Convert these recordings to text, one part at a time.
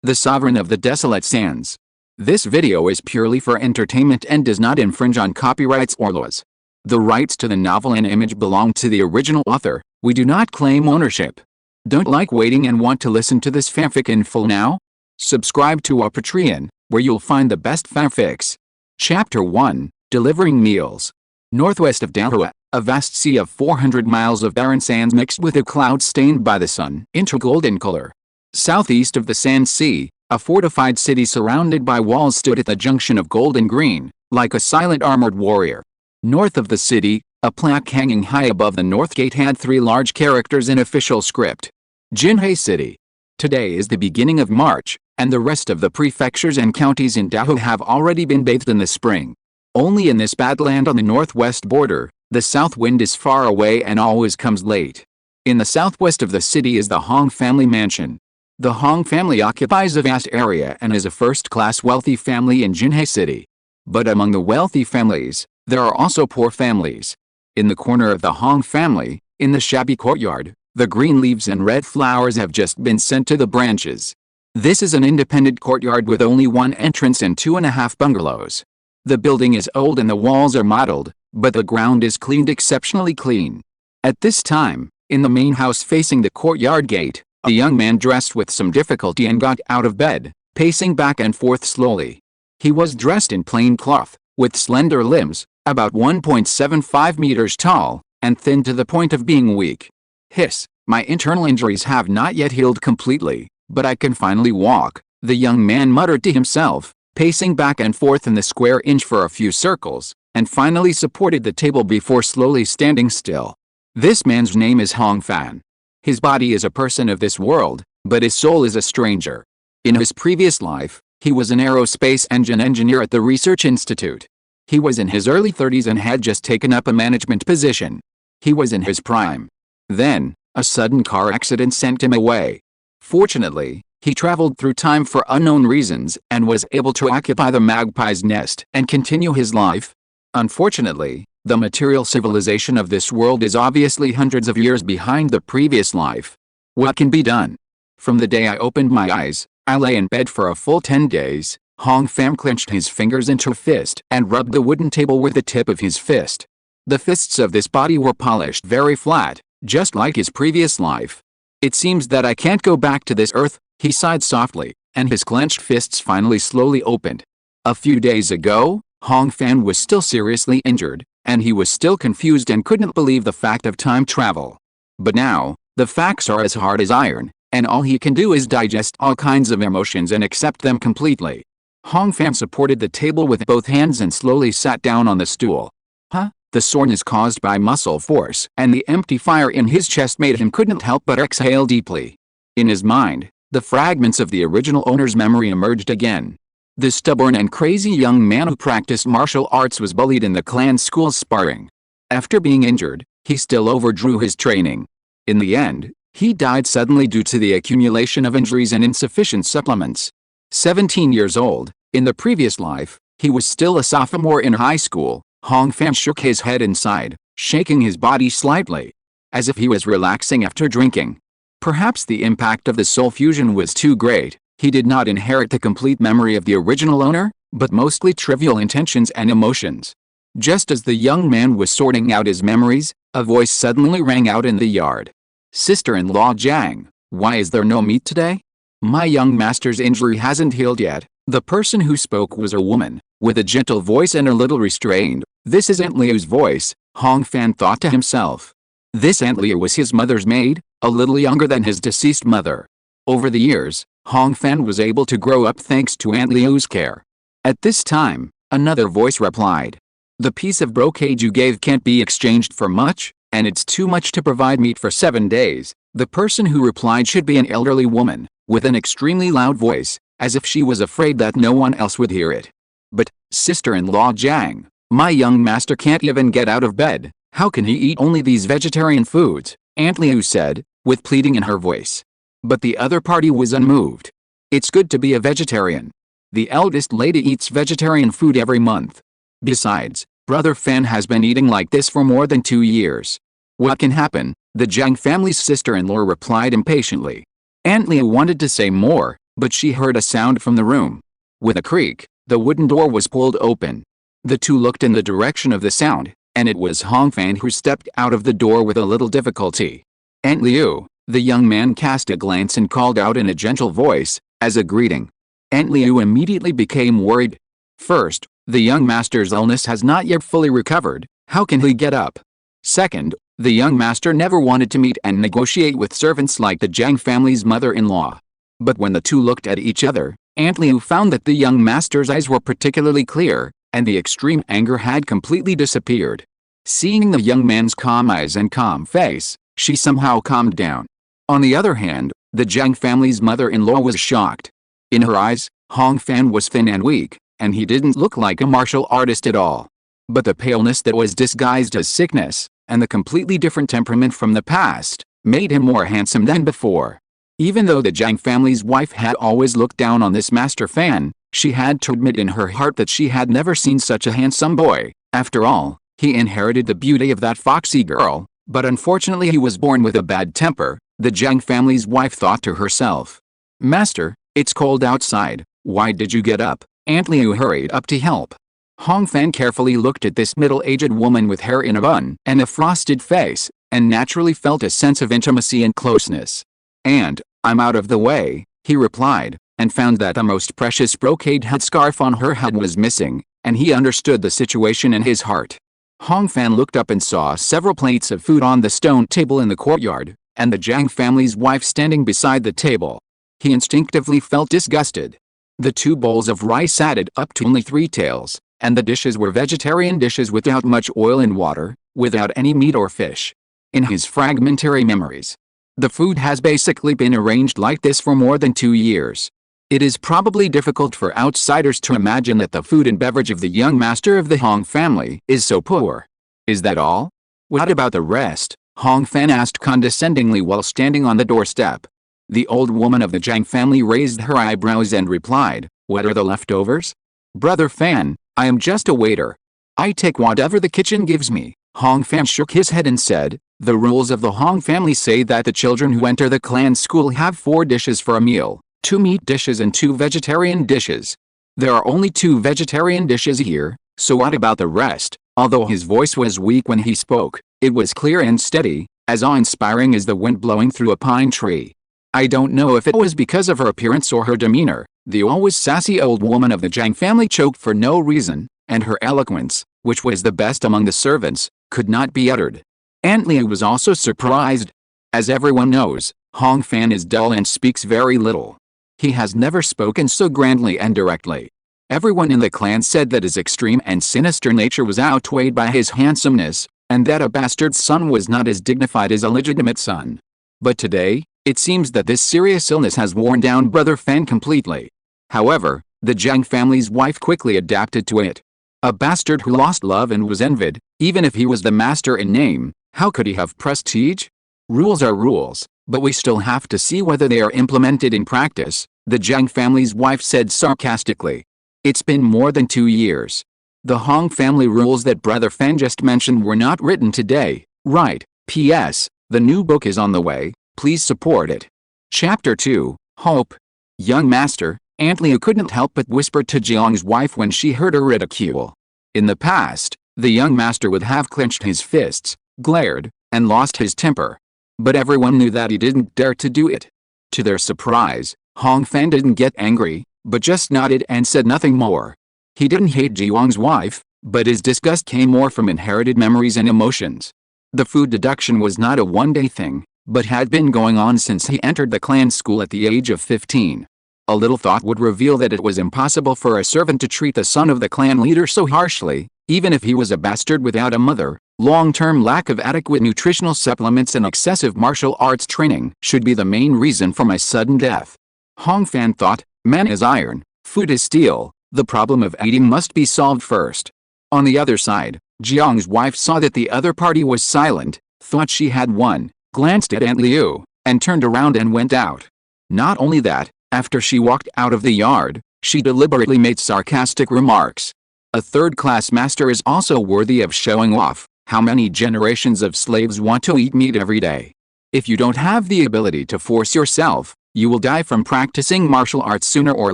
the sovereign of the desolate sands. This video is purely for entertainment and does not infringe on copyrights or laws. The rights to the novel and image belong to the original author. We do not claim ownership. Don't like waiting and want to listen to this fanfic in full now? Subscribe to our Patreon, where you'll find the best fanfics. Chapter 1, Delivering Meals. Northwest of Dahua, a vast sea of 400 miles of barren sands mixed with a cloud stained by the sun into golden color. Southeast of the Sand Sea, a fortified city surrounded by walls stood at the junction of gold and green, like a silent armored warrior. North of the city, a plaque hanging high above the north gate had 3 large characters in official script. Jingsha City. Today is the beginning of March, and the rest of the prefectures and counties in Dahua have already been bathed in the spring. Only in this badland on the northwest border, the south wind is far away and always comes late. In the southwest of the city is the Hong family mansion. The Hong family occupies a vast area and is a first-class wealthy family in Jingsha City. But among the wealthy families, there are also poor families. In the corner of the Hong family, in the shabby courtyard, the green leaves and red flowers have just been sent to the branches. This is an independent courtyard with only 1 entrance and 2.5 bungalows. The building is old and the walls are mottled, but the ground is cleaned exceptionally clean. At this time, in the main house facing the courtyard gate, a young man dressed with some difficulty and got out of bed, pacing back and forth slowly. He was dressed in plain cloth, with slender limbs, about 1.75 meters tall, and thin to the point of being weak. Hiss, my internal injuries have not yet healed completely, but I can finally walk, the young man muttered to himself, pacing back and forth in the square inch for a few circles, and finally supported the table before slowly standing still. This man's name is Hong Fan. His body is a person of this world, but his soul is a stranger. In his previous life, he was an aerospace engine engineer at the Research Institute. He was in his early 30s and had just taken up a management position. He was in his prime. Then, a sudden car accident sent him away. Fortunately, he traveled through time for unknown reasons and was able to occupy the magpie's nest and continue his life. Unfortunately, the material civilization of this world is obviously hundreds of years behind the previous life. What can be done? From the day I opened my eyes, I lay in bed for a full 10 days. Hong Fan clenched his fingers into a fist and rubbed the wooden table with the tip of his fist. The fists of this body were polished very flat, just like his previous life. It seems that I can't go back to this earth, he sighed softly, and his clenched fists finally slowly opened. A few days ago, Hong Fan was still seriously injured, and he was still confused and couldn't believe the fact of time travel. But now, the facts are as hard as iron, and all he can do is digest all kinds of emotions and accept them completely. Hong Fan supported the table with both hands and slowly sat down on the stool. The soreness caused by muscle force and the empty fire in his chest made him couldn't help but exhale deeply. In his mind, the fragments of the original owner's memory emerged again. The stubborn and crazy young man who practiced martial arts was bullied in the clan school's sparring. After being injured, he still overdrew his training. In the end, he died suddenly due to the accumulation of injuries and insufficient supplements. 17 years old, in the previous life, he was still a sophomore in high school. Hong Fan shook his head and sighed, shaking his body slightly, as if he was relaxing after drinking. Perhaps the impact of the soul fusion was too great. He did not inherit the complete memory of the original owner, but mostly trivial intentions and emotions. Just as the young man was sorting out his memories, a voice suddenly rang out in the yard. Sister-in-law Jiang, why is there no meat today? My young master's injury hasn't healed yet. The person who spoke was a woman, with a gentle voice and a little restrained. This isn't Liu's voice, Hong Fan thought to himself. This Aunt Liu was his mother's maid, a little younger than his deceased mother. Over the years, Hong Fan was able to grow up thanks to Aunt Liu's care. At this time, another voice replied. The piece of brocade you gave can't be exchanged for much, and it's too much to provide meat for 7 days. The person who replied should be an elderly woman, with an extremely loud voice, as if she was afraid that no one else would hear it. But, sister-in-law Jiang, my young master can't even get out of bed. How can he eat only these vegetarian foods? Aunt Liu said, with pleading in her voice. But the other party was unmoved. It's good to be a vegetarian. The eldest lady eats vegetarian food every month. Besides, Brother Fan has been eating like this for more than 2 years. What can happen? The Jiang family's sister-in-law replied impatiently. Aunt Liu wanted to say more, But she heard a sound from the room. With a creak, the wooden door was pulled open. The two looked in the direction of the sound, and it was Hong Fan who stepped out of the door with a little difficulty. "Aunt Liu," the young man cast a glance and called out in a gentle voice, as a greeting. Aunt Liu immediately became worried. First, the young master's illness has not yet fully recovered. How can he get up? Second, the young master never wanted to meet and negotiate with servants like the Jiang family's mother-in-law. But when the two looked at each other, Aunt Liu found that the young master's eyes were particularly clear, and the extreme anger had completely disappeared. Seeing the young man's calm eyes and calm face, she somehow calmed down. On the other hand, the Jiang family's mother-in-law was shocked. In her eyes, Hong Fan was thin and weak, and he didn't look like a martial artist at all. But the paleness that was disguised as sickness, and the completely different temperament from the past, made him more handsome than before. Even though the Jiang family's wife had always looked down on this Master Fan, she had to admit in her heart that she had never seen such a handsome boy. After all, he inherited the beauty of that foxy girl, but unfortunately he was born with a bad temper, the Jiang family's wife thought to herself. "Master, it's cold outside, why did you get up?" Aunt Liu hurried up to help. Hong Fan carefully looked at this middle-aged woman with hair in a bun and a frosted face, and naturally felt a sense of intimacy and closeness. "And, I'm out of the way," he replied, and found that the most precious brocade headscarf on her head was missing, and he understood the situation in his heart. Hong Fan looked up and saw several plates of food on the stone table in the courtyard, and the Jiang family's wife standing beside the table. He instinctively felt disgusted. The 2 bowls of rice added up to only 3 taels, and the dishes were vegetarian dishes without much oil and water, without any meat or fish. In his fragmentary memories, the food has basically been arranged like this for more than 2 years. It is probably difficult for outsiders to imagine that the food and beverage of the young master of the Hong family is so poor. "Is that all? What about the rest?" Hong Fan asked condescendingly while standing on the doorstep. The old woman of the Jiang family raised her eyebrows and replied, "What are the leftovers? Brother Fan, I am just a waiter. I take whatever the kitchen gives me." Hong Fan shook his head and said, "The rules of the Hong family say that the children who enter the clan school have 4 dishes for a meal, 2 meat dishes and 2 vegetarian dishes. There are only 2 vegetarian dishes here, so what about the rest?" Although his voice was weak when he spoke, it was clear and steady, as awe-inspiring as the wind blowing through a pine tree. I don't know if it was because of her appearance or her demeanor, the always sassy old woman of the Jiang family choked for no reason, and her eloquence, which was the best among the servants, could not be uttered. Aunt Liu was also surprised. As everyone knows, Hong Fan is dull and speaks very little. He has never spoken so grandly and directly. Everyone in the clan said that his extreme and sinister nature was outweighed by his handsomeness, and that a bastard son was not as dignified as a legitimate son. But today, it seems that this serious illness has worn down Brother Fan completely. However, the Jiang family's wife quickly adapted to it. A bastard who lost love and was envied, even if he was the master in name, how could he have prestige? Rules are rules, but we still have to see whether they are implemented in practice, the Jiang family's wife said sarcastically. It's been more than 2 years. The Hong family rules that Brother Fan just mentioned were not written today, right? P.S. The new book is on the way, please support it. Chapter 2, Hope. Young Master, Aunt Liu couldn't help but whisper to Jiang's wife when she heard her ridicule. In the past, the young master would have clenched his fists, glared, and lost his temper. But everyone knew that he didn't dare to do it. To their surprise, Hong Fan didn't get angry, but just nodded and said nothing more. He didn't hate Jiang's wife, but his disgust came more from inherited memories and emotions. The food deduction was not a one-day thing, but had been going on since he entered the clan school at the age of 15. A little thought would reveal that it was impossible for a servant to treat the son of the clan leader so harshly, even if he was a bastard without a mother. Long-term lack of adequate nutritional supplements and excessive martial arts training should be the main reason for my sudden death. Hong Fan thought, man is iron, food is steel, the problem of eating must be solved first. On the other side, Jiang's wife saw that the other party was silent, thought she had won, glanced at Aunt Liu, and turned around and went out. Not only that, after she walked out of the yard, she deliberately made sarcastic remarks. A third-class master is also worthy of showing off. How many generations of slaves want to eat meat every day? If you don't have the ability to force yourself, You will die from practicing martial arts sooner or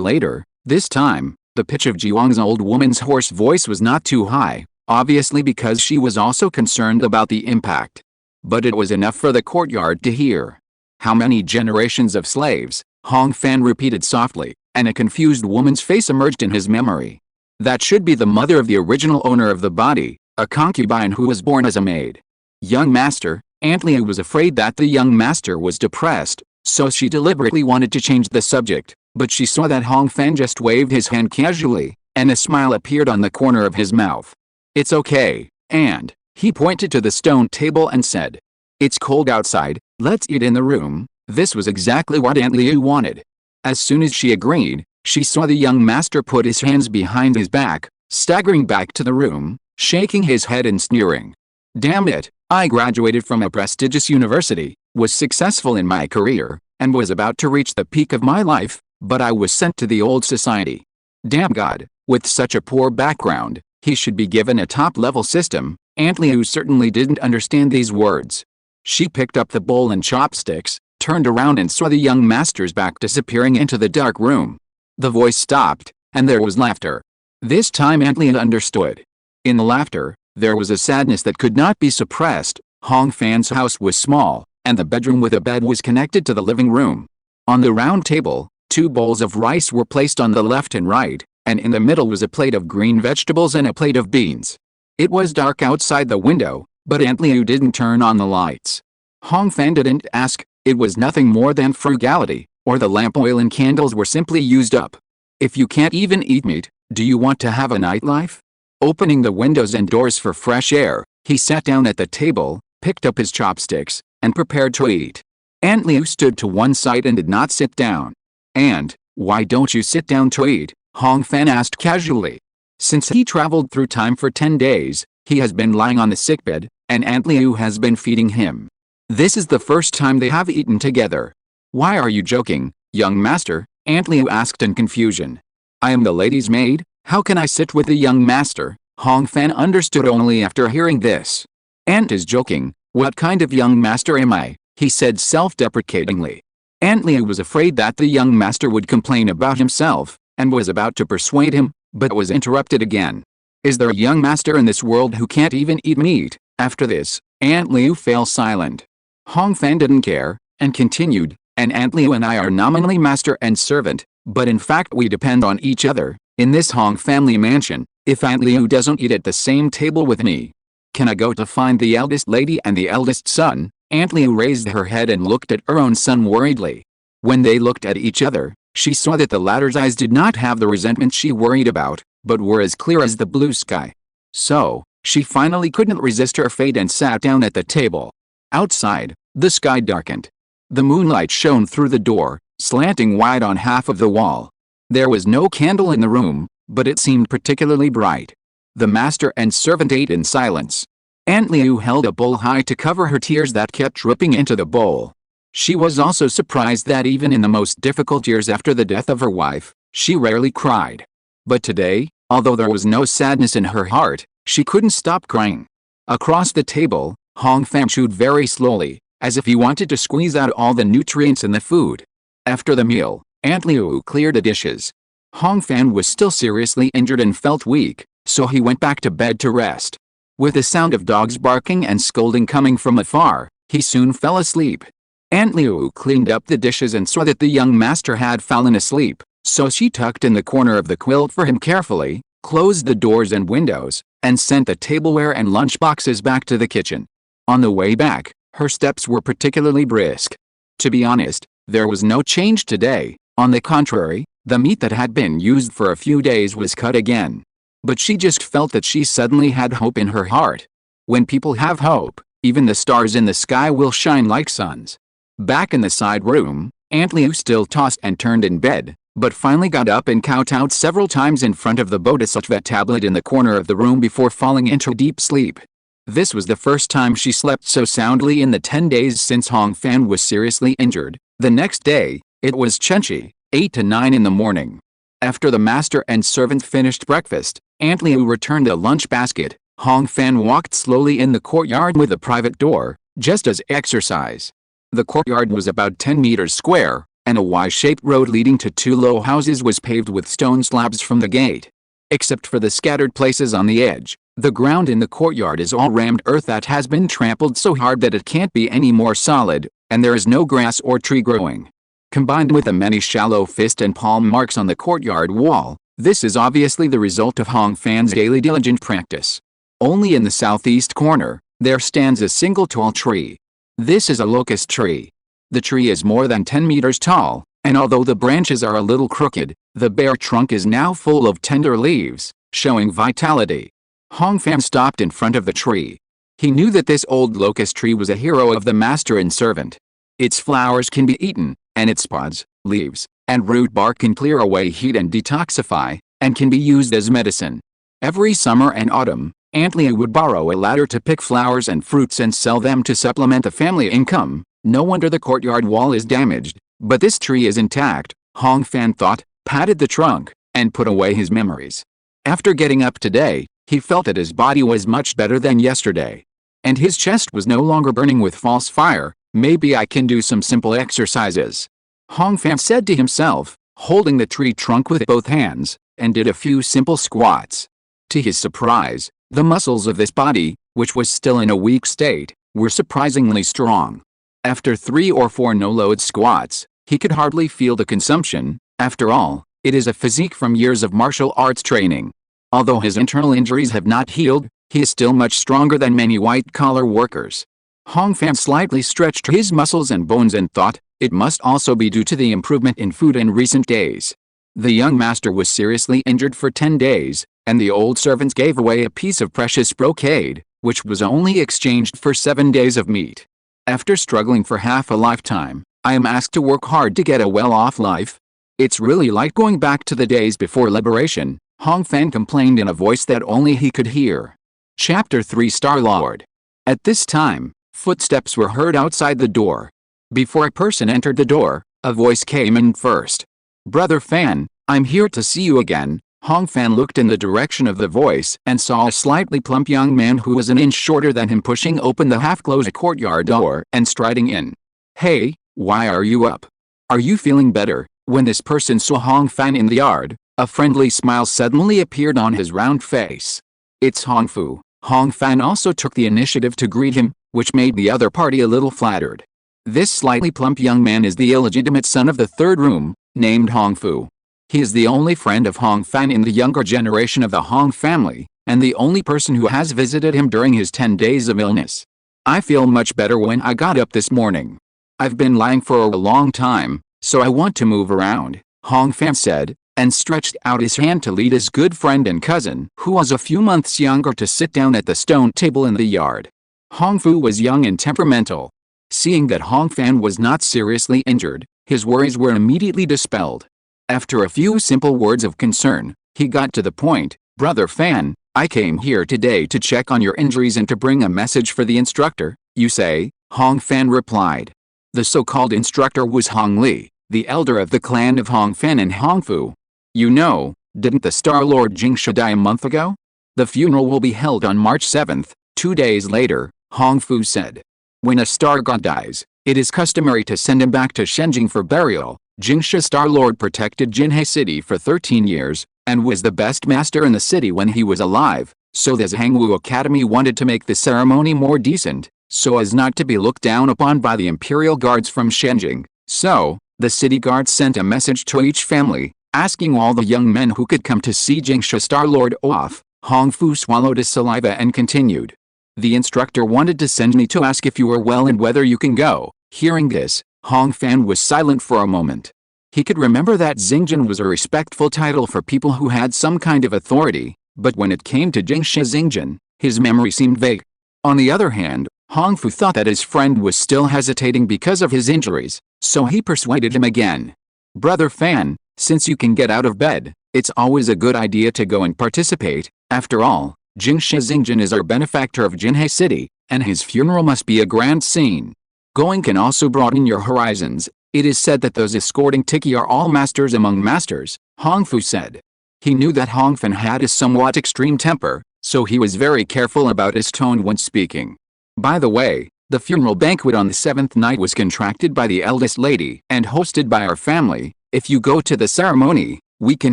later. This time, the pitch of Jiwang's old woman's hoarse voice was not too high, obviously because she was also concerned about the impact. But it was enough for the courtyard to hear. How many generations of slaves? Hong Fan repeated softly, and a confused woman's face emerged in his memory. That should be the mother of the original owner of the body, a concubine who was born as a maid. Young master, Aunt Liu was afraid that the young master was depressed, so she deliberately wanted to change the subject, but she saw that Hong Fan just waved his hand casually, and a smile appeared on the corner of his mouth. It's okay, and he pointed to the stone table and said, "It's cold outside, let's eat in the room." This was exactly what Aunt Liu wanted. As soon as she agreed, she saw the young master put his hands behind his back, staggering back to the room, shaking his head and sneering. Damn it, I graduated from a prestigious university, was successful in my career, and was about to reach the peak of my life, but I was sent to the old society. Damn God, with such a poor background, he should be given a top-level system. Aunt Liu certainly didn't understand these words. She picked up the bowl and chopsticks, turned around and saw the young master's back disappearing into the dark room. The voice stopped, and there was laughter. This time Aunt Liu understood. In the laughter, there was a sadness that could not be suppressed. Hong Fan's house was small, and the bedroom with a bed was connected to the living room. On the round table, 2 bowls of rice were placed on the left and right, and in the middle was a plate of green vegetables and a plate of beans. It was dark outside the window, but Aunt Liu didn't turn on the lights. Hong Fan didn't ask, it was nothing more than frugality, or the lamp oil and candles were simply used up. If you can't even eat meat, do you want to have a nightlife? Opening the windows and doors for fresh air, he sat down at the table, picked up his chopsticks, and prepared to eat. Aunt Liu stood to one side and did not sit down. "And, why don't you sit down to eat?" Hong Fan asked casually. Since he traveled through time for 10 days, he has been lying on the sickbed, and Aunt Liu has been feeding him. This is the first time they have eaten together. "Why are you joking, young master?" Aunt Liu asked in confusion. "I am the lady's maid, how can I sit with the young master?" Hong Fan understood only after hearing this. "Aunt is joking, what kind of young master am I?" he said self-deprecatingly. Aunt Liu was afraid that the young master would complain about himself, and was about to persuade him, but was interrupted again. "Is there a young master in this world who can't even eat meat?" After this, Aunt Liu fell silent. Hong Fan didn't care, and continued, "And Aunt Liu and I are nominally master and servant, but in fact we depend on each other, in this Hong family mansion. If Aunt Liu doesn't eat at the same table with me, can I go to find the eldest lady and the eldest son?" Aunt Liu raised her head and looked at her own son worriedly. When they looked at each other, she saw that the latter's eyes did not have the resentment she worried about, but were as clear as the blue sky. So, she finally couldn't resist her fate and sat down at the table. Outside, the sky darkened. The moonlight shone through the door, slanting wide on half of the wall. There was no candle in the room, but it seemed particularly bright. The master and servant ate in silence. Aunt Liu held a bowl high to cover her tears that kept dripping into the bowl. She was also surprised that even in the most difficult years after the death of her wife, she rarely cried. But today, although there was no sadness in her heart, she couldn't stop crying. Across the table, Hong Fan chewed very slowly, as if he wanted to squeeze out all the nutrients in the food. After the meal, Aunt Liu cleared the dishes. Hong Fan was still seriously injured and felt weak, so he went back to bed to rest. With the sound of dogs barking and scolding coming from afar, he soon fell asleep. Aunt Liu cleaned up the dishes and saw that the young master had fallen asleep, so she tucked in the corner of the quilt for him carefully, closed the doors and windows, and sent the tableware and lunch boxes back to the kitchen. On the way back, her steps were particularly brisk. To be honest, there was no change today. On the contrary, the meat that had been used for a few days was cut again. But she just felt that she suddenly had hope in her heart. When people have hope, even the stars in the sky will shine like suns. Back in the side room, Aunt Liu still tossed and turned in bed, but finally got up and kowtowed several times in front of the Bodhisattva tablet in the corner of the room before falling into deep sleep. This was the first time she slept so soundly in the 10 days since Hong Fan was seriously injured. The next day, it was Chenchi, 8 to 9 in the morning. After the master and servant finished breakfast, Aunt Liu returned a lunch basket. Hong Fan walked slowly in the courtyard with a private door, just as exercise. The courtyard was about 10 meters square, and a Y-shaped road leading to 2 low houses was paved with stone slabs from the gate. Except for the scattered places on the edge, the ground in the courtyard is all rammed earth that has been trampled so hard that it can't be any more solid, and there is no grass or tree growing. Combined with the many shallow fist and palm marks on the courtyard wall, this is obviously the result of Hong Fan's daily diligent practice. Only in the southeast corner, there stands a single tall tree. This is a locust tree. The tree is more than 10 meters tall, and although the branches are a little crooked, the bare trunk is now full of tender leaves, showing vitality. Hong Fan stopped in front of the tree. He knew that this old locust tree was a hero of the master and servant. Its flowers can be eaten, and its pods, leaves, and root bark can clear away heat and detoxify, and can be used as medicine. Every summer and autumn, Aunt Leah would borrow a ladder to pick flowers and fruits and sell them to supplement the family income. No wonder the courtyard wall is damaged, but this tree is intact, Hong Fan thought, patted the trunk, and put away his memories. After getting up today, he felt that his body was much better than yesterday. And his chest was no longer burning with false fire. Maybe I can do some simple exercises, Hong Fan said to himself, holding the tree trunk with both hands, and did a few simple squats. To his surprise, the muscles of this body, which was still in a weak state, were surprisingly strong. After 3 or 4 no-load squats, he could hardly feel the consumption. After all, it is a physique from years of martial arts training. Although his internal injuries have not healed, he is still much stronger than many white-collar workers. Hong Fan slightly stretched his muscles and bones and thought, it must also be due to the improvement in food in recent days. The young master was seriously injured for 10 days, and the old servants gave away a piece of precious brocade, which was only exchanged for 7 days of meat. After struggling for half a lifetime, I am asked to work hard to get a well-off life. It's really like going back to the days before liberation, Hong Fan complained in a voice that only he could hear. Chapter 3 Star Lord. At this time, footsteps were heard outside the door. Before a person entered the door, a voice came in first. Brother Fan, I'm here to see you again. Hong Fan looked in the direction of the voice and saw a slightly plump young man who was an inch shorter than him pushing open the half-closed courtyard door and striding in. Hey, why are you up? Are you feeling better? When this person saw Hong Fan in the yard, a friendly smile suddenly appeared on his round face. It's Hong Fu. Hong Fan also took the initiative to greet him, which made the other party a little flattered. This slightly plump young man is the illegitimate son of the third room, named Hong Fu. He is the only friend of Hong Fan in the younger generation of the Hong family, and the only person who has visited him during his 10 days of illness. I feel much better when I got up this morning. I've been lying for a long time, so I want to move around, Hong Fan said, and stretched out his hand to lead his good friend and cousin, who was a few months younger, to sit down at the stone table in the yard. Hong Fu was young and temperamental. Seeing that Hong Fan was not seriously injured, his worries were immediately dispelled. After a few simple words of concern, he got to the point. Brother Fan, I came here today to check on your injuries and to bring a message for the instructor, you say, Hong Fan replied. The so-called instructor was Hong Li, the elder of the clan of Hong Fan and Hong Fu. You know, didn't the Star Lord Jingsha die a month ago? The funeral will be held on March 7th, 2 days later, Hong Fu said. When a star god dies, it is customary to send him back to Shenjing for burial. Jingsha Star Lord protected Jinhei City for 13 years, and was the best master in the city when he was alive, so the Zhangwu Academy wanted to make the ceremony more decent, so as not to be looked down upon by the imperial guards from Shenjing. So, the city guards sent a message to each family, asking all the young men who could come to see Jingsha Star Lord off. Hong Fu swallowed his saliva and continued. The instructor wanted to send me to ask if you were well and whether you can go. Hearing this, Hong Fan was silent for a moment. He could remember that Xingjin was a respectful title for people who had some kind of authority, but when it came to Jingsha Xingjin, his memory seemed vague. On the other hand, Hong Fu thought that his friend was still hesitating because of his injuries, so he persuaded him again. Brother Fan, since you can get out of bed, it's always a good idea to go and participate. After all, Jingsha Xingjin is our benefactor of Jinhei City, and his funeral must be a grand scene. Going can also broaden your horizons. It is said that those escorting Tiki are all masters among masters, Hong Fu said. He knew that Hong Fan had a somewhat extreme temper, so he was very careful about his tone when speaking. By the way, The funeral banquet on the 7th night was contracted by the eldest lady and hosted by our family. If you go to the ceremony, we can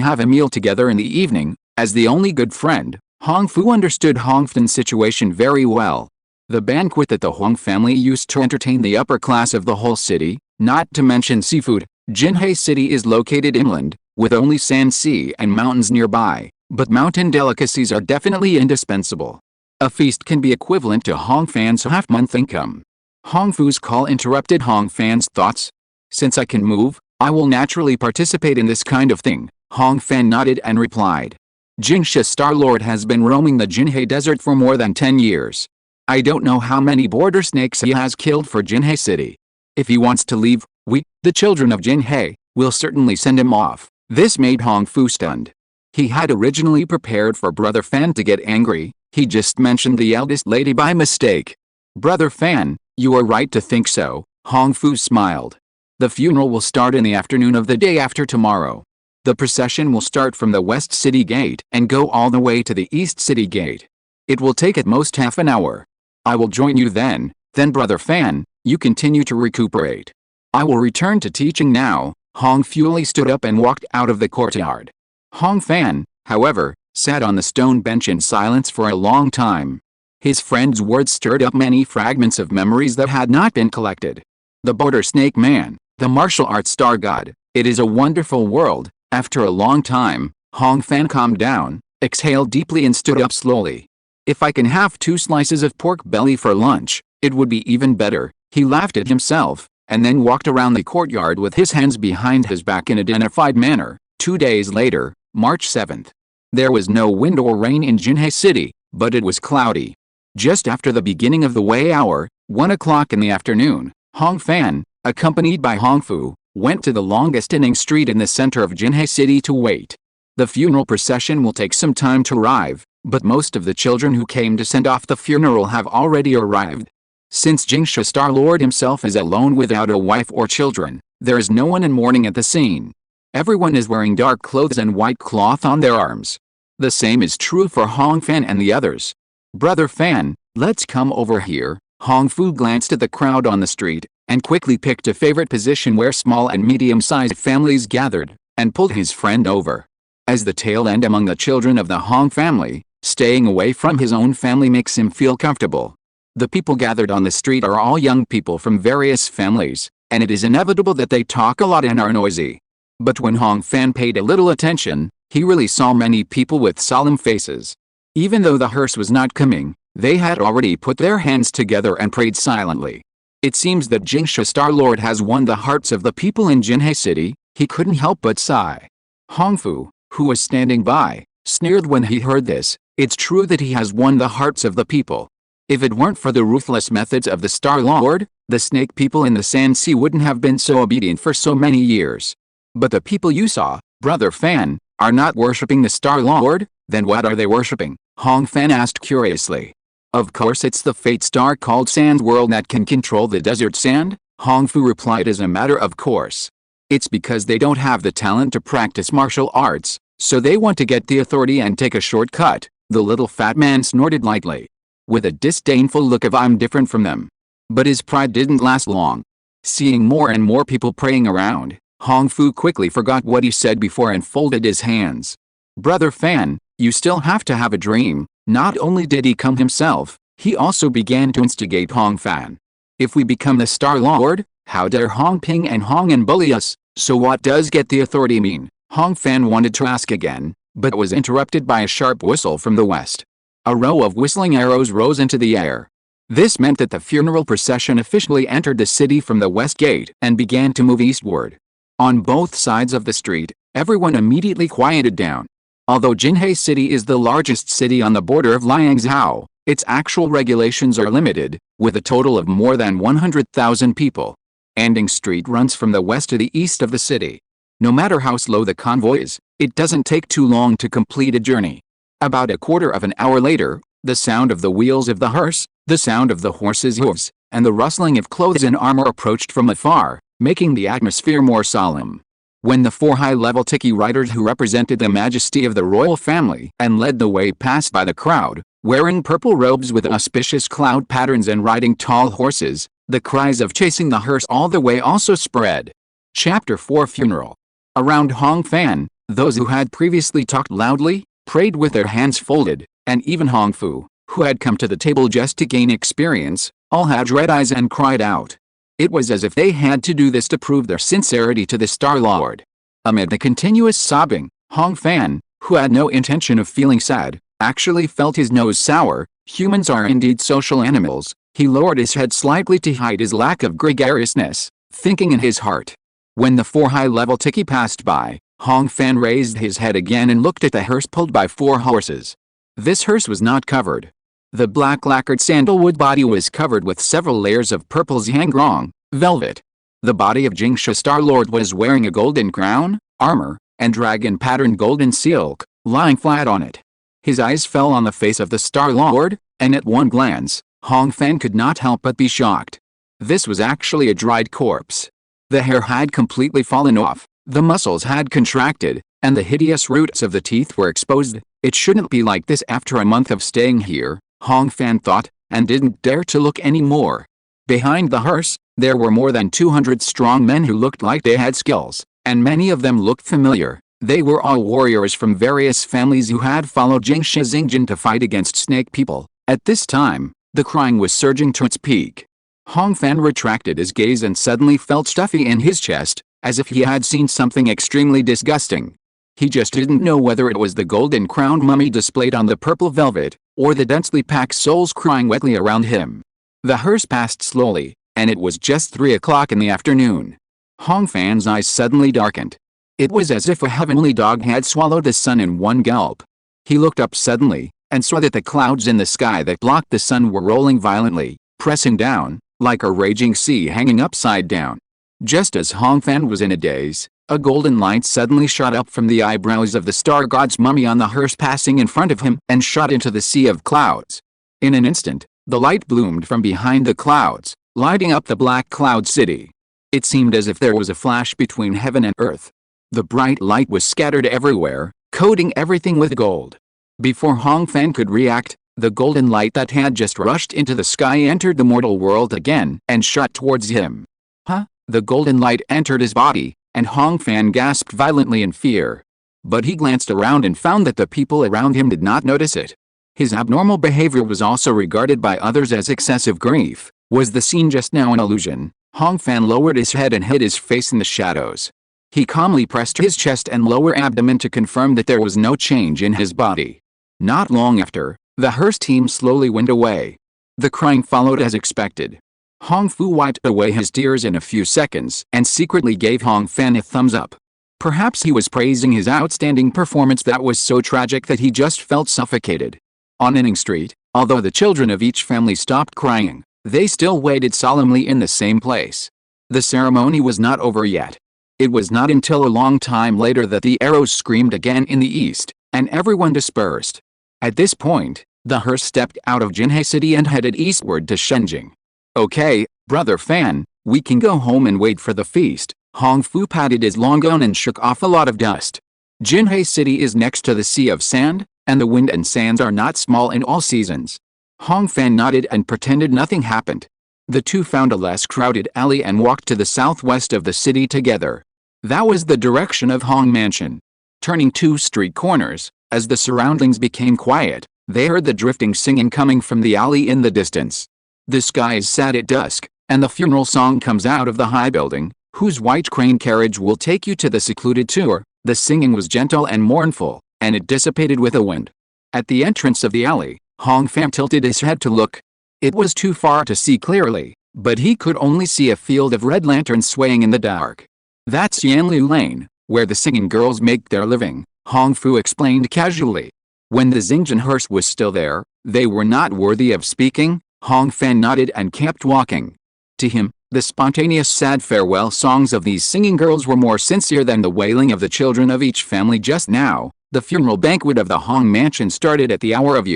have a meal together in the evening. As the only good friend, Hong Fu understood Hong Fan's situation very well. The banquet that the Huang family used to entertain the upper class of the whole city, not to mention seafood. Jinhe City is located inland, with only sand, sea and mountains nearby, but mountain delicacies are definitely indispensable. A feast can be equivalent to Hong Fan's half-month income. Hong Fu's call interrupted Hong Fan's thoughts. Since I can move, I will naturally participate in this kind of thing. Hong Fan nodded and replied. Jingsha Star Lord has been roaming the Jinhe Desert for more than 10 years. I don't know how many border snakes he has killed for Jinhe City. If he wants to leave, we, the children of Jinhe, will certainly send him off. This made Hong Fu stunned. He had originally prepared for Brother Fan to get angry. He just mentioned the eldest lady by mistake. Brother Fan, you are right to think so, Hong Fu smiled. The funeral will start in the afternoon of the day after tomorrow. The procession will start from the West City Gate and go all the way to the East City Gate. It will take at most half an hour. I will join you then Brother Fan, you continue to recuperate. I will return to teaching now. Hong Fu stood up and walked out of the courtyard. Hong Fan, however, sat on the stone bench in silence for a long time. His friend's words stirred up many fragments of memories that had not been collected. The border snake man, the martial arts star god, it is a wonderful world. After a long time, Hong Fan calmed down, exhaled deeply and stood up slowly. If I can have 2 slices of pork belly for lunch, it would be even better. He laughed at himself, and then walked around the courtyard with his hands behind his back in a dignified manner. 2 days later, March 7th. There was no wind or rain in Jinhe City, but it was cloudy. Just after the beginning of the Wei hour, 1 o'clock in the afternoon, Hong Fan, accompanied by Hong Fu, went to the longest inning street in the center of Jinhe City to wait. The funeral procession will take some time to arrive, but most of the children who came to send off the funeral have already arrived. Since Jingsha Star Lord himself is alone without a wife or children, there is no one in mourning at the scene. Everyone is wearing dark clothes and white cloth on their arms. The same is true for Hong Fan and the others. Brother Fan, let's come over here. Hong Fu glanced at the crowd on the street, and quickly picked a favorite position where small and medium-sized families gathered, and pulled his friend over. As the tail end among the children of the Hong family, staying away from his own family makes him feel comfortable. The people gathered on the street are all young people from various families, and it is inevitable that they talk a lot and are noisy. But when Hong Fan paid a little attention, he really saw many people with solemn faces. Even though the hearse was not coming, they had already put their hands together and prayed silently. It seems that Jingsha Star Lord has won the hearts of the people in Jinhe City. He couldn't help but sigh. Hong Fu, who was standing by, sneered when he heard this. It's true that he has won the hearts of the people. If it weren't for the ruthless methods of the Star Lord, the snake people in the Sand Sea wouldn't have been so obedient for so many years. But the people you saw, Brother Fan, are not worshipping the Star Lord. Then what are they worshipping? Hong Fan asked curiously. Of course it's the fate star called Sand World that can control the desert sand, Hong Fu replied as a matter of course. It's because they don't have the talent to practice martial arts, so they want to get the authority and take a shortcut. The little fat man snorted lightly, with a disdainful look of I'm different from them. But his pride didn't last long. Seeing more and more people praying around, Hong Fu quickly forgot what he said before and folded his hands. Brother Fan, you still have to have a dream. Not only did he come himself, he also began to instigate Hong Fan. If we become the Star Lord, how dare Hong Ping and Hong En bully us? So what does get the authority mean? Hong Fan wanted to ask again, but was interrupted by a sharp whistle from the west. A row of whistling arrows rose into the air. This meant that the funeral procession officially entered the city from the west gate and began to move eastward. On both sides of the street, everyone immediately quieted down. Although Jinhe City is the largest city on the border of Liangzhou, its actual regulations are limited, with a total of more than 100,000 people. Anding Street runs from the west to the east of the city. No matter how slow the convoy is, it doesn't take too long to complete a journey. About a quarter of an hour later, the sound of the wheels of the hearse, the sound of the horses' hooves, and the rustling of clothes and armor approached from afar, making the atmosphere more solemn. When the 4 high-level tiki riders who represented the majesty of the royal family and led the way passed by the crowd, wearing purple robes with auspicious cloud patterns and riding tall horses. The cries of chasing the hearse all the way also spread. Chapter 4 Funeral. Around Hong Fan, those who had previously talked loudly, prayed with their hands folded, and even Hong Fu, who had come to the table just to gain experience, all had red eyes and cried out. It was as if they had to do this to prove their sincerity to the Star Lord. Amid the continuous sobbing, Hong Fan, who had no intention of feeling sad, actually felt his nose sour. Humans are indeed social animals. He lowered his head slightly to hide his lack of gregariousness, thinking in his heart. When the 4 high-level tiki passed by, Hong Fan raised his head again and looked at the hearse pulled by 4 horses. This hearse was not covered. The black lacquered sandalwood body was covered with several layers of purple zhangrong, velvet. The body of Jingsha Star Lord was wearing a golden crown, armor, and dragon-patterned golden silk, lying flat on it. His eyes fell on the face of the Star Lord, and at one glance, Hong Fan could not help but be shocked. This was actually a dried corpse. The hair had completely fallen off, the muscles had contracted, and the hideous roots of the teeth were exposed. It shouldn't be like this after a month of staying here, Hong Fan thought, and didn't dare to look any more. Behind the hearse, there were more than 200 strong men who looked like they had skills, and many of them looked familiar. They were all warriors from various families who had followed Jingsha Xingjin to fight against snake people. At this time, the crying was surging to its peak. Hong Fan retracted his gaze and suddenly felt stuffy in his chest, as if he had seen something extremely disgusting. He just didn't know whether it was the golden-crowned mummy displayed on the purple velvet, or the densely packed souls crying wetly around him. The hearse passed slowly, and it was just 3 o'clock in the afternoon. Hong Fan's eyes suddenly darkened. It was as if a heavenly dog had swallowed the sun in one gulp. He looked up suddenly, and saw that the clouds in the sky that blocked the sun were rolling violently, pressing down, like a raging sea hanging upside down. Just as Hong Fan was in a daze, a golden light suddenly shot up from the eyebrows of the star god's mummy on the hearse passing in front of him and shot into the sea of clouds. In an instant, the light bloomed from behind the clouds, lighting up the black cloud city. It seemed as if there was a flash between heaven and earth. The bright light was scattered everywhere, coating everything with gold. Before Hong Fan could react, the golden light that had just rushed into the sky entered the mortal world again and shot towards him. Huh? The golden light entered his body, and Hong Fan gasped violently in fear. But he glanced around and found that the people around him did not notice it. His abnormal behavior was also regarded by others as excessive grief. Was the scene just now an illusion? Hong Fan lowered his head and hid his face in the shadows. He calmly pressed his chest and lower abdomen to confirm that there was no change in his body. Not long after, the hearse team slowly went away. The crying followed as expected. Hong Fu wiped away his tears in a few seconds and secretly gave Hong Fan a thumbs up. Perhaps he was praising his outstanding performance that was so tragic that he just felt suffocated. On Inning Street, although the children of each family stopped crying, they still waited solemnly in the same place. The ceremony was not over yet. It was not until a long time later that the arrows screamed again in the east, and everyone dispersed. At this point, the hearse stepped out of Jinhei City and headed eastward to Shenjing. Okay, Brother Fan, we can go home and wait for the feast. Hong Fu patted his long gown and shook off a lot of dust. Jinhei City is next to the Sea of Sand, and the wind and sands are not small in all seasons. Hong Fan nodded and pretended nothing happened. The two found a less crowded alley and walked to the southwest of the city together. That was the direction of Hong Mansion. Turning 2 street corners, as the surroundings became quiet, they heard the drifting singing coming from the alley in the distance. The sky is sad at dusk, and the funeral song comes out of the high building, whose white crane carriage will take you to the secluded tour. The singing was gentle and mournful, and it dissipated with a wind. At the entrance of the alley, Hong Fan tilted his head to look. It was too far to see clearly, but he could only see a field of red lanterns swaying in the dark. That's Yanliu Lane, where the singing girls make their living, Hong Fu explained casually. When the Xingjin hearse was still there, they were not worthy of speaking. Hong Fan nodded and kept walking. To him, the spontaneous sad farewell songs of these singing girls were more sincere than the wailing of the children of each family just now. The funeral banquet of the Hong Mansion started at the hour of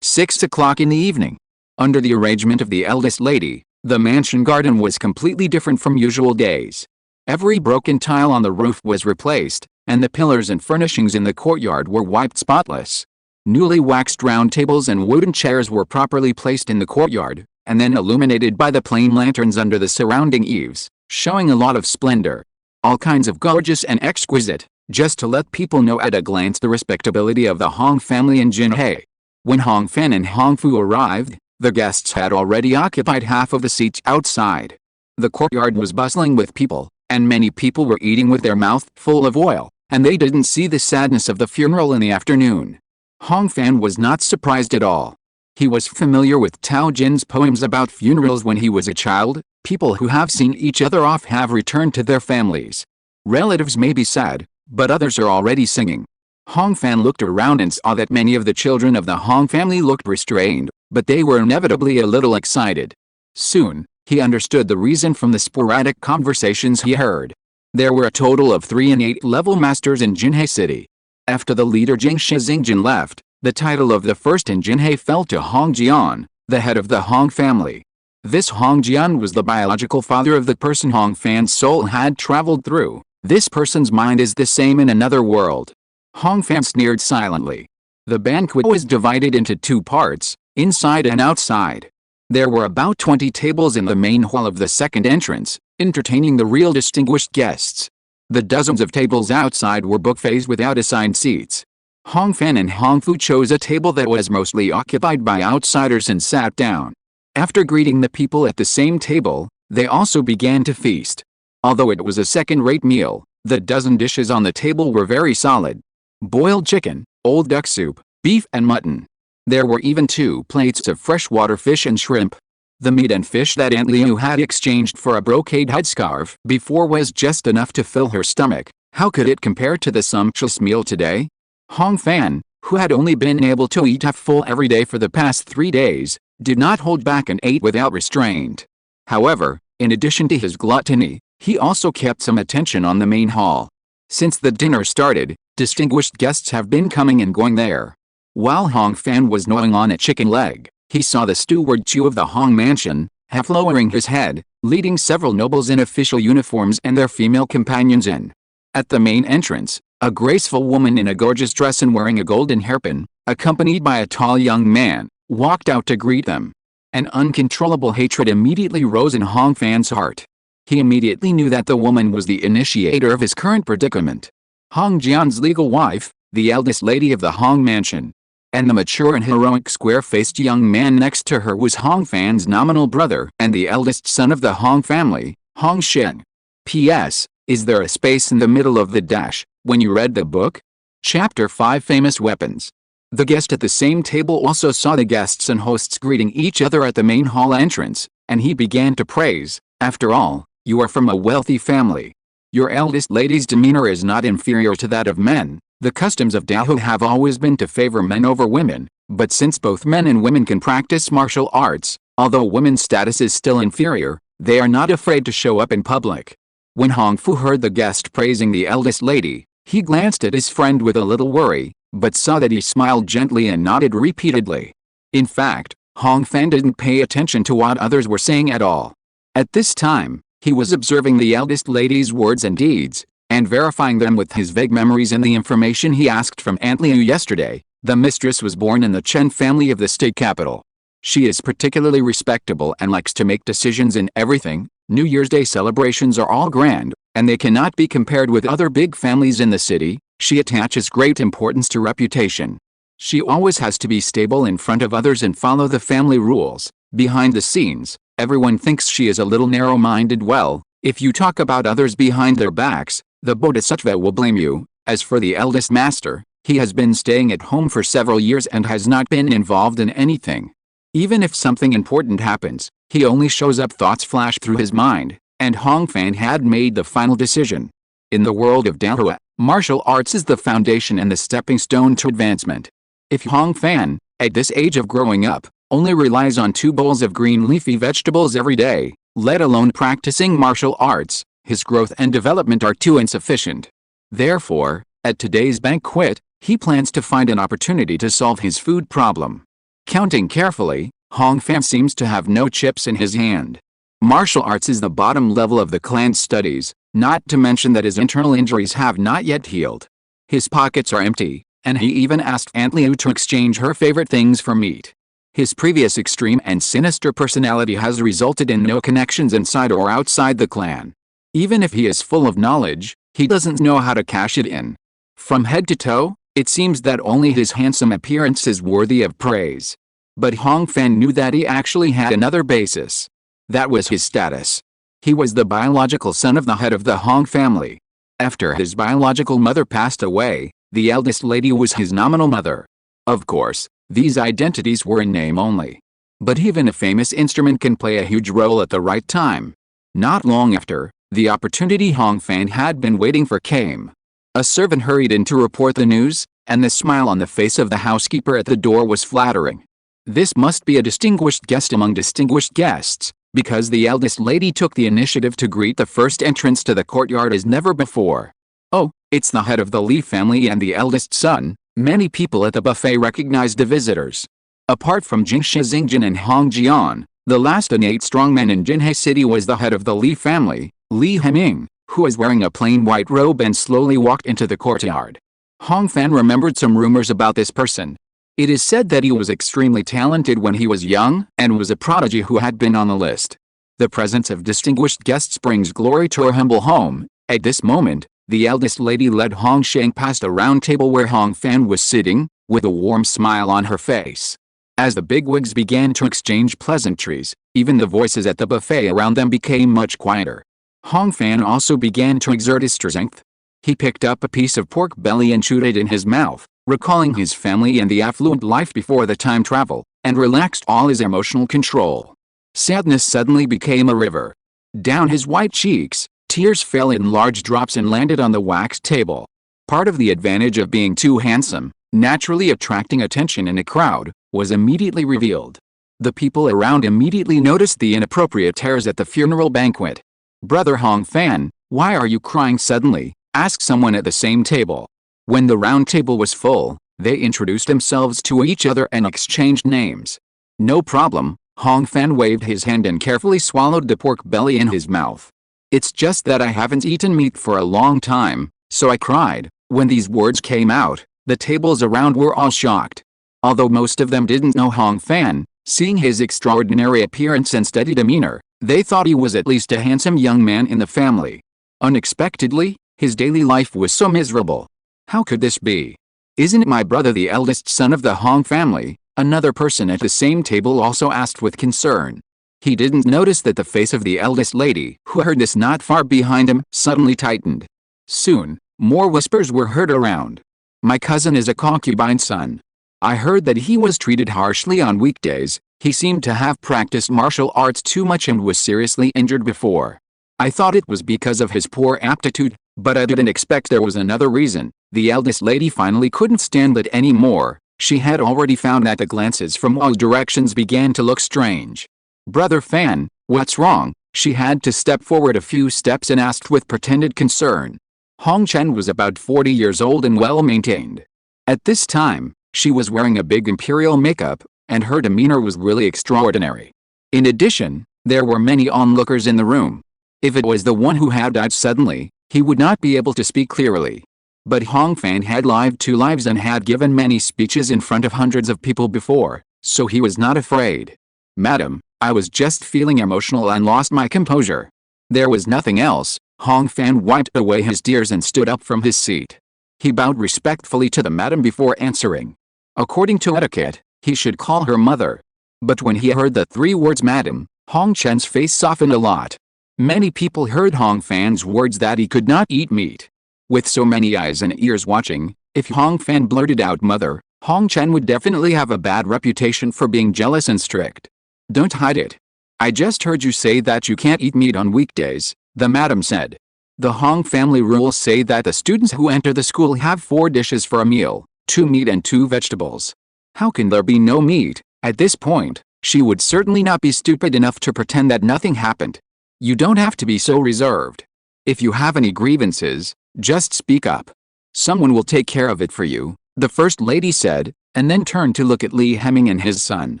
6 o'clock in the evening. Under the arrangement of the eldest lady, the mansion garden was completely different from usual days. Every broken tile on the roof was replaced, and the pillars and furnishings in the courtyard were wiped spotless. Newly waxed round tables and wooden chairs were properly placed in the courtyard, and then illuminated by the plain lanterns under the surrounding eaves, showing a lot of splendor. All kinds of gorgeous and exquisite, just to let people know at a glance the respectability of the Hong family in Jinhae. When Hong Fan and Hong Fu arrived, the guests had already occupied half of the seats outside. The courtyard was bustling with people, and many people were eating with their mouth full of oil, and they didn't see the sadness of the funeral in the afternoon. Hong Fan was not surprised at all. He was familiar with Tao Jin's poems about funerals when he was a child. People who have seen each other off have returned to their families. Relatives may be sad, but others are already singing. Hong Fan looked around and saw that many of the children of the Hong family looked restrained, but they were inevitably a little excited. Soon, he understood the reason from the sporadic conversations he heard. There were a total of 3 and 8 level masters in Jinhae City. After the leader Jingsha Xingjin left, the title of the first in Jinhae fell to Hong Jian, the head of the Hong family. This Hong Jian was the biological father of the person Hong Fan's soul had traveled through. This person's mind is the same in another world. Hong Fan sneered silently. The banquet was divided into 2 parts, inside and outside. There were about 20 tables in the main hall of the second entrance, entertaining the real distinguished guests. The dozens of tables outside were buffets without assigned seats. Hong Fan and Hong Fu chose a table that was mostly occupied by outsiders and sat down. After greeting the people at the same table, they also began to feast. Although it was a second-rate meal, the dozen dishes on the table were very solid. Boiled chicken, old duck soup, beef and mutton. There were even 2 plates of freshwater fish and shrimp. The meat and fish that Aunt Liu had exchanged for a brocade headscarf before was just enough to fill her stomach. How could it compare to the sumptuous meal today? Hong Fan, who had only been able to eat half full every day for the past 3 days, did not hold back and ate without restraint. However, in addition to his gluttony, he also kept some attention on the main hall. Since the dinner started, distinguished guests have been coming and going there. While Hong Fan was gnawing on a chicken leg, he saw the steward Chu of the Hong mansion, half lowering his head, leading several nobles in official uniforms and their female companions in. At the main entrance, a graceful woman in a gorgeous dress and wearing a golden hairpin, accompanied by a tall young man, walked out to greet them. An uncontrollable hatred immediately rose in Hong Fan's heart. He immediately knew that the woman was the initiator of his current predicament. Hong Jian's legal wife, the eldest lady of the Hong mansion. And the mature and heroic square-faced young man next to her was Hong Fan's nominal brother and the eldest son of the Hong family, Hong Shen. P.S. Is there a space in the middle of the dash, when you read the book? Chapter 5 Famous Weapons. The guest at the same table also saw the guests and hosts greeting each other at the main hall entrance, and he began to praise. After all, you are from a wealthy family. Your eldest lady's demeanor is not inferior to that of men. The customs of Dahua have always been to favor men over women, but since both men and women can practice martial arts, although women's status is still inferior, they are not afraid to show up in public. When Hong Fu heard the guest praising the eldest lady, he glanced at his friend with a little worry, but saw that he smiled gently and nodded repeatedly. In fact, Hong Fan didn't pay attention to what others were saying at all. At this time, he was observing the eldest lady's words and deeds, and verifying them with his vague memories and the information he asked from Aunt Liu yesterday. The mistress was born in the Chen family of the state capital. She is particularly respectable and likes to make decisions in everything. New Year's Day celebrations are all grand, and they cannot be compared with other big families in the city. She attaches great importance to reputation. She always has to be stable in front of others and follow the family rules. Behind the scenes, everyone thinks she is a little narrow-minded. Well, if you talk about others behind their backs, the Bodhisattva will blame you. As for the eldest master, he has been staying at home for several years and has not been involved in anything. Even if something important happens, he only shows up. Thoughts flash through his mind, and Hong Fan had made the final decision. In the world of Dahua, martial arts is the foundation and the stepping stone to advancement. If Hong Fan, at this age of growing up, only relies on 2 bowls of green leafy vegetables every day, let alone practicing martial arts, his growth and development are too insufficient. Therefore, at today's banquet, he plans to find an opportunity to solve his food problem. Counting carefully, Hong Fan seems to have no chips in his hand. Martial arts is the bottom level of the clan's studies, not to mention that his internal injuries have not yet healed. His pockets are empty, and he even asked Aunt Liu to exchange her favorite things for meat. His previous extreme and sinister personality has resulted in no connections inside or outside the clan. Even if he is full of knowledge, he doesn't know how to cash it in. From head to toe, it seems that only his handsome appearance is worthy of praise. But Hong Fan knew that he actually had another basis. That was his status. He was the biological son of the head of the Hong family. After his biological mother passed away, the eldest lady was his nominal mother. Of course, these identities were in name only. But even a famous instrument can play a huge role at the right time. Not long after, the opportunity Hong Fan had been waiting for came. A servant hurried in to report the news, and the smile on the face of the housekeeper at the door was flattering. This must be a distinguished guest among distinguished guests, because the eldest lady took the initiative to greet the first entrance to the courtyard as never before. Oh, it's the head of the Li family and the eldest son. Many people at the buffet recognized the visitors. Apart from Jingsha Xingjin and Hong Jian, the last innate strongman in Jinhe City was the head of the Li family, Li Heming, who was wearing a plain white robe and slowly walked into the courtyard. Hong Fan remembered some rumors about this person. It is said that he was extremely talented when he was young and was a prodigy who had been on the list. The presence of distinguished guests brings glory to her humble home. At this moment, the eldest lady led Hong Sheng past a round table where Hong Fan was sitting, with a warm smile on her face. As the bigwigs began to exchange pleasantries, even the voices at the buffet around them became much quieter. Hong Fan also began to exert his strength. He picked up a piece of pork belly and chewed it in his mouth, recalling his family and the affluent life before the time travel, and relaxed all his emotional control. Sadness suddenly became a river. Down his white cheeks, tears fell in large drops and landed on the wax table. Part of the advantage of being too handsome, naturally attracting attention in a crowd, was immediately revealed. The people around immediately noticed the inappropriate tears at the funeral banquet. "Brother Hong Fan, why are you crying suddenly?" asked someone at the same table. When the round table was full, they introduced themselves to each other and exchanged names. "No problem," Hong Fan waved his hand and carefully swallowed the pork belly in his mouth. "It's just that I haven't eaten meat for a long time, so I cried." When these words came out, the tables around were all shocked. Although most of them didn't know Hong Fan, seeing his extraordinary appearance and steady demeanor, they thought he was at least a handsome young man in the family. Unexpectedly, his daily life was so miserable. How could this be? "Isn't my brother the eldest son of the Hong family?" another person at the same table also asked with concern. He didn't notice that the face of the eldest lady, who heard this not far behind him, suddenly tightened. Soon, more whispers were heard around. "My cousin is a concubine's son. I heard that he was treated harshly on weekdays. He seemed to have practiced martial arts too much and was seriously injured before. I thought it was because of his poor aptitude, but I didn't expect there was another reason." The eldest lady finally couldn't stand it anymore. She had already found that the glances from all directions began to look strange. "Brother Fan, what's wrong?" She had to step forward a few steps and asked with pretended concern. Hong Chen was about 40 years old and well-maintained. At this time, she was wearing a big imperial makeup, and her demeanor was really extraordinary. In addition, there were many onlookers in the room. If it was the one who had died suddenly, he would not be able to speak clearly. But Hong Fan had lived 2 lives and had given many speeches in front of hundreds of people before, so he was not afraid. "Madam, I was just feeling emotional and lost my composure." There was nothing else. Hong Fan wiped away his tears and stood up from his seat. He bowed respectfully to the madam before answering. According to etiquette, he should call her mother. But when he heard the 3 words madam, Hong Chen's face softened a lot. Many people heard Hong Fan's words that he could not eat meat. With so many eyes and ears watching, if Hong Fan blurted out mother, Hong Chen would definitely have a bad reputation for being jealous and strict. "Don't hide it. I just heard you say that you can't eat meat on weekdays," the madam said. "The Hong family rules say that the students who enter the school have 4 dishes for a meal, 2 meat and 2 vegetables. How can there be no meat?" At this point, she would certainly not be stupid enough to pretend that nothing happened. "You don't have to be so reserved. If you have any grievances, just speak up. Someone will take care of it for you," the first lady said, and then turned to look at Li Heming and his son.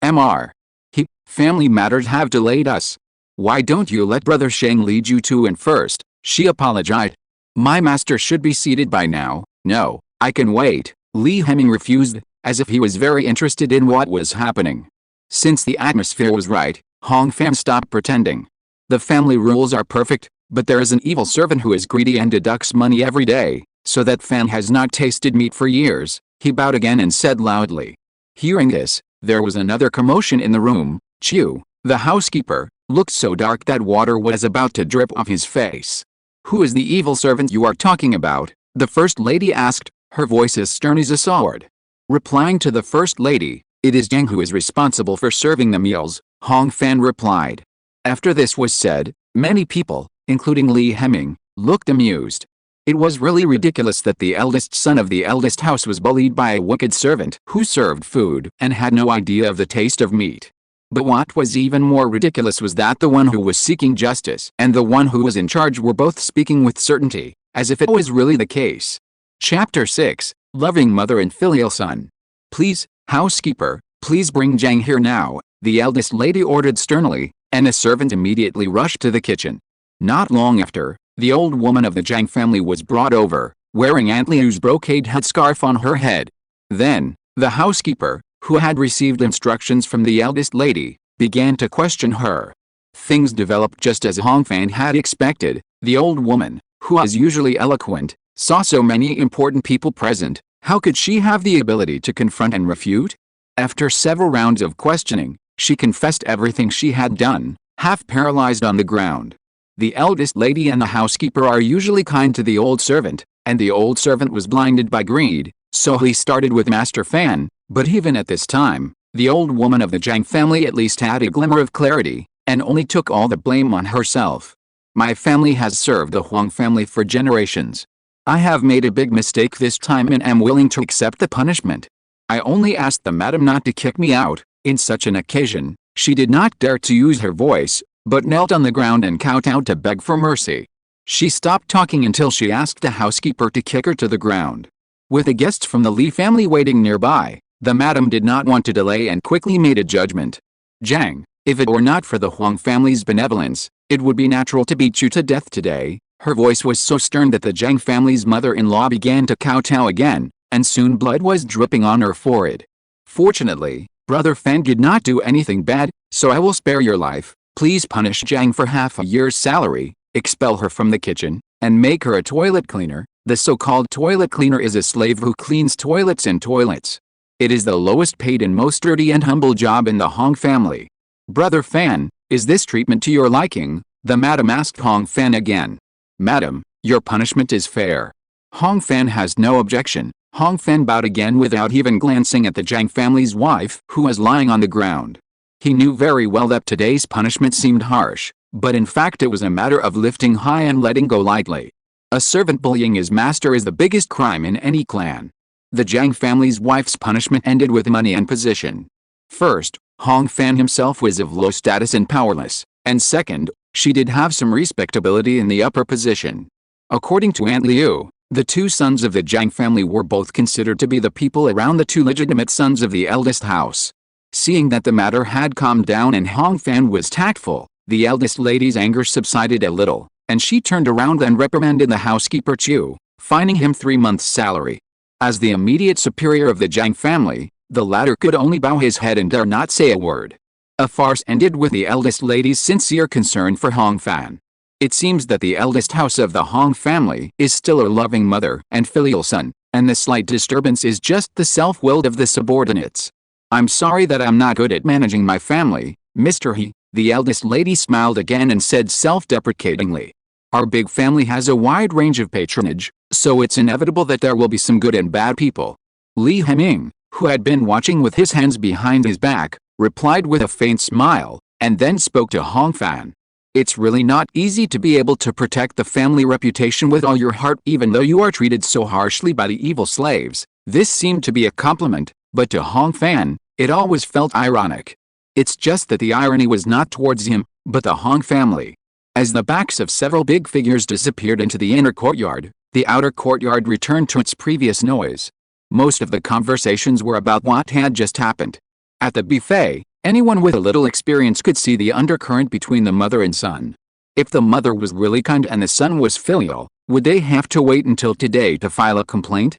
"Mr. He, family matters have delayed us. Why don't you let Brother Sheng lead you to in first?" She apologized. "My master should be seated by now." "No, I can wait." Li Heming refused, as if he was very interested in what was happening. Since the atmosphere was right, Hong Fan stopped pretending. The family rules are perfect, but there is an evil servant who is greedy and deducts money every day, so that Fan has not tasted meat for years. He bowed again and said loudly. Hearing this, there was another commotion in the room. Chu, the housekeeper, looked so dark that water was about to drip off his face. Who is the evil servant you are talking about? The first lady asked, her voice as stern as a sword. Replying to the first lady, it is Jiang who is responsible for serving the meals, Hong Fan replied. After this was said, many people, including Li Heming, looked amused. It was really ridiculous that the eldest son of the eldest house was bullied by a wicked servant who served food and had no idea of the taste of meat. But what was even more ridiculous was that the one who was seeking justice and the one who was in charge were both speaking with certainty, as if it was really the case. Chapter 6, Loving Mother and Filial Son. Please, housekeeper, please bring Jiang here now, the eldest lady ordered sternly, and a servant immediately rushed to the kitchen. Not long after, the old woman of the Jiang family was brought over, wearing Aunt Liu's brocade headscarf on her head. Then, the housekeeper, who had received instructions from the eldest lady, began to question her. Things developed just as Hong Fan had expected. The old woman, who was usually eloquent, saw so many important people present. How could she have the ability to confront and refute? After several rounds of questioning, she confessed everything she had done, half paralyzed on the ground. The eldest lady and the housekeeper are usually kind to the old servant, and the old servant was blinded by greed, so he started with Master Fan, but even at this time, the old woman of the Jiang family at least had a glimmer of clarity, and only took all the blame on herself. My family has served the Huang family for generations. I have made a big mistake this time and am willing to accept the punishment. I only asked the madam not to kick me out. In such an occasion, she did not dare to use her voice, but knelt on the ground and kowtowed to beg for mercy. She stopped talking until she asked the housekeeper to kick her to the ground. With the guests from the Li family waiting nearby, the madam did not want to delay and quickly made a judgment. Jiang, if it were not for the Huang family's benevolence, it would be natural to beat you to death today. Her voice was so stern that the Jiang family's mother-in-law began to kowtow again, and soon blood was dripping on her forehead. Fortunately, Brother Fan did not do anything bad, so I will spare your life. Please punish Jiang for half a year's salary, expel her from the kitchen, and make her a toilet cleaner. The so-called toilet cleaner is a slave who cleans toilets and toilets. It is the lowest paid and most dirty and humble job in the Hong family. Brother Fan, is this treatment to your liking? The madam asked Hong Fan again. Madam, your punishment is fair. Hong Fan has no objection. Hong Fan bowed again without even glancing at the Jiang family's wife, who was lying on the ground. He knew very well that today's punishment seemed harsh, but in fact it was a matter of lifting high and letting go lightly. A servant bullying his master is the biggest crime in any clan. The Jiang family's wife's punishment ended with money and position. First, Hong Fan himself was of low status and powerless, and second, she did have some respectability in the upper position. According to Aunt Liu, the two sons of the Jiang family were both considered to be the people around the two legitimate sons of the eldest house. Seeing that the matter had calmed down and Hong Fan was tactful, the eldest lady's anger subsided a little, and she turned around and reprimanded the housekeeper Chu, fining him 3 months' salary. As the immediate superior of the Jiang family, the latter could only bow his head and dare not say a word. A farce ended with the eldest lady's sincere concern for Hong Fan. It seems that the eldest house of the Hong family is still a loving mother and filial son, and the slight disturbance is just the self-willed of the subordinates. I'm sorry that I'm not good at managing my family, Mr. He. The eldest lady smiled again and said self-deprecatingly. Our big family has a wide range of patronage, so it's inevitable that there will be some good and bad people. Li Heming, who had been watching with his hands behind his back, replied with a faint smile, and then spoke to Hong Fan. It's really not easy to be able to protect the family reputation with all your heart even though you are treated so harshly by the evil slaves. This seemed to be a compliment, but to Hong Fan, it always felt ironic. It's just that the irony was not towards him, but the Hong family. As the backs of several big figures disappeared into the inner courtyard, the outer courtyard returned to its previous noise. Most of the conversations were about what had just happened. At the buffet, anyone with a little experience could see the undercurrent between the mother and son. If the mother was really kind and the son was filial, would they have to wait until today to file a complaint?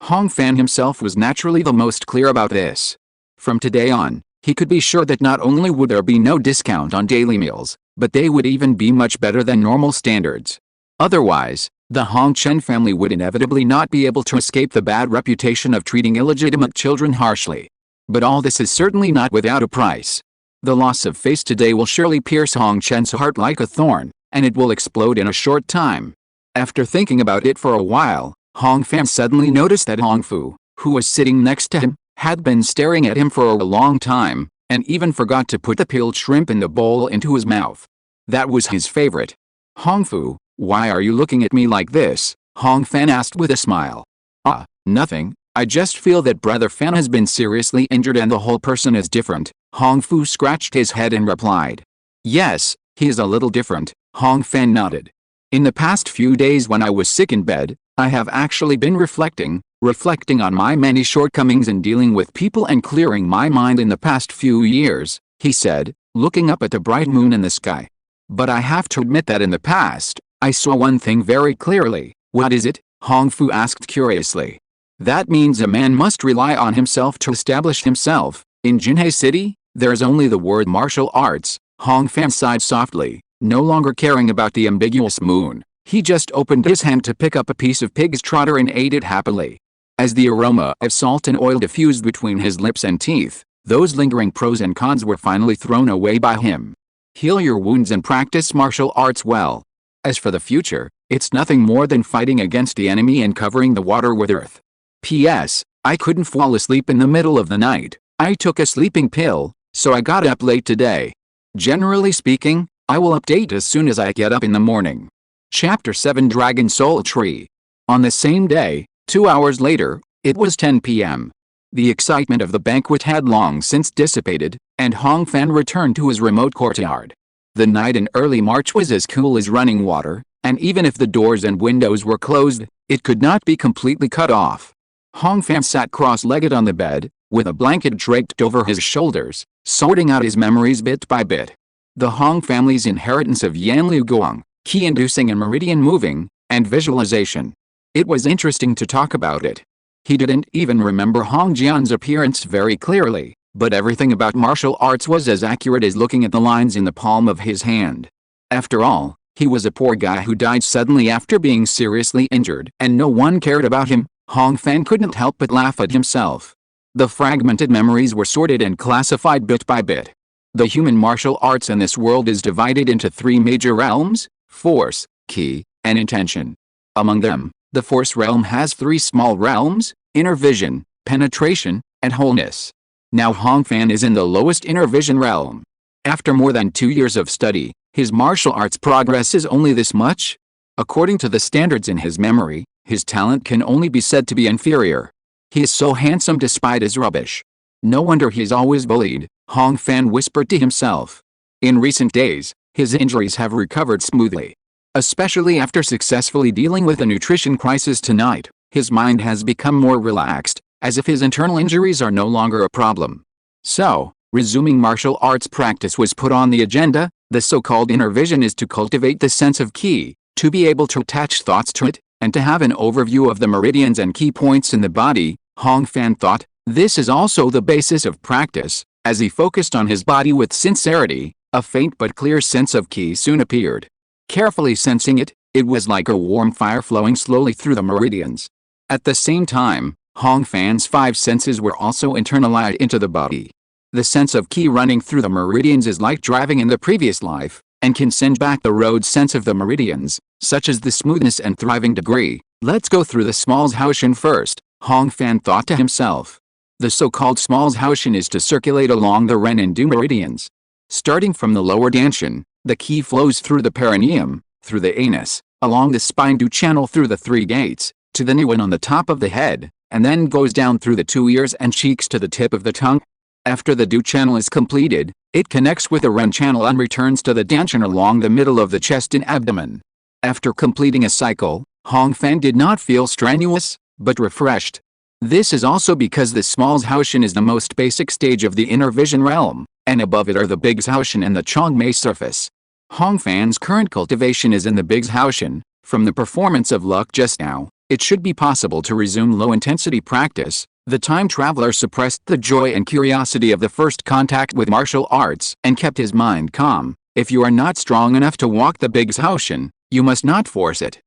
Hong Fan himself was naturally the most clear about this. From today on, he could be sure that not only would there be no discount on daily meals, but they would even be much better than normal standards. Otherwise, the Hong Chen family would inevitably not be able to escape the bad reputation of treating illegitimate children harshly. But all this is certainly not without a price. The loss of face today will surely pierce Hong Chen's heart like a thorn, and it will explode in a short time. After thinking about it for a while, Hong Fan suddenly noticed that Hong Fu, who was sitting next to him, had been staring at him for a long time, and even forgot to put the peeled shrimp in the bowl into his mouth. That was his favorite. "Hong Fu, why are you looking at me like this?" Hong Fan asked with a smile. "Ah, nothing, I just feel that Brother Fan has been seriously injured and the whole person is different." Hong Fu scratched his head and replied. "Yes, he is a little different." Hong Fan nodded. "In the past few days when I was sick in bed, I have actually been reflecting on my many shortcomings in dealing with people and clearing my mind in the past few years," he said, looking up at the bright moon in the sky. "But I have to admit that in the past, I saw one thing very clearly." "What is it?" Hong Fu asked curiously. "That means a man must rely on himself to establish himself. In Jinhe City, there's only the word martial arts." Hong Fan sighed softly, no longer caring about the ambiguous moon. He just opened his hand to pick up a piece of pig's trotter and ate it happily. As the aroma of salt and oil diffused between his lips and teeth, those lingering pros and cons were finally thrown away by him. Heal your wounds and practice martial arts well. As for the future, it's nothing more than fighting against the enemy and covering the water with earth. P.S. I couldn't fall asleep in the middle of the night. I took a sleeping pill, so I got up late today. Generally speaking, I will update as soon as I get up in the morning. Chapter 7 Dragon Soul Tree. On the same day, 2 hours later, it was 10 p.m. The excitement of the banquet had long since dissipated, and Hong Fan returned to his remote courtyard. The night in early March was as cool as running water, and even if the doors and windows were closed, it could not be completely cut off. Hong Fan sat cross-legged on the bed, with a blanket draped over his shoulders, sorting out his memories bit by bit. The Hong family's inheritance of Yanliu Guang, key-inducing and meridian-moving, and visualization. It was interesting to talk about it. He didn't even remember Hong Jian's appearance very clearly, but everything about martial arts was as accurate as looking at the lines in the palm of his hand. After all, he was a poor guy who died suddenly after being seriously injured, and no one cared about him. Hong Fan couldn't help but laugh at himself. The fragmented memories were sorted and classified bit by bit. The human martial arts in this world is divided into 3 major realms: force, ki, and intention. Among them, the force realm has 3 small realms: inner vision, penetration, and wholeness. Now Hong Fan is in the lowest inner vision realm. After more than 2 years of study, his martial arts progress is only this much. According to the standards in his memory, his talent can only be said to be inferior. He is so handsome despite his rubbish. No wonder he is always bullied, Hong Fan whispered to himself. In recent days, his injuries have recovered smoothly. Especially after successfully dealing with a nutrition crisis tonight, his mind has become more relaxed, as if his internal injuries are no longer a problem. So, resuming martial arts practice was put on the agenda. The so-called inner vision is to cultivate the sense of ki, to be able to attach thoughts to it, and to have an overview of the meridians and key points in the body, Hong Fan thought. This is also the basis of practice. As he focused on his body with sincerity, a faint but clear sense of ki soon appeared. Carefully sensing it, it was like a warm fire flowing slowly through the meridians. At the same time, Hong Fan's 5 senses were also internalized into the body. The sense of ki running through the meridians is like driving in the previous life, and can send back the road sense of the meridians, such as the smoothness and thriving degree. Let's go through the Smalshaushen first, Hong Fan thought to himself. The so-called Smalshaushen is to circulate along the Ren and Du meridians. Starting from the lower Danshan, the ki flows through the perineum, through the anus, along the spine Du channel through the 3 gates, to the Niwen on the top of the head, and then goes down through the 2 ears and cheeks to the tip of the tongue. After the Du channel is completed, it connects with the Ren channel and returns to the Danshan along the middle of the chest and abdomen. After completing a cycle, Hong Fan did not feel strenuous, but refreshed. This is also because the Smalshaushen is the most basic stage of the inner vision realm, and above it are the Bigshaushen and the Chongmei surface. Hong Fan's current cultivation is in the Bigshaushen. From the performance of luck just now, it should be possible to resume low-intensity practice. The time traveler suppressed the joy and curiosity of the first contact with martial arts and kept his mind calm. If you are not strong enough to walk the Bigzhaoshan, you must not force it.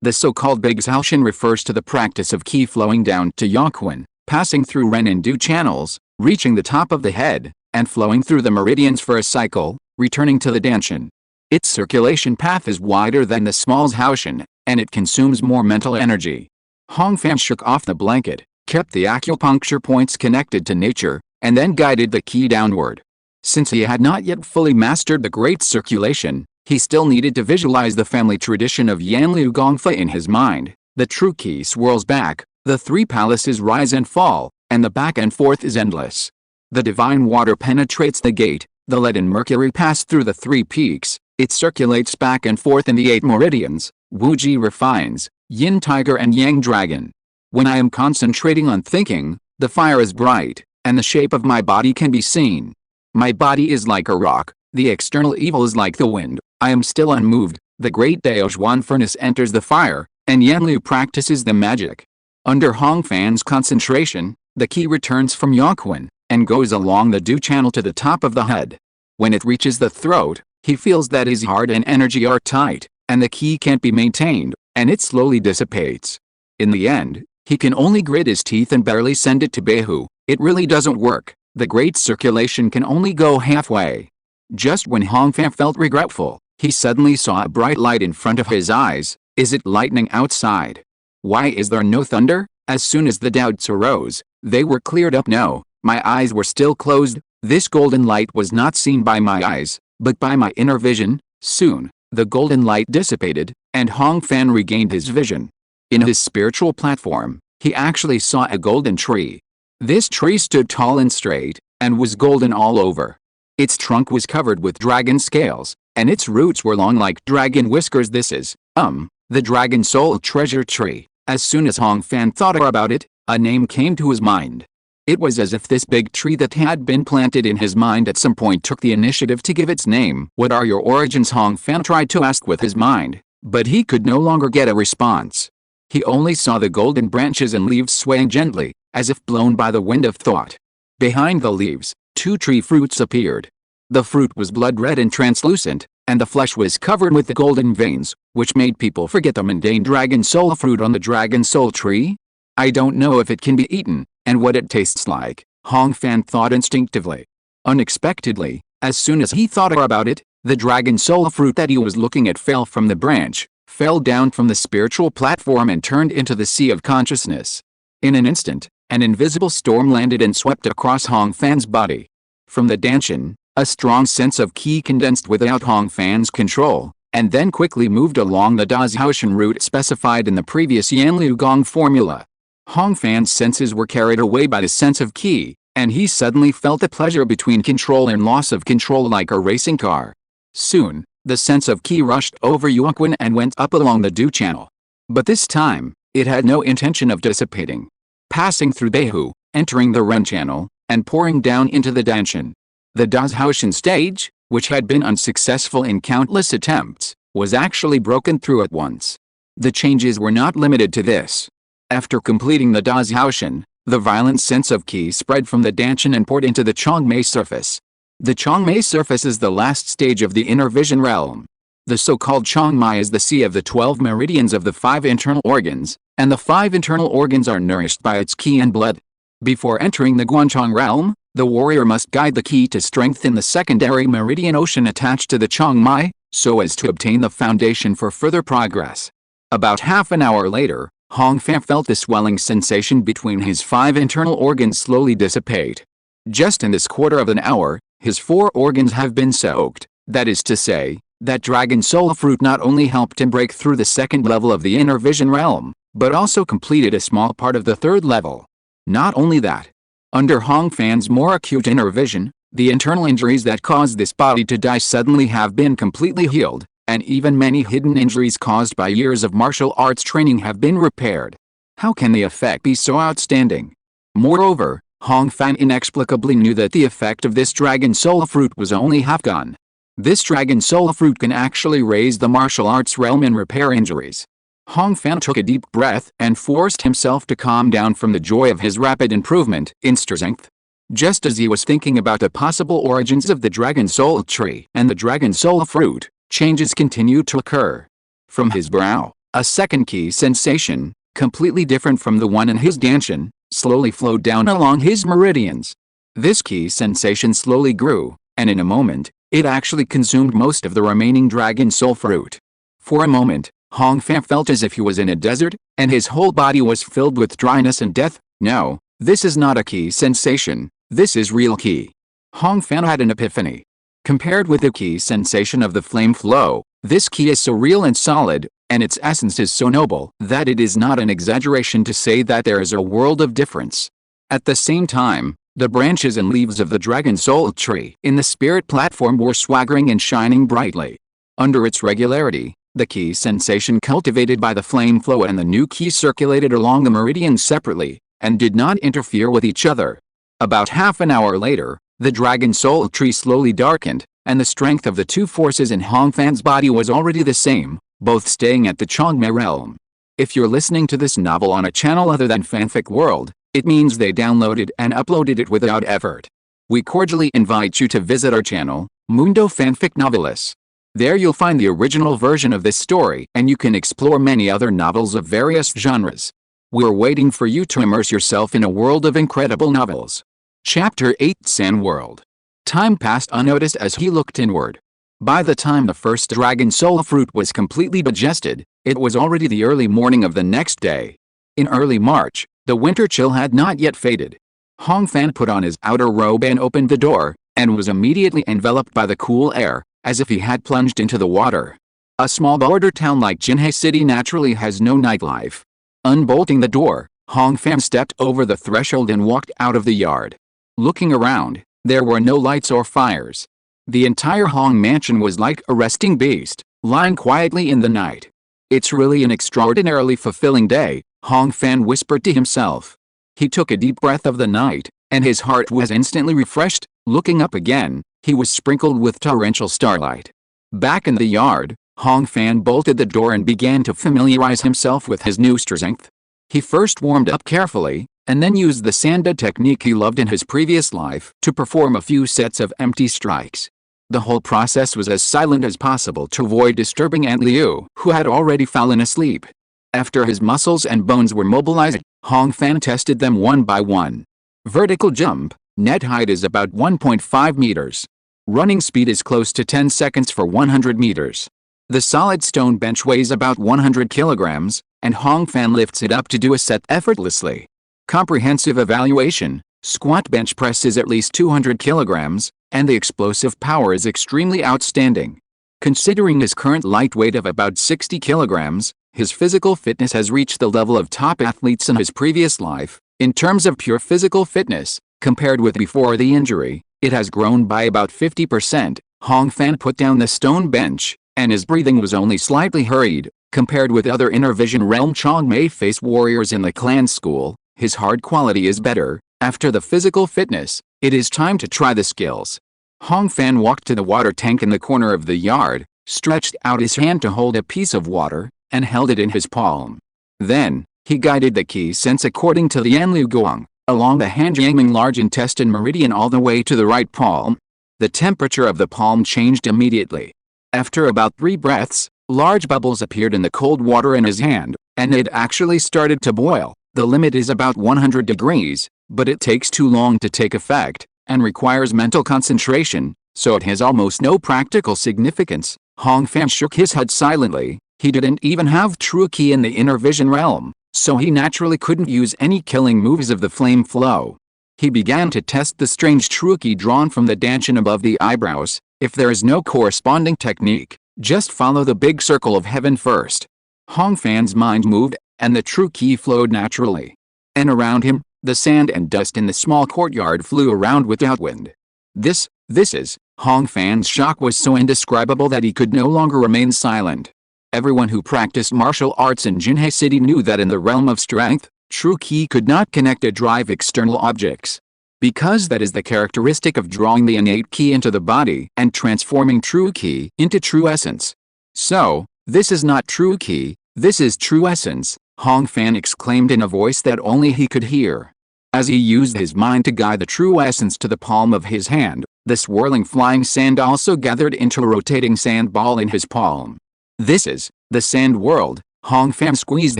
The so-called Bigzhaoshan refers to the practice of qi flowing down to Yaquan, passing through Ren and Du channels, reaching the top of the head, and flowing through the meridians for a cycle, returning to the Danshan. Its circulation path is wider than the small Zhaoshan, and it consumes more mental energy. Hongfan shook off the blanket, kept the acupuncture points connected to nature, and then guided the qi downward. Since he had not yet fully mastered the great circulation, he still needed to visualize the family tradition of Yanliu Gongfa in his mind. The true qi swirls back, the three palaces rise and fall, and the back and forth is endless. The divine water penetrates the gate, the lead and mercury pass through the three peaks, it circulates back and forth in the 8 meridians. Wuji refines, Yin Tiger and Yang Dragon. When I am concentrating on thinking, the fire is bright, and the shape of my body can be seen. My body is like a rock, the external evil is like the wind, I am still unmoved. The great Daozhuan furnace enters the fire, and Yanliu practices the magic. Under Hongfan's concentration, the qi returns from Yaquan, and goes along the Du channel to the top of the head. When it reaches the throat, he feels that his heart and energy are tight, and the qi can't be maintained, and it slowly dissipates. In the end, he can only grit his teeth and barely send it to Behu. It really doesn't work. The great circulation can only go halfway. Just when Hongfan felt regretful, he suddenly saw a bright light in front of his eyes. Is it lightning outside? Why is there no thunder? As soon as the doubts arose, they were cleared up. No, my eyes were still closed. This golden light was not seen by my eyes, but by my inner vision. Soon, the golden light dissipated, and Hongfan regained his vision. In his spiritual platform, he actually saw a golden tree. This tree stood tall and straight, and was golden all over. Its trunk was covered with dragon scales, and its roots were long like dragon whiskers. This is, the Dragon Soul Treasure Tree. As soon as Hongfan thought about it, a name came to his mind. It was as if this big tree that had been planted in his mind at some point took the initiative to give its name. What are your origins? Hongfan tried to ask with his mind, but he could no longer get a response. He only saw the golden branches and leaves swaying gently, as if blown by the wind of thought. Behind the leaves, 2 tree fruits appeared. The fruit was blood red and translucent, and the flesh was covered with the golden veins, which made people forget the mundane dragon soul fruit on the dragon soul tree. I don't know if it can be eaten, and what it tastes like, Hongfan thought instinctively. Unexpectedly, as soon as he thought about it, the dragon soul fruit that he was looking at fell from the branch, fell down from the spiritual platform and turned into the sea of consciousness. In an instant, an invisible storm landed and swept across Hongfan's body. From the Danshan, a strong sense of qi condensed without Hongfan's control, and then quickly moved along the Dazhaoshan route specified in the previous Yanliu Gong formula. Hongfan's senses were carried away by the sense of qi, and he suddenly felt the pleasure between control and loss of control like a racing car. Soon, the sense of qi rushed over Yaquan and went up along the Du channel. But this time, it had no intention of dissipating. Passing through Behu, entering the Ren channel, and pouring down into the Danshan. The Dazhaoshan stage, which had been unsuccessful in countless attempts, was actually broken through at once. The changes were not limited to this. After completing the Dazhaoshan, the violent sense of qi spread from the Danshan and poured into the Changmei surface. The Changmei surface is the last stage of the inner vision realm. The so-called Changmei is the sea of the 12 meridians of the 5 internal organs, and the 5 internal organs are nourished by its qi and blood. Before entering the Guanchang realm, the warrior must guide the qi to strengthen the secondary meridian ocean attached to the Changmei, so as to obtain the foundation for further progress. About half an hour later, Hongfan felt the swelling sensation between his 5 internal organs slowly dissipate. Just in this quarter of an hour, his 4 organs have been soaked. That is to say, that dragon soul fruit not only helped him break through the 2nd level of the inner vision realm, but also completed a small part of the 3rd level. Not only that, under Hongfan's more acute inner vision, the internal injuries that caused this body to die suddenly have been completely healed, and even many hidden injuries caused by years of martial arts training have been repaired. How can the effect be so outstanding? Moreover, Hongfan inexplicably knew that the effect of this dragon soul fruit was only half gone. This dragon soul fruit can actually raise the martial arts realm and repair injuries. Hong Fan took a deep breath and forced himself to calm down from the joy of his rapid improvement in strength. Just as he was thinking about the possible origins of the Dragon Soul tree and the Dragon Soul fruit, changes continued to occur. From his brow, a second key sensation, completely different from the one in his danshin, slowly flowed down along his meridians. This key sensation slowly grew, and in a moment, it actually consumed most of the remaining Dragon Soul fruit. For a moment, Hong Fan felt as if he was in a desert, and his whole body was filled with dryness and death. No, this is not a key sensation, this is real key. Hong Fan had an epiphany. Compared with the key sensation of the flame flow, this key is so real and solid, and its essence is so noble, that it is not an exaggeration to say that there is a world of difference. At the same time, the branches and leaves of the Dragon Soul tree in the spirit platform were swaggering and shining brightly. Under its regularity, the key sensation cultivated by the flame flow and the new key circulated along the meridians separately, and did not interfere with each other. About half an hour later, the Dragon Soul tree slowly darkened, and the strength of the two forces in Hong Fan's body was already the same, both staying at the Chongmei realm. If you're listening to this novel on a channel other than Fanfic World, it means they downloaded and uploaded it without effort. We cordially invite you to visit our channel, Mundo Fanfic Novelis. There you'll find the original version of this story, and you can explore many other novels of various genres. We're waiting for you to immerse yourself in a world of incredible novels. Chapter 8 Sand World. Time passed unnoticed as he looked inward. By the time the first Dragon Soul fruit was completely digested, it was already the early morning of the next day. In early March, the winter chill had not yet faded. Hong Fan put on his outer robe and opened the door, and was immediately enveloped by the cool air, as if he had plunged into the water. A small border town like Jinhae City naturally has no nightlife. Unbolting the door, Hong Fan stepped over the threshold and walked out of the yard. Looking around, there were no lights or fires. The entire Hong mansion was like a resting beast, lying quietly in the night. It's really an extraordinarily fulfilling day, Hong Fan whispered to himself. He took a deep breath of the night, and his heart was instantly refreshed. Looking up again, he was sprinkled with torrential starlight. Back in the yard, Hong Fan bolted the door and began to familiarize himself with his new strength. He first warmed up carefully, and then used the Sanda technique he loved in his previous life to perform a few sets of empty strikes. The whole process was as silent as possible to avoid disturbing Aunt Liu, who had already fallen asleep. After his muscles and bones were mobilized, Hong Fan tested them one by one. Vertical jump. Net height is about 1.5 meters. Running speed is close to 10 seconds for 100 meters. The solid stone bench weighs about 100 kilograms, and Hong Fan lifts it up to do a set effortlessly. Comprehensive evaluation. Squat bench press is at least 200 kilograms, and the explosive power is extremely outstanding. Considering his current light weight of about 60 kilograms, his physical fitness has reached the level of top athletes in his previous life. In terms of pure physical fitness, compared with before the injury, it has grown by about 50%. Hong Fan put down the stone bench, and his breathing was only slightly hurried. Compared with other Inner Vision Realm Chongmei face warriors in the clan school, his hard quality is better. After the physical fitness, it is time to try the skills. Hong Fan walked to the water tank in the corner of the yard, stretched out his hand to hold a piece of water, and held it in his palm. Then, he guided the key sense according to the Yanlu Guang, along the Hanjiangming large intestine meridian all the way to the right palm. The temperature of the palm changed immediately. After about 3 breaths, large bubbles appeared in the cold water in his hand, and it actually started to boil. The limit is about 100 degrees, but it takes too long to take effect, and requires mental concentration, so it has almost no practical significance. Hong Fan shook his head silently. He didn't even have true ki in the Inner Vision realm, so he naturally couldn't use any killing moves of the flame flow. He began to test the strange true ki drawn from the danshin above the eyebrows. If there is no corresponding technique, just follow the big circle of heaven first. Hong Fan's mind moved, and the true ki flowed naturally. And around him, the sand and dust in the small courtyard flew around without wind. This is, Hong Fan's shock was so indescribable that he could no longer remain silent. Everyone who practiced martial arts in Jinhae City knew that in the realm of strength, true ki could not connect or drive external objects. Because that is the characteristic of drawing the innate ki into the body and transforming true ki into true essence. So, this is not true ki, This is true essence, Hong Fan exclaimed in a voice that only he could hear. As he used his mind to guide the true essence to the palm of his hand, the swirling flying sand also gathered into a rotating sand ball in his palm. This is the sand world. Hong Fan squeezed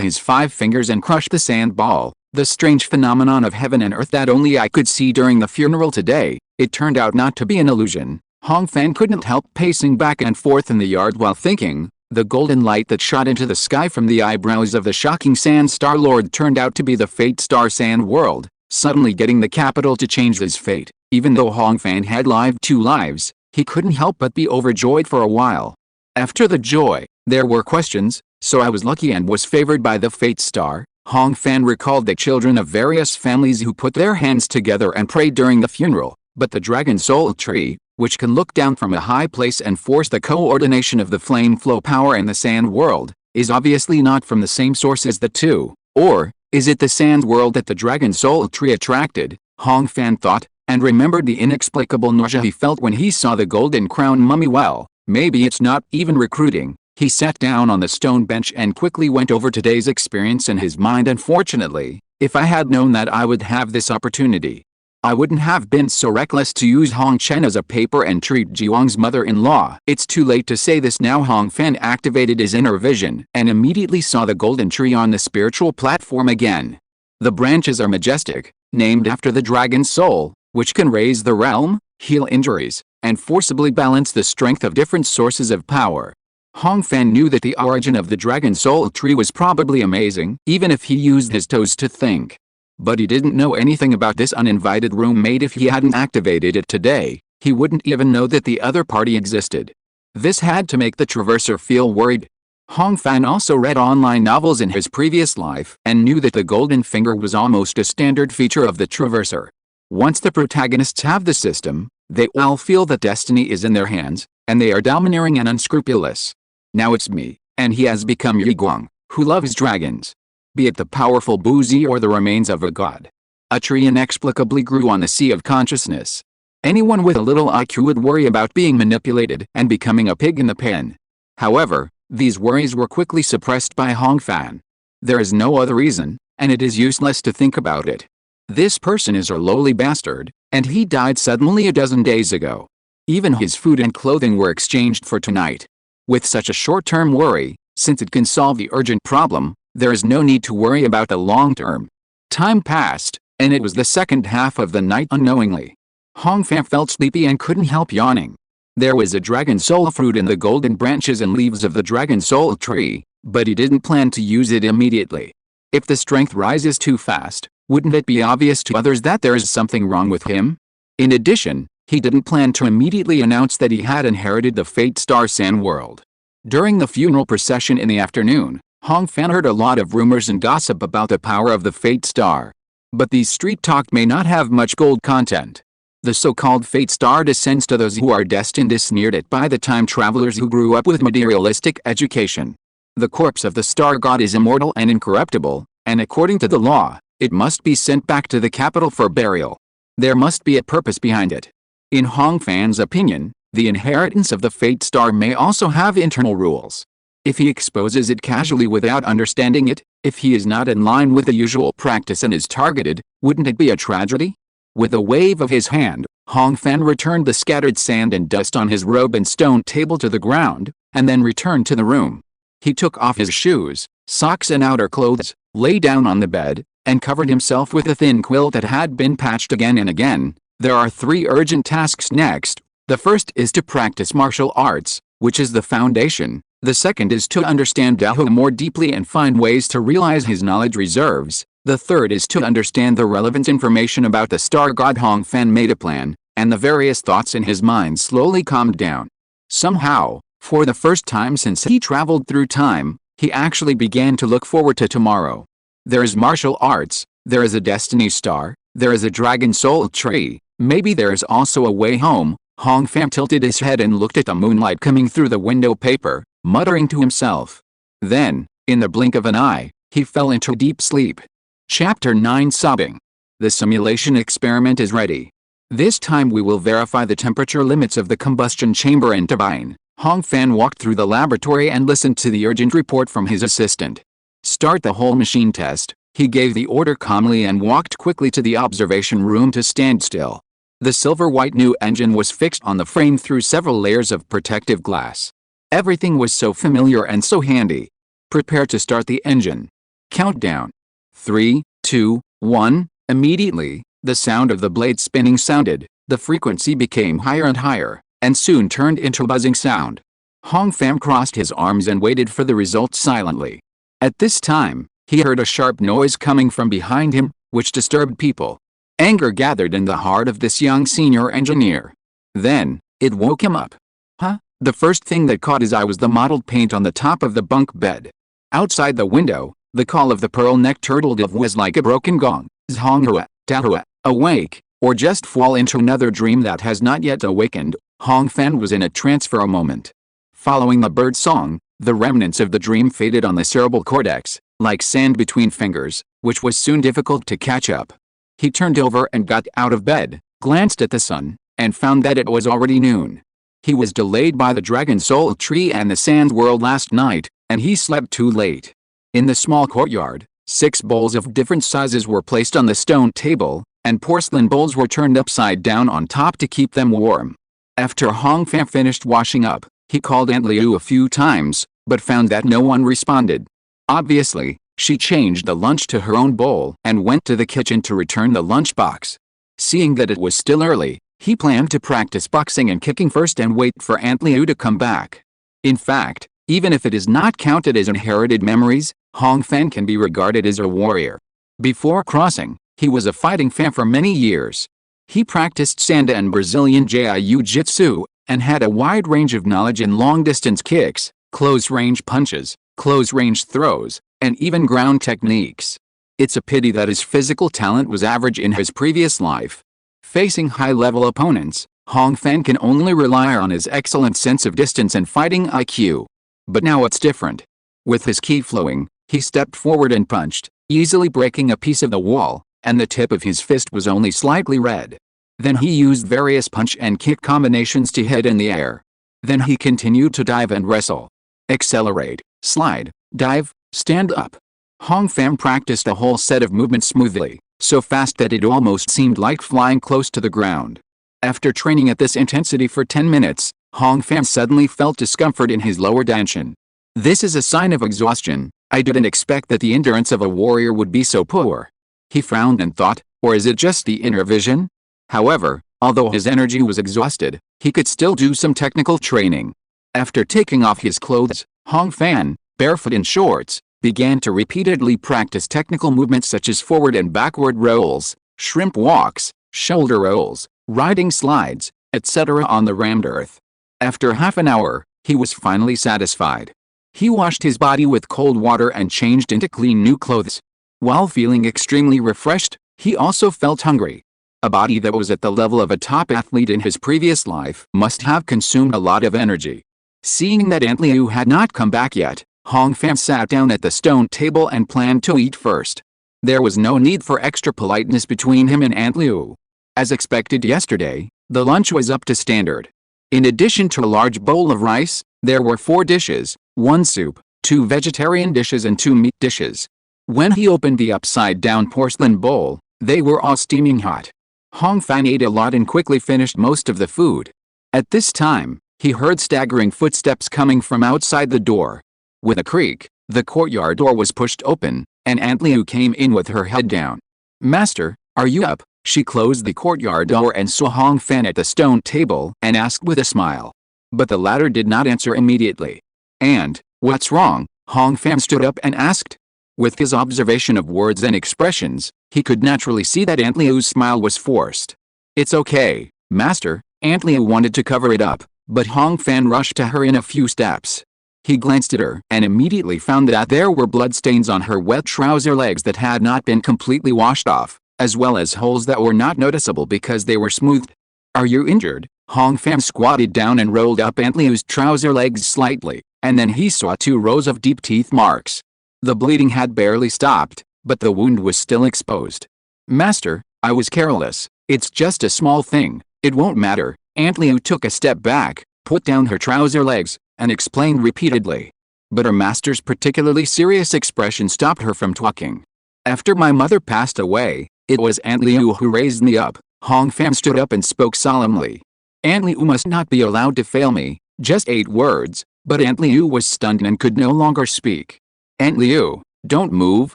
his 5 fingers and crushed the sand ball, the strange phenomenon of heaven and earth that only I could see during the funeral today. It turned out not to be an illusion. Hong Fan couldn't help pacing back and forth in the yard while thinking. The golden light that shot into the sky from the eyebrows of the shocking sand Star Lord turned out to be the Fate Star Sand World, suddenly getting the capital to change his fate. Even though Hong Fan had lived 2 lives, he couldn't help but be overjoyed for a while. After the joy, there were questions. So I was lucky and was favored by the Fate Star. Hong Fan recalled the children of various families who put their hands together and prayed during the funeral, but the Dragon Soul Tree, which can look down from a high place and force the coordination of the flame flow power in the sand world, is obviously not from the same source as the two. Or, is it the sand world that the Dragon Soul Tree attracted? Hong Fan thought, and remembered the inexplicable nausea he felt when he saw the golden crown mummy. Well, maybe it's not even recruiting. He sat down on the stone bench and quickly went over today's experience in his mind. Unfortunately, if I had known that I would have this opportunity, I wouldn't have been so reckless to use Hong Chen as a paper and treat Jiwang's mother-in-law. It's too late to say this now. Hong Fan activated his inner vision and immediately saw the golden tree on the spiritual platform again. The branches are majestic, named after the dragon soul, which can raise the realm, heal injuries, and forcibly balance the strength of different sources of power. Hong Fan knew that the origin of the Dragon Soul Tree was probably amazing, even if he used his toes to think. But he didn't know anything about this uninvited roommate. If he hadn't activated it today, he wouldn't even know that the other party existed. This had to make the Traverser feel worried. Hong Fan also read online novels in his previous life and knew that the golden finger was almost a standard feature of the Traverser. Once the protagonists have the system, they all feel that destiny is in their hands, and they are domineering and unscrupulous. Now it's me, and he has become Yiguang, who loves dragons. Be it the powerful Buzi or the remains of a god. A tree inexplicably grew on the sea of consciousness. Anyone with a little IQ would worry about being manipulated and becoming a pig in the pen. However, these worries were quickly suppressed by Hong Fan. There is no other reason, and it is useless to think about it. This person is a lowly bastard, and he died suddenly a dozen days ago. Even his food and clothing were exchanged for tonight. With such a short-term worry, since it can solve the urgent problem, there is no need to worry about the long-term. Time passed, and it was the second half of the night. Unknowingly, Hong Fan felt sleepy and couldn't help yawning. There was a dragon soul fruit in the golden branches and leaves of the Dragon Soul Tree, but he didn't plan to use it immediately. If the strength rises too fast, wouldn't it be obvious to others that there is something wrong with him? In addition, he didn't plan to immediately announce that he had inherited the Fate Star Sand World. During the funeral procession in the afternoon, Hong Fan heard a lot of rumors and gossip about the power of the Fate Star. But these street talk may not have much gold content. The so-called Fate Star descends to those who are destined, is sneered at by the time travelers who grew up with materialistic education. The corpse of the star god is immortal and incorruptible, and according to the law, it must be sent back to the capital for burial. There must be a purpose behind it. In Hong Fan's opinion, the inheritance of the Fate Star may also have internal rules. If he exposes it casually without understanding it, if he is not in line with the usual practice and is targeted, wouldn't it be a tragedy? With a wave of his hand, Hong Fan returned the scattered sand and dust on his robe and stone table to the ground, and then returned to the room. He took off his shoes, socks and outer clothes, lay down on the bed, and covered himself with a thin quilt that had been patched again and again. There are 3 urgent tasks next. The first is to practice martial arts, which is the foundation. The second is to understand Dahua more deeply and find ways to realize his knowledge reserves. The third is to understand the relevant information about the star god. Hong Fan made a plan, and the various thoughts in his mind slowly calmed down. Somehow, for the first time since he traveled through time, he actually began to look forward to tomorrow. There is martial arts, there is a destiny star, there is a dragon soul tree, maybe there is also a way home. Hong Fan tilted his head and looked at the moonlight coming through the window paper, muttering to himself. Then, in the blink of an eye, he fell into deep sleep. Chapter 9. Sobbing. The simulation experiment is ready. This time we will verify the temperature limits of the combustion chamber and turbine. Hong Fan walked through the laboratory and listened to the urgent report from his assistant. Start the whole machine test, he gave the order calmly and walked quickly to the observation room to stand still. The silver-white new engine was fixed on the frame through several layers of protective glass. Everything was so familiar and so handy. Prepare to start the engine. Countdown. 3, 2, 1. Immediately, the sound of the blade spinning sounded. The frequency became higher and higher, and soon turned into a buzzing sound. Hong Fan crossed his arms and waited for the results silently. At this time, he heard a sharp noise coming from behind him, which disturbed people. Anger gathered in the heart of this young senior engineer. Then, it woke him up. Huh? The first thing that caught his eye was the mottled paint on the top of the bunk bed. Outside the window, the call of the pearl-necked turtle dove was like a broken gong. Zhonghua, Dahua, awake, or just fall into another dream that has not yet awakened. Hong Fan was in a trance for a moment. Following the bird song, the remnants of the dream faded on the cerebral cortex, like sand between fingers, which was soon difficult to catch up. He turned over and got out of bed, glanced at the sun, and found that it was already noon. He was delayed by the Dragon Soul Tree and the Sand World last night, and he slept too late. In the small courtyard, 6 bowls of different sizes were placed on the stone table, and porcelain bowls were turned upside down on top to keep them warm. After Hong Fan finished washing up, he called Aunt Liu a few times, but found that no one responded. Obviously, she changed the lunch to her own bowl and went to the kitchen to return the lunchbox. Seeing that it was still early, he planned to practice boxing and kicking first and wait for Aunt Liu to come back. In fact, even if it is not counted as inherited memories, Hong Fan can be regarded as a warrior. Before crossing, he was a fighting fan for many years. He practiced Sanda and Brazilian Jiu-Jitsu, and had a wide range of knowledge in long-distance kicks, close-range punches, close-range throws, and even ground techniques. It's a pity that his physical talent was average in his previous life. Facing high-level opponents, Hong Fan can only rely on his excellent sense of distance and fighting IQ. But now it's different. With his ki flowing, he stepped forward and punched, easily breaking a piece of the wall, and the tip of his fist was only slightly red. Then he used various punch and kick combinations to hit in the air. Then he continued to dive and wrestle. Accelerate, slide, dive, stand up. Hong Fan practiced a whole set of movements smoothly, so fast that it almost seemed like flying close to the ground. After training at this intensity for 10 minutes, Hong Fan suddenly felt discomfort in his lower dantian. This is a sign of exhaustion. I didn't expect that the endurance of a warrior would be so poor. He frowned and thought, or is it just the inner vision? However, although his energy was exhausted, he could still do some technical training. After taking off his clothes, Hong Fan, barefoot in shorts, began to repeatedly practice technical movements such as forward and backward rolls, shrimp walks, shoulder rolls, riding slides, etc. on the rammed earth. After half an hour, he was finally satisfied. He washed his body with cold water and changed into clean new clothes. While feeling extremely refreshed, he also felt hungry. A body that was at the level of a top athlete in his previous life must have consumed a lot of energy. Seeing that Aunt Liu had not come back yet, Hong Fan sat down at the stone table and planned to eat first. There was no need for extra politeness between him and Aunt Liu. As expected yesterday, the lunch was up to standard. In addition to a large bowl of rice, there were 4 dishes, 1 soup, 2 vegetarian dishes and 2 meat dishes. When he opened the upside-down porcelain bowl, they were all steaming hot. Hong Fan ate a lot and quickly finished most of the food. At this time, he heard staggering footsteps coming from outside the door. With a creak, the courtyard door was pushed open, and Aunt Liu came in with her head down. "Master, are you up?" She closed the courtyard door and saw Hong Fan at the stone table and asked with a smile. But the latter did not answer immediately. "And, what's wrong?" Hong Fan stood up and asked. With his observation of words and expressions, he could naturally see that Aunt Liu's smile was forced. "It's okay, Master." Aunt Liu wanted to cover it up, but Hong Fan rushed to her in a few steps. He glanced at her and immediately found that there were bloodstains on her wet trouser legs that had not been completely washed off, as well as holes that were not noticeable because they were smoothed. "Are you injured?" Hong Fan squatted down and rolled up Aunt Liu's trouser legs slightly, and then he saw 2 rows of deep teeth marks. The bleeding had barely stopped, but the wound was still exposed. "Master, I was careless. It's just a small thing. It won't matter." Aunt Liu took a step back, put down her trouser legs, and explained repeatedly. But her master's particularly serious expression stopped her from talking. After my mother passed away, it was Aunt Liu who raised me up. Hong Fan stood up and spoke solemnly. Aunt Liu must not be allowed to fail me, just 8 words, but Aunt Liu was stunned and could no longer speak. Aunt Liu, don't move,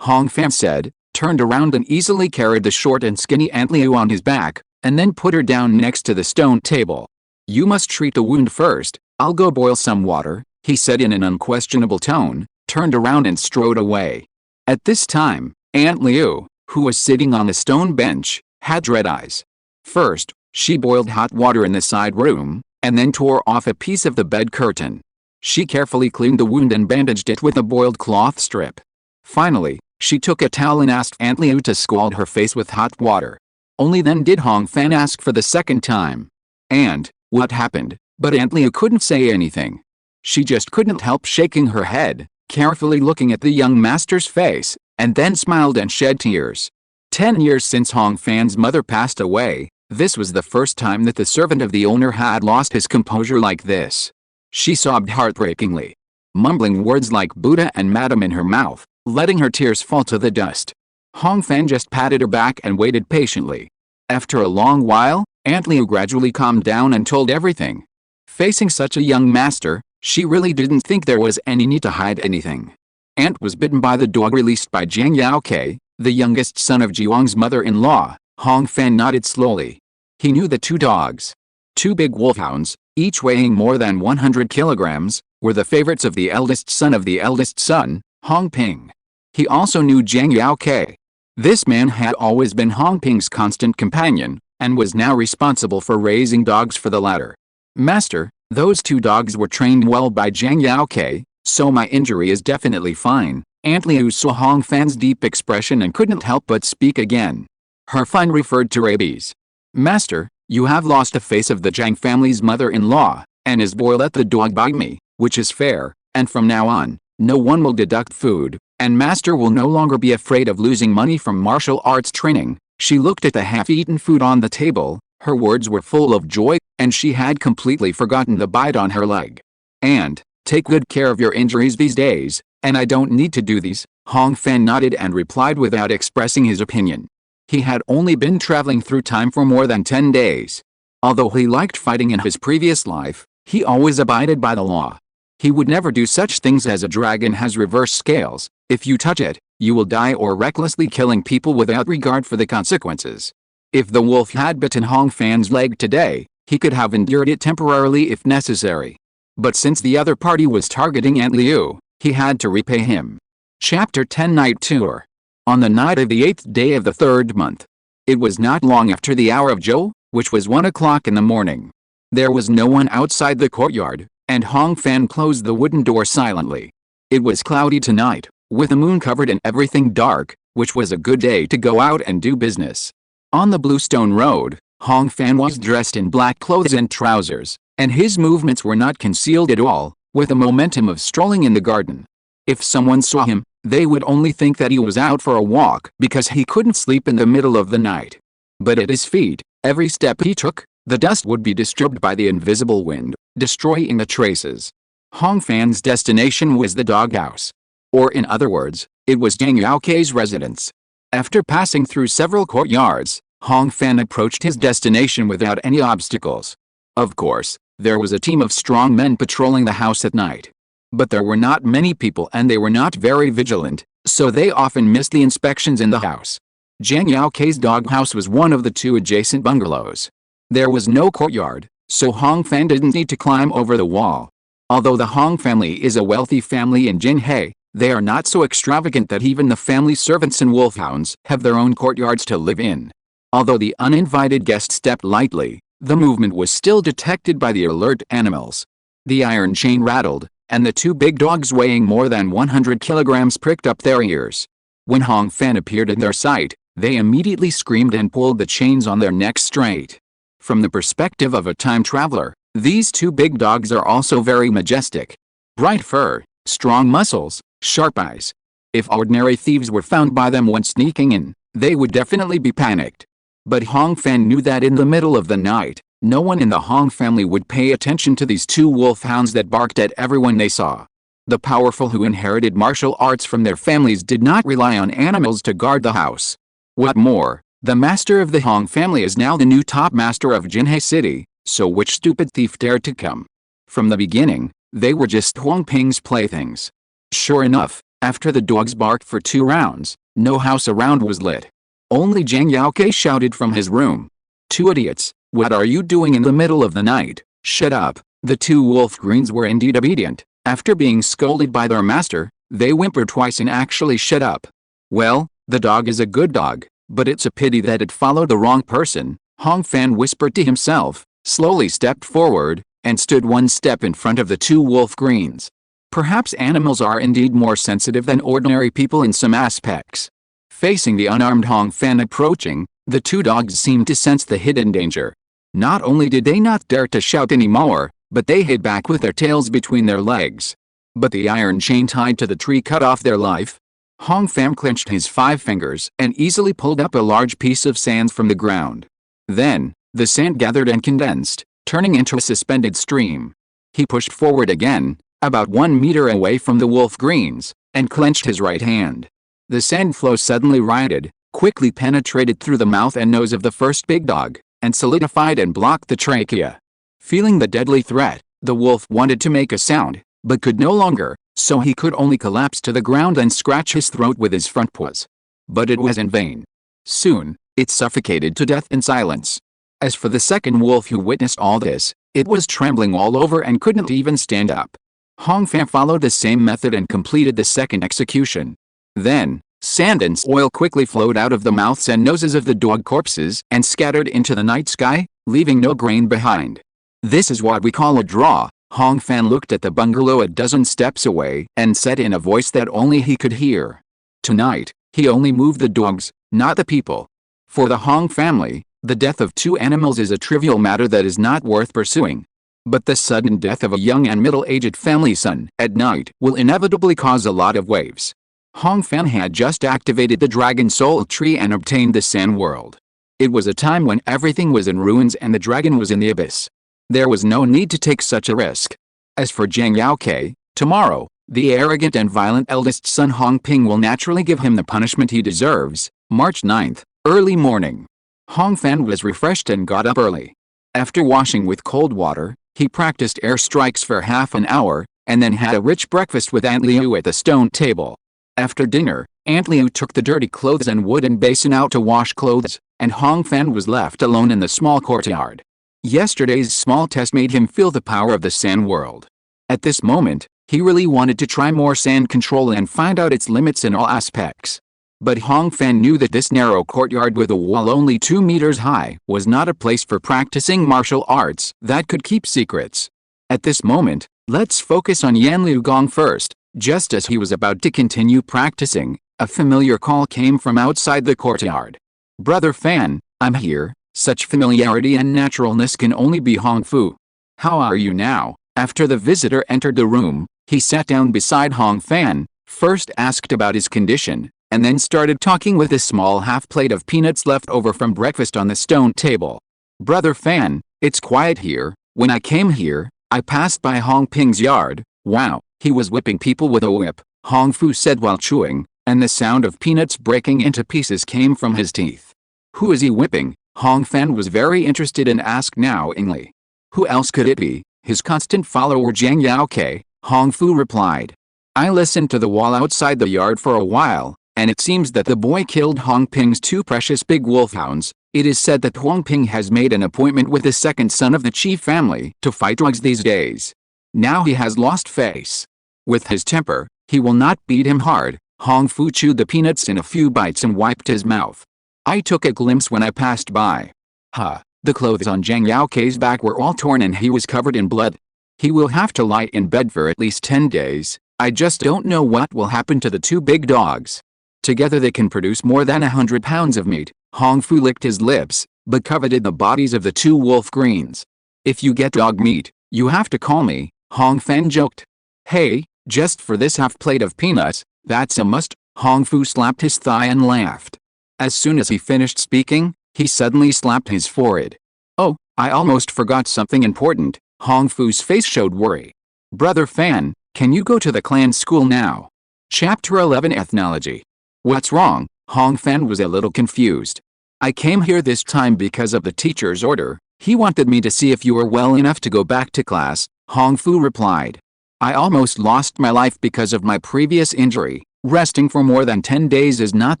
Hong Fan said, turned around and easily carried the short and skinny Aunt Liu on his back, and then put her down next to the stone table. You must treat the wound first, I'll go boil some water, he said in an unquestionable tone, turned around and strode away. At this time, Aunt Liu, who was sitting on the stone bench, had red eyes. First, she boiled hot water in the side room, and then tore off a piece of the bed curtain. She carefully cleaned the wound and bandaged it with a boiled cloth strip. Finally, she took a towel and asked Aunt Liu to scald her face with hot water. Only then did Hong Fan ask for the second time. And, what happened? But Aunt Liu couldn't say anything. She just couldn't help shaking her head, carefully looking at the young master's face, and then smiled and shed tears. 10 years since Hong Fan's mother passed away, this was the first time that the servant of the owner had lost his composure like this. She sobbed heartbreakingly, mumbling words like Buddha and Madam in her mouth, letting her tears fall to the dust. Hong Fan just patted her back and waited patiently. After a long while, Aunt Liu gradually calmed down and told everything. Facing such a young master, she really didn't think there was any need to hide anything. Aunt was bitten by the dog released by Jiang Yaokei, the youngest son of Jiwang's mother-in-law. Hong Fan nodded slowly. He knew the 2 dogs. 2 big wolfhounds, each weighing more than 100 kilograms, were the favorites of the eldest son, Hong Ping. He also knew Jiang Yaokei. This man had always been Hong Ping's constant companion, and was now responsible for raising dogs for the latter. Master, those 2 dogs were trained well by Jiang Yaokei, so my injury is definitely fine. Aunt Liu saw Hong Fan's deep expression and couldn't help but speak again. Her fine referred to rabies. Master, you have lost the face of the Jiang family's mother-in-law, and his boy let the dog bite me, which is fair, and from now on, no one will deduct food, and Master will no longer be afraid of losing money from martial arts training. She looked at the half-eaten food on the table, her words were full of joy, and she had completely forgotten the bite on her leg. And, take good care of your injuries these days, and I don't need to do these, Hong Fan nodded and replied without expressing his opinion. He had only been traveling through time for more than 10 days. Although he liked fighting in his previous life, he always abided by the law. He would never do such things as a dragon has reverse scales. If you touch it, you will die, or recklessly killing people without regard for the consequences. If the wolf had bitten Hong Fan's leg today, he could have endured it temporarily if necessary. But since the other party was targeting Aunt Liu, he had to repay him. Chapter 10 Night Tour. On the night of the 8th day of the 3rd month. It was not long after the hour of Zhou, which was 1 o'clock in the morning. There was no one outside the courtyard, and Hong Fan closed the wooden door silently. It was cloudy tonight, with the moon covered and everything dark, which was a good day to go out and do business. On the Bluestone Road, Hong Fan was dressed in black clothes and trousers, and his movements were not concealed at all, with the momentum of strolling in the garden. If someone saw him, they would only think that he was out for a walk because he couldn't sleep in the middle of the night. But at his feet, every step he took, the dust would be disturbed by the invisible wind, destroying the traces. Hong Fan's destination was the doghouse. Or in other words, it was Jiang Yaokei's residence. After passing through several courtyards, Hong Fan approached his destination without any obstacles. Of course, there was a team of strong men patrolling the house at night. But there were not many people and they were not very vigilant, so they often missed the inspections in the house. Jiang Yaokei's doghouse was one of the 2 adjacent bungalows. There was no courtyard, so Hong Fan didn't need to climb over the wall. Although the Hong family is a wealthy family in Jinhe, they are not so extravagant that even the family servants and wolfhounds have their own courtyards to live in. Although the uninvited guest stepped lightly, the movement was still detected by the alert animals. The iron chain rattled, and the 2 big dogs weighing more than 100 kilograms pricked up their ears. When Hong Fan appeared in their sight, they immediately screamed and pulled the chains on their necks straight. From the perspective of a time traveler, these 2 big dogs are also very majestic. Bright fur, strong muscles, sharp eyes. If ordinary thieves were found by them when sneaking in, they would definitely be panicked. But Hong Fan knew that in the middle of the night, No one in the Hong family would pay attention to these two wolfhounds that barked at everyone they saw. The powerful who inherited martial arts from their families did not rely on animals to guard the house. What more, the master of the Hong family is now the new top master of Jinhae City, so which stupid thief dared to come? From the beginning, they were just Huang Ping's playthings. Sure enough, after the dogs barked for 2 rounds, no house around was lit. Only Zhang Yaoke shouted from his room. "Two idiots, what are you doing in the middle of the night? Shut up." The 2 wolf greens were indeed obedient. After being scolded by their master, they whimpered twice and actually shut up. "Well, the dog is a good dog, but it's a pity that it followed the wrong person," Hong Fan whispered to himself, slowly stepped forward, and stood 1 step in front of the 2 wolf greens. Perhaps animals are indeed more sensitive than ordinary people in some aspects. Facing the unarmed Hong Fan approaching, the 2 dogs seemed to sense the hidden danger. Not only did they not dare to shout anymore, but they hid back with their tails between their legs. But the iron chain tied to the tree cut off their life. Hong Fan clenched his 5 fingers and easily pulled up a large piece of sand from the ground. Then, the sand gathered and condensed, turning into a suspended stream. He pushed forward again, about 1 meter away from the wolf greens, and clenched his right hand. The sand flow suddenly rioted, quickly penetrated through the mouth and nose of the first big dog, and solidified and blocked the trachea. Feeling the deadly threat, the wolf wanted to make a sound, but could no longer, so he could only collapse to the ground and scratch his throat with his front paws. But it was in vain. Soon, it suffocated to death in silence. As for the second wolf who witnessed all this, it was trembling all over and couldn't even stand up. Hong Fan followed the same method and completed the second execution. Then, sand and oil quickly flowed out of the mouths and noses of the dog corpses and scattered into the night sky, leaving no grain behind. "This is what we call a draw." Hong Fan looked at the bungalow a dozen steps away and said in a voice that only he could hear. Tonight, he only moved the dogs, not the people. For the Hong family, the death of 2 animals is a trivial matter that is not worth pursuing. But the sudden death of a young and middle-aged family son at night will inevitably cause a lot of waves. Hong Fan had just activated the Dragon Soul Tree and obtained the Sand World. It was a time when everything was in ruins and the dragon was in the abyss. There was no need to take such a risk. As for Zhang Yaoke, tomorrow, the arrogant and violent eldest son Hong Ping will naturally give him the punishment he deserves. March 9th, early morning. Hong Fan was refreshed and got up early. After washing with cold water, he practiced air strikes for half an hour, and then had a rich breakfast with Aunt Liu at the stone table. After dinner, Aunt Liu took the dirty clothes and wooden basin out to wash clothes, and Hong Fan was left alone in the small courtyard. Yesterday's small test made him feel the power of the Sand World. At this moment, he really wanted to try more sand control and find out its limits in all aspects. But Hong Fan knew that this narrow courtyard with a wall only 2 meters high was not a place for practicing martial arts that could keep secrets. At this moment, let's focus on Yan Liu Gong first. Just as he was about to continue practicing, a familiar call came from outside the courtyard. "Brother Fan, I'm here." Such familiarity and naturalness can only be Hong Fu. "How are you now?" After the visitor entered the room, he sat down beside Hong Fan, first asked about his condition, and then started talking with a small half plate of peanuts left over from breakfast on the stone table. "Brother Fan, it's quiet here. When I came here, I passed by Hong Ping's yard. Wow, he was whipping people with a whip," Hong Fu said while chewing, and the sound of peanuts breaking into pieces came from his teeth. "Who is he whipping?" Hong Fan was very interested and asked knowingly. "Who else could it be? His constant follower Zhang Yaoke," Hong Fu replied. "I listened to the wall outside the yard for a while, and it seems that the boy killed Hong Ping's 2 precious big wolfhounds. It is said that Hong Ping has made an appointment with the second son of the chief family to fight drugs these days. Now he has lost face. With his temper, he will not beat him hard." Hong Fu chewed the peanuts in a few bites and wiped his mouth. "I took a glimpse when I passed by. The clothes on Zhang Yaoke's back were all torn and he was covered in blood. He will have to lie in bed for at least 10 days. I just don't know what will happen to the 2 big dogs. Together they can produce more than 100 pounds of meat." Hong Fu licked his lips, but coveted the bodies of the 2 wolf greens. "If you get dog meat, you have to call me," Hong Fan joked. "Hey, just for this half plate of peanuts, that's a must." Hong Fu slapped his thigh and laughed. As soon as he finished speaking, he suddenly slapped his forehead. "Oh, I almost forgot something important. Hong Fu's face showed worry. Brother Fan, can you go to the clan school now? Chapter 11 Ethnology. What's wrong? Hong Fan was a little confused. I came here this time because of the teacher's order. He wanted me to see if you were well enough to go back to class, Hong Fu replied. I almost lost my life because of my previous injury. Resting for more than 10 days is not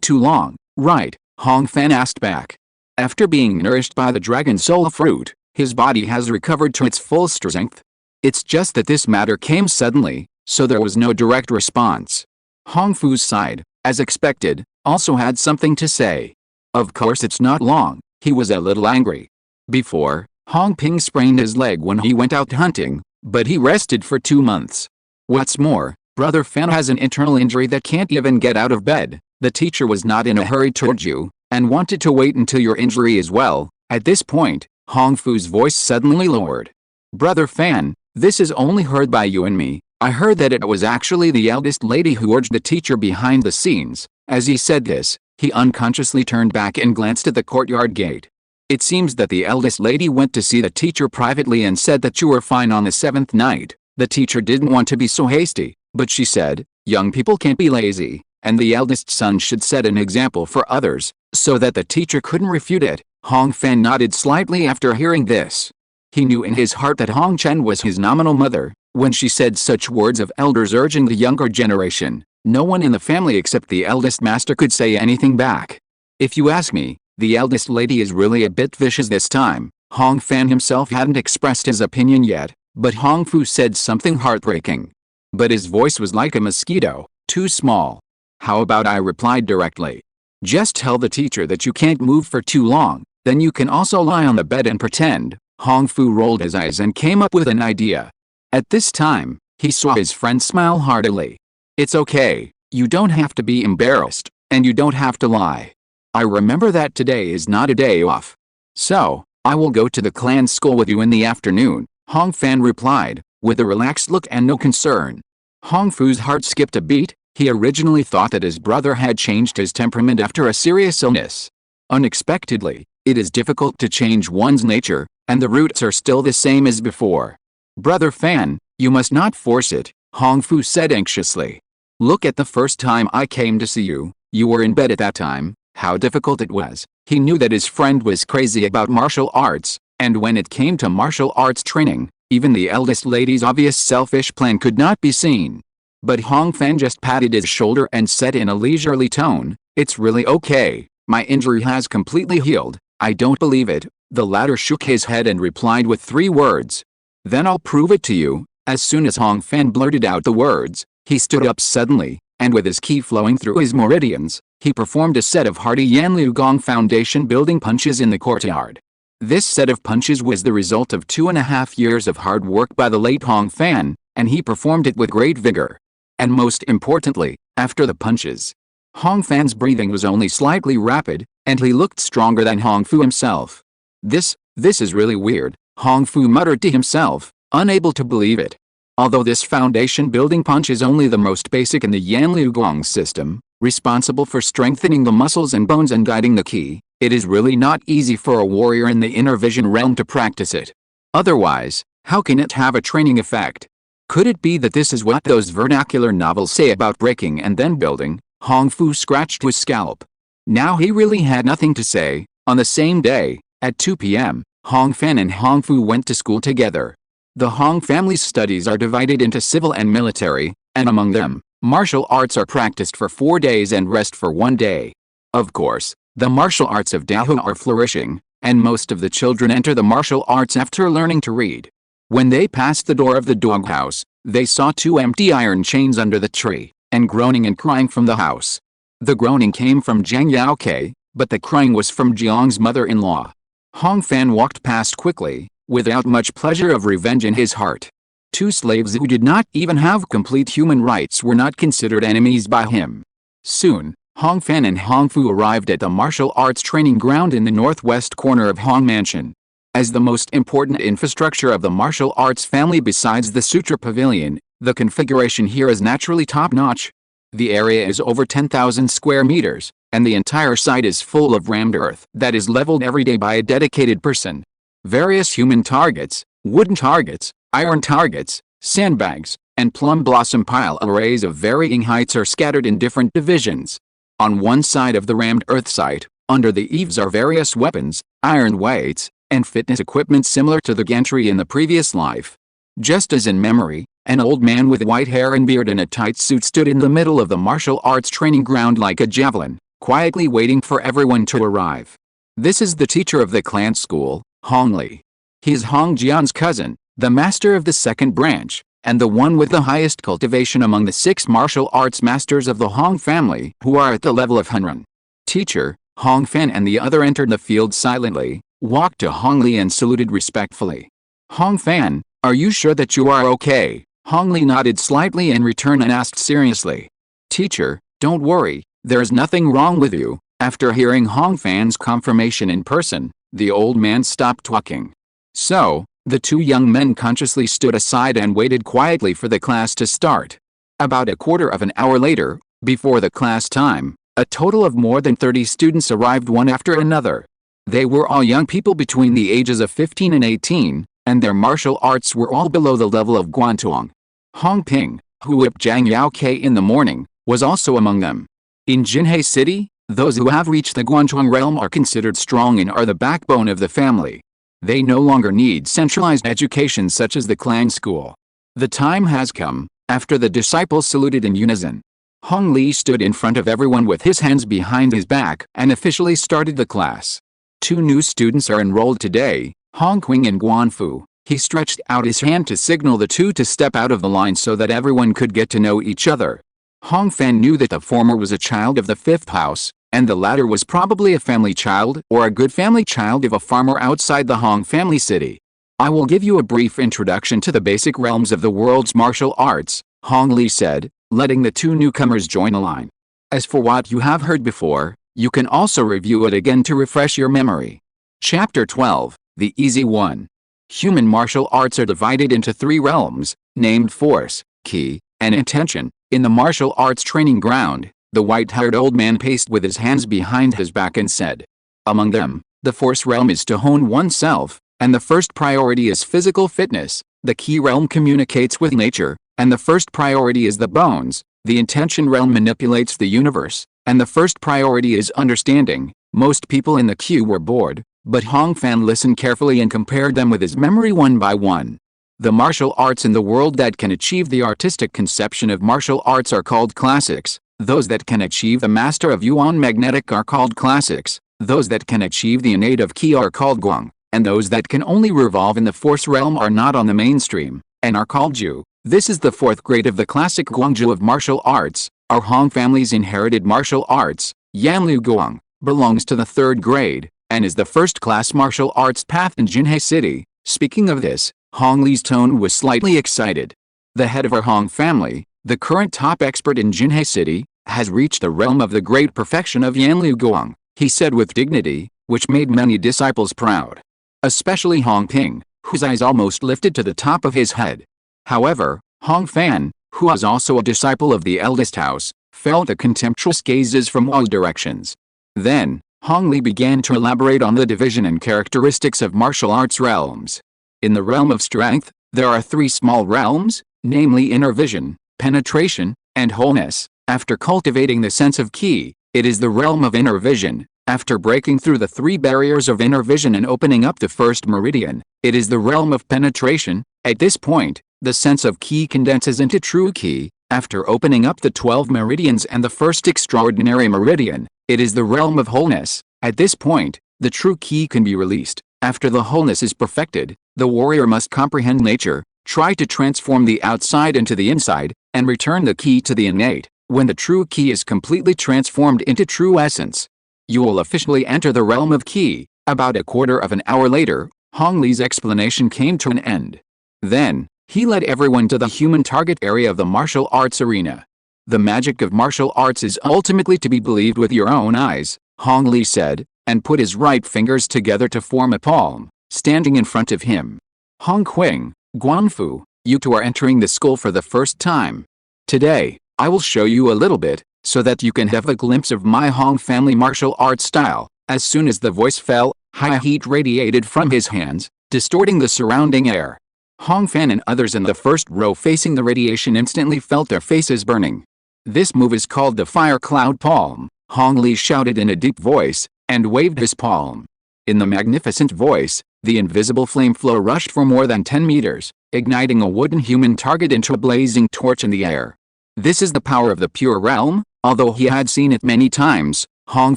too long, right? Hong Fan asked back. After being nourished by the dragon soul fruit, his body has recovered to its full strength. It's just that this matter came suddenly, so there was no direct response. Hong Fu's side, as expected, also had something to say. Of course it's not long. He was a little angry. Before, Hong Ping sprained his leg when he went out hunting, but he rested for 2 months. What's more, Brother Fan has an internal injury that can't even get out of bed. The teacher was not in a hurry towards you, and wanted to wait until your injury is well. At this point, Hong Fu's voice suddenly lowered. Brother Fan, this is only heard by you and me. I heard that it was actually the eldest lady who urged the teacher behind the scenes. As he said this, he unconsciously turned back and glanced at the courtyard gate. It seems that the eldest lady went to see the teacher privately and said that you were fine on the 7th night. The teacher didn't want to be so hasty, but she said, young people can't be lazy, and the eldest son should set an example for others, so that the teacher couldn't refute it. Hong Fan nodded slightly after hearing this. He knew in his heart that Hong Chen was his nominal mother. When she said such words of elders urging the younger generation, no one in the family except the eldest master could say anything back. If you ask me, the eldest lady is really a bit vicious this time. Hong Fan himself hadn't expressed his opinion yet, but Hong Fu said something heartbreaking. But his voice was like a mosquito, too small. How about I replied directly? Just tell the teacher that you can't move for too long, then you can also lie on the bed and pretend. Hong Fu rolled his eyes and came up with an idea. At this time, he saw his friend smile heartily. It's okay, you don't have to be embarrassed, and you don't have to lie. I remember that today is not a day off. So, I will go to the clan school with you in the afternoon, Hong Fan replied, with a relaxed look and no concern. Hong Fu's heart skipped a beat. He originally thought that his brother had changed his temperament after a serious illness. Unexpectedly, it is difficult to change one's nature, and the roots are still the same as before. Brother Fan, you must not force it, Hong Fu said anxiously. Look at the first time I came to see you, you were in bed at that time, how difficult it was. He knew that his friend was crazy about martial arts, and when it came to martial arts training, even the eldest lady's obvious selfish plan could not be seen. But Hong Fan just patted his shoulder and said in a leisurely tone, it's really okay, my injury has completely healed. I don't believe it. The latter shook his head and replied with 3 words. Then I'll prove it to you. As soon as Hong Fan blurted out the words, he stood up suddenly, and with his ki flowing through his meridians, he performed a set of hearty Yanliu Gong foundation building punches in the courtyard. This set of punches was the result of 2.5 years of hard work by the late Hong Fan, and he performed it with great vigor. And most importantly, after the punches, Hong Fan's breathing was only slightly rapid, and he looked stronger than Hong Fu himself. This is really weird, Hong Fu muttered to himself, unable to believe it. Although this foundation building punch is only the most basic in the Yanliu Gong system, responsible for strengthening the muscles and bones and guiding the ki, it is really not easy for a warrior in the inner vision realm to practice it. Otherwise, how can it have a training effect? Could it be that this is what those vernacular novels say about breaking and then building? Hong Fu scratched his scalp. Now he really had nothing to say. On the same day, at 2 p.m., Hong Fan and Hong Fu went to school together. The Hong family's studies are divided into civil and military, and among them, martial arts are practiced for 4 days and rest for 1 day. Of course, the martial arts of Dahua are flourishing, and most of the children enter the martial arts after learning to read. When they passed the door of the doghouse, they saw 2 empty iron chains under the tree, and groaning and crying from the house. The groaning came from Jiang Yaokei, but the crying was from Jiang's mother-in-law. Hong Fan walked past quickly, without much pleasure of revenge in his heart. 2 slaves who did not even have complete human rights were not considered enemies by him. Soon, Hong Fan and Hong Fu arrived at the martial arts training ground in the northwest corner of Hong Mansion. As the most important infrastructure of the martial arts family besides the Sutra Pavilion, the configuration here is naturally top-notch. The area is over 10,000 square meters, and the entire site is full of rammed earth that is leveled every day by a dedicated person. Various human targets, wooden targets, iron targets, sandbags, and plum blossom pile arrays of varying heights are scattered in different divisions. On one side of the rammed earth site, under the eaves are various weapons, iron weights, and fitness equipment similar to the gantry in the previous life. Just as in memory, an old man with white hair and beard in a tight suit stood in the middle of the martial arts training ground like a javelin, quietly waiting for everyone to arrive. This is the teacher of the clan school, Hong Li. He is Hong Jian's cousin, the master of the second branch, and the one with the highest cultivation among the 6 martial arts masters of the Hong family who are at the level of Hunrun. Teacher, Hong Fan and the other entered the field silently, walked to Hong Li and saluted respectfully. Hong Fan, are you sure that you are okay? Hong Li nodded slightly in return and asked seriously. Teacher, don't worry, there is nothing wrong with you. After hearing Hong Fan's confirmation in person, the old man stopped talking. So, the 2 young men consciously stood aside and waited quietly for the class to start. About a quarter of an hour later, before the class time, a total of more than 30 students arrived one after another. They were all young people between the ages of 15 and 18, and their martial arts were all below the level of Guantuang. Hong Ping, who whipped Zhang Yaokei in the morning, was also among them. In Jinhei City, those who have reached the Guantuang realm are considered strong and are the backbone of the family. They no longer need centralized education such as the clan school. The time has come. After the disciples saluted in unison, Hong Li stood in front of everyone with his hands behind his back and officially started the class. 2 new students are enrolled today, Hong Qing and Guanfu. He stretched out his hand to signal the 2 to step out of the line so that everyone could get to know each other. Hong Fan knew that the former was a child of the 5th house, and the latter was probably a family child or a good family child of a farmer outside the Hong family city. I will give you a brief introduction to the basic realms of the world's martial arts, Hong Li said, letting the 2 newcomers join a line. As for what you have heard before, you can also review it again to refresh your memory. Chapter 12, The Easy One. Human martial arts are divided into 3 realms, named force, ki, and intention. In the martial arts training ground, the white-haired old man paced with his hands behind his back and said, among them, the force realm is to hone oneself, and the first priority is physical fitness. The ki realm communicates with nature, and the first priority is the bones. The intention realm manipulates the universe, and the first priority is understanding. Most people in the queue were bored, but Hong Fan listened carefully and compared them with his memory one by one. The martial arts in the world that can achieve the artistic conception of martial arts are called classics. Those that can achieve the master of Yuan magnetic are called classics. Those that can achieve the innate of ki are called guang, and those that can only revolve in the force realm are not on the mainstream, and are called ju. This is the 4th grade of the classic guangju of martial arts. Our Hong family's inherited martial arts, Yanlu Guang, belongs to the 3rd grade, and is the first-class martial arts path in Jinhei City. Speaking of this, Hong Li's tone was slightly excited. The head of our Hong family, the current top expert in Jinhei City, has reached the realm of the great perfection of Yanlu Guang, he said with dignity, which made many disciples proud. Especially Hong Ping, whose eyes almost lifted to the top of his head. However, Hong Fan, who was also a disciple of the eldest house, felt the contemptuous gazes from all directions. Then, Hong Li began to elaborate on the division and characteristics of martial arts realms. In the realm of strength, there are 3 small realms, namely inner vision, penetration, and wholeness. After cultivating the sense of ki, it is the realm of inner vision. After breaking through the 3 barriers of inner vision and opening up the first meridian, it is the realm of penetration. At this point, the sense of ki condenses into true ki. After opening up the 12 meridians and the first extraordinary meridian, it is the realm of wholeness. At this point, the true ki can be released. After the wholeness is perfected, the warrior must comprehend nature, try to transform the outside into the inside, and return the ki to the innate. When the true ki is completely transformed into true essence, you will officially enter the realm of ki. About a quarter of an hour later, Hong Li's explanation came to an end. Then, he led everyone to the human target area of the martial arts arena. The magic of martial arts is ultimately to be believed with your own eyes, Hong Li said, and put his right fingers together to form a palm, standing in front of him. Hong Qing, Guanfu, you 2 are entering the school for the first time. Today, I will show you a little bit, so that you can have a glimpse of my Hong family martial arts style. As soon as the voice fell, high heat radiated from his hands, distorting the surrounding air. Hong Fan and others in the first row facing the radiation instantly felt their faces burning. This move is called the Fire Cloud Palm, Hong Li shouted in a deep voice, and waved his palm. In the magnificent voice, the invisible flame flow rushed for more than 10 meters, igniting a wooden human target into a blazing torch in the air. This is the power of the pure realm. Although he had seen it many times, Hong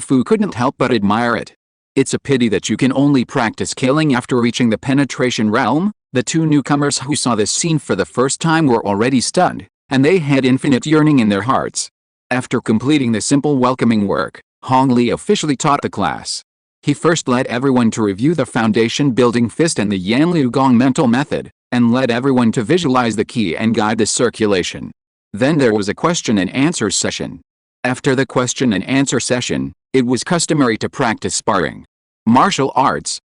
Fu couldn't help but admire it. It's a pity that you can only practice killing after reaching the penetration realm. The two newcomers who saw this scene for the first time were already stunned, and they had infinite yearning in their hearts. After completing the simple welcoming work, Hong Li officially taught the class. He first led everyone to review the foundation building fist and the Yan Liu Gong mental method, and led everyone to visualize the key and guide the circulation. Then there was a question and answer session. After the question and answer session, it was customary to practice sparring. Martial arts,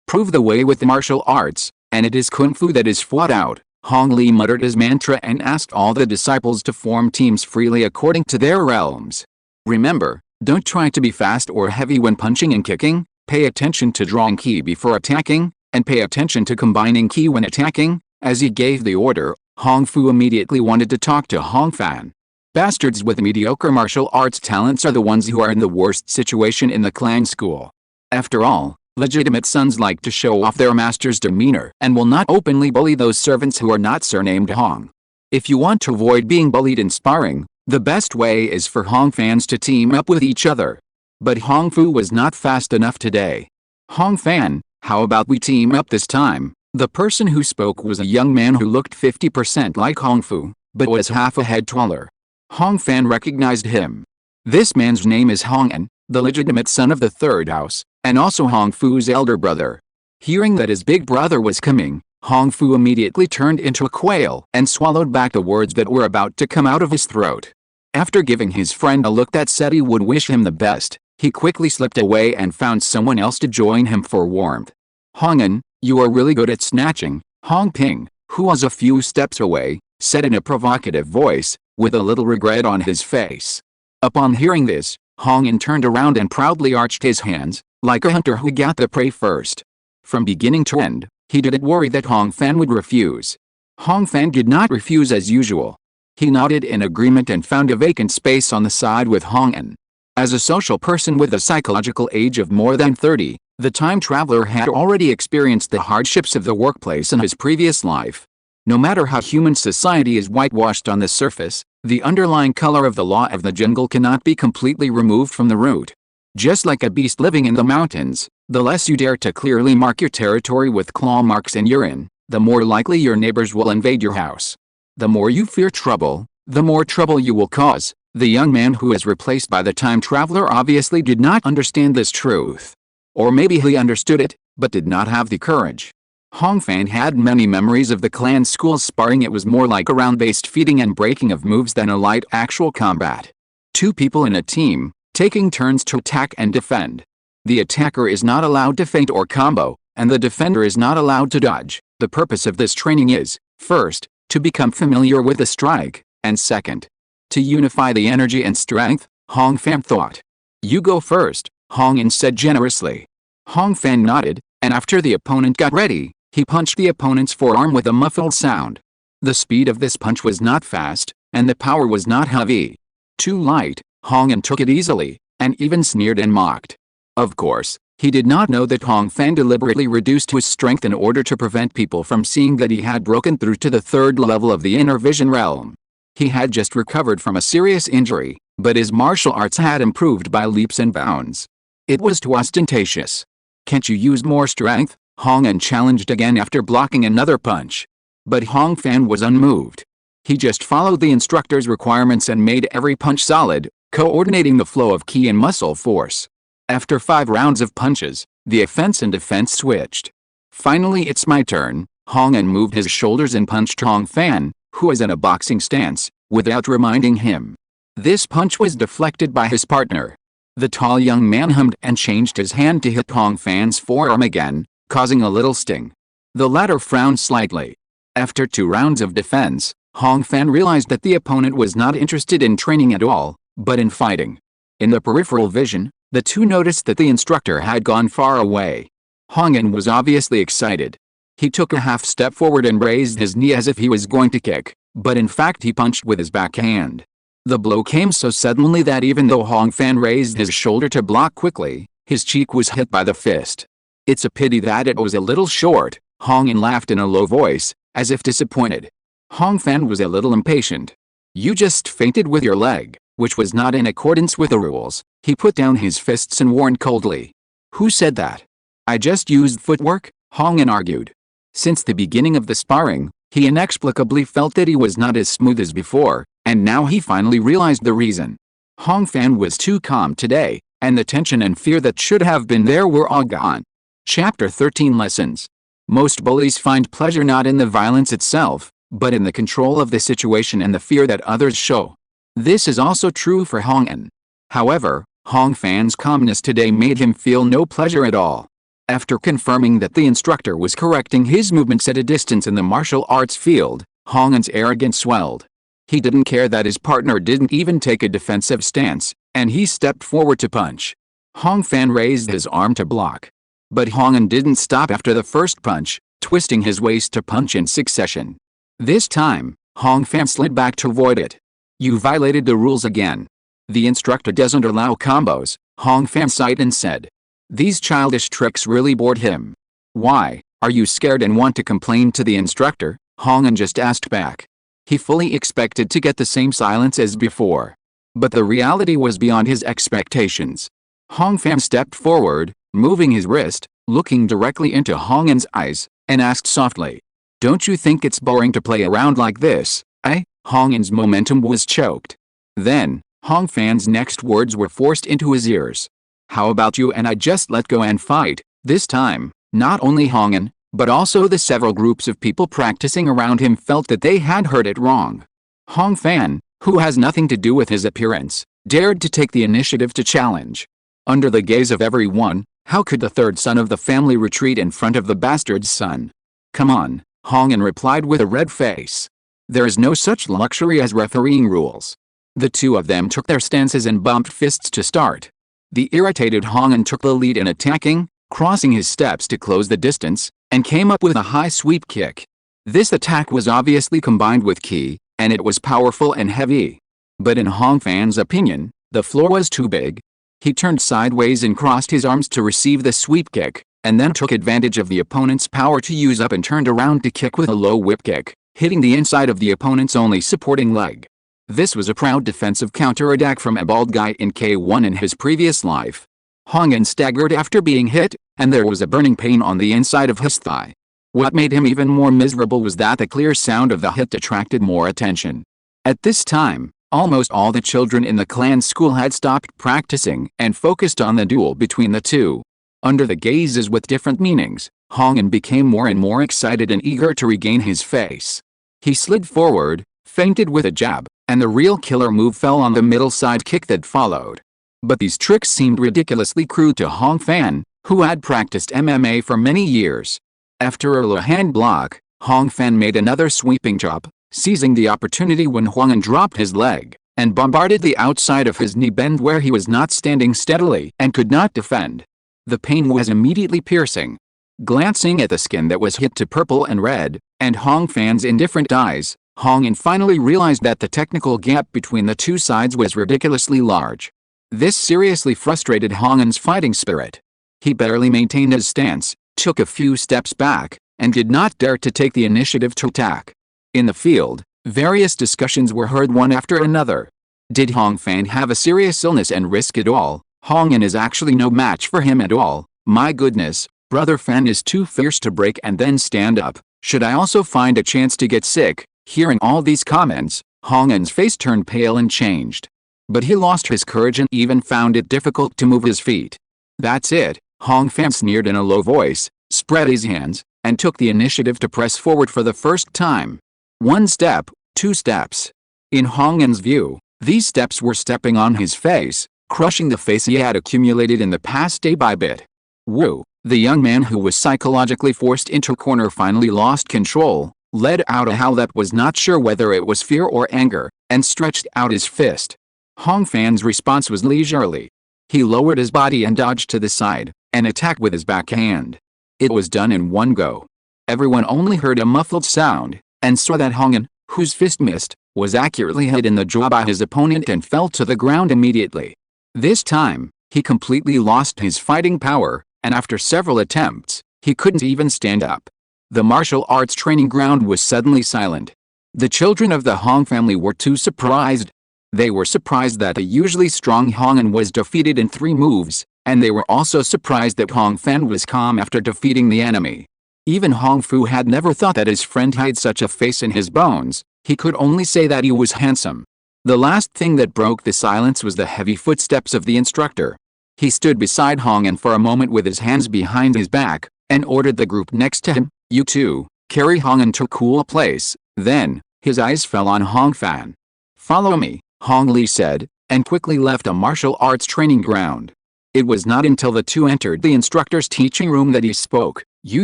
prove the way with martial arts, and it is kung fu that is fought out. Hong Li muttered his mantra and asked all the disciples to form teams freely according to their realms. Remember, don't try to be fast or heavy when punching and kicking, pay attention to drawing ki before attacking, and pay attention to combining ki when attacking. As he gave the order, Hong Fu immediately wanted to talk to Hong Fan. Bastards with mediocre martial arts talents are the ones who are in the worst situation in the clan school. After all, legitimate sons like to show off their master's demeanor and will not openly bully those servants who are not surnamed Hong. If you want to avoid being bullied in sparring, the best way is for Hong fans to team up with each other. But Hong Fu was not fast enough today. Hong Fan, how about we team up this time? The person who spoke was a young man who looked 50% like Hong Fu, but was half a head taller. Hong Fan recognized him. This man's name is Hong An, the legitimate son of the third house, and also Hong Fu's elder brother. Hearing that his big brother was coming, Hong Fu immediately turned into a quail and swallowed back the words that were about to come out of his throat. After giving his friend a look that said he would wish him the best, he quickly slipped away and found someone else to join him for warmth. Hong An, you are really good at snatching, Hong Ping, who was a few steps away, said in a provocative voice, with a little regret on his face. Upon hearing this, Hong An turned around and proudly arched his hands, like a hunter who got the prey first. From beginning to end, he didn't worry that Hong Fan would refuse. Hong Fan did not refuse as usual. He nodded in agreement and found a vacant space on the side with Hong An. As a social person with a psychological age of more than 30, the time traveler had already experienced the hardships of the workplace in his previous life. No matter how human society is whitewashed on the surface, the underlying color of the law of the jungle cannot be completely removed from the root. Just like a beast living in the mountains, the less you dare to clearly mark your territory with claw marks and urine, the more likely your neighbors will invade your house. The more you fear trouble, the more trouble you will cause. The young man who is replaced by the time traveler obviously did not understand this truth. Or maybe he understood it, but did not have the courage. Hong Fan had many memories of the clan school sparring. It was more like a round-based feeding and breaking of moves than a light actual combat. Two people in a team, taking turns to attack and defend. The attacker is not allowed to feint or combo, and the defender is not allowed to dodge. The purpose of this training is, first, to become familiar with the strike, and second, to unify the energy and strength, Hong Fan thought. You go first, Hong An said generously. Hong Fan nodded, and after the opponent got ready, he punched the opponent's forearm with a muffled sound. The speed of this punch was not fast, and the power was not heavy. Too light, Hong An took it easily, and even sneered and mocked. Of course, he did not know that Hong Fan deliberately reduced his strength in order to prevent people from seeing that he had broken through to the third level of the inner vision realm. He had just recovered from a serious injury, but his martial arts had improved by leaps and bounds. It was too ostentatious. Can't you use more strength? Hong An challenged again after blocking another punch. But Hong Fan was unmoved. He just followed the instructor's requirements and made every punch solid, coordinating the flow of ki and muscle force. After 5 rounds of punches, the offense and defense switched. Finally, it's my turn. Hong An moved his shoulders and punched Hong Fan, who was in a boxing stance, without reminding him. This punch was deflected by his partner. The tall young man hummed and changed his hand to hit Hong Fan's forearm again, causing a little sting. The latter frowned slightly. After 2 rounds of defense, Hong Fan realized that the opponent was not interested in training at all, but in fighting. In the peripheral vision, the two noticed that the instructor had gone far away. Hong-an was obviously excited. He took a half step forward and raised his knee as if he was going to kick, but in fact he punched with his backhand. The blow came so suddenly that even though Hong Fan raised his shoulder to block quickly, his cheek was hit by the fist. It's a pity that it was a little short, Hong-an laughed in a low voice, as if disappointed. Hong Fan was a little impatient. You just feinted with your leg, which was not in accordance with the rules. He put down his fists and warned coldly. Who said that? I just used footwork, Hong-an argued. Since the beginning of the sparring, he inexplicably felt that he was not as smooth as before, and now he finally realized the reason. Hong Fan was too calm today, and the tension and fear that should have been there were all gone. Chapter 13 Lessons. Most bullies find pleasure not in the violence itself, but in the control of the situation and the fear that others show. This is also true for Hong-an. However, Hong Fan's calmness today made him feel no pleasure at all. After confirming that the instructor was correcting his movements at a distance in the martial arts field, Hong-an's arrogance swelled. He didn't care that his partner didn't even take a defensive stance, and he stepped forward to punch. Hong Fan raised his arm to block. But Hong-an didn't stop after the first punch, twisting his waist to punch in succession. This time, Hong Fan slid back to avoid it. You violated the rules again. The instructor doesn't allow combos, Hong Fan sighed and said. These childish tricks really bored him. Why, are you scared and want to complain to the instructor? Hong-an just asked back. He fully expected to get the same silence as before. But the reality was beyond his expectations. Hong Fan stepped forward, moving his wrist, looking directly into Hong-an's eyes, and asked softly. Don't you think it's boring to play around like this, eh? Hong-an's momentum was choked. Then, Hong Fan's next words were forced into his ears. How about you and I just let go and fight? This time, not only Hong-an, but also the several groups of people practicing around him felt that they had heard it wrong. Hong Fan, who has nothing to do with his appearance, dared to take the initiative to challenge. Under the gaze of everyone, how could the third son of the family retreat in front of the bastard's son? Come on, Hong-an replied with a red face. There is no such luxury as refereeing rules. The two of them took their stances and bumped fists to start. The irritated Hong-an took the lead in attacking, crossing his steps to close the distance, and came up with a high sweep kick. This attack was obviously combined with ki, and it was powerful and heavy. But in Hong Fan's opinion, the floor was too big. He turned sideways and crossed his arms to receive the sweep kick, and then took advantage of the opponent's power to use up and turned around to kick with a low whip kick, hitting the inside of the opponent's only supporting leg. This was a proud defensive counterattack from a bald guy in K1 in his previous life. Hong-an staggered after being hit, and there was a burning pain on the inside of his thigh. What made him even more miserable was that the clear sound of the hit attracted more attention. At this time, almost all the children in the clan school had stopped practicing and focused on the duel between the two. Under the gazes with different meanings, Hong-an became more and more excited and eager to regain his face. He slid forward, feinted with a jab, and the real killer move fell on the middle side kick that followed. But these tricks seemed ridiculously crude to Hong Fan, who had practiced MMA for many years. After a low hand block, Hong Fan made another sweeping chop, seizing the opportunity when Hong-an dropped his leg, and bombarded the outside of his knee bend where he was not standing steadily and could not defend. The pain was immediately piercing. Glancing at the skin that was hit to purple and red, and Hong Fan's indifferent eyes, Hong-an finally realized that the technical gap between the two sides was ridiculously large. This seriously frustrated Hong-an's fighting spirit. He barely maintained his stance, took a few steps back, and did not dare to take the initiative to attack. In the field, various discussions were heard one after another. Did Hong Fan have a serious illness and risk it all? Hong-an is actually no match for him at all. My goodness, Brother Fan is too fierce to break and then stand up. Should I also find a chance to get sick? Hearing all these comments, Hong-an's face turned pale and changed. But he lost his courage and even found it difficult to move his feet. That's it, Hong Fan sneered in a low voice, spread his hands, and took the initiative to press forward for the first time. 1 step, 2 steps. In Hong-an's view, these steps were stepping on his face, crushing the face he had accumulated in the past day by bit. Wu, the young man who was psychologically forced into a corner, finally lost control, let out a howl that was not sure whether it was fear or anger, and stretched out his fist. Hong Fan's response was leisurely. He lowered his body and dodged to the side, and attacked with his backhand. It was done in one go. Everyone only heard a muffled sound, and saw that Hongan, whose fist missed, was accurately hit in the jaw by his opponent and fell to the ground immediately. This time, he completely lost his fighting power, and after several attempts, he couldn't even stand up. The martial arts training ground was suddenly silent. The children of the Hong family were too surprised. They were surprised that the usually strong Hongan was defeated in 3 moves, and they were also surprised that Hong Fan was calm after defeating the enemy. Even Hong Fu had never thought that his friend had such a face in his bones. He could only say that he was handsome. The last thing that broke the silence was the heavy footsteps of the instructor. He stood beside Hongan for a moment with his hands behind his back, and ordered the group next to him, "You two, carry Hongan to a cool place." Then, his eyes fell on Hong Fan. "Follow me," Hong Li said, and quickly left a martial arts training ground. It was not until the two entered the instructor's teaching room that he spoke. "You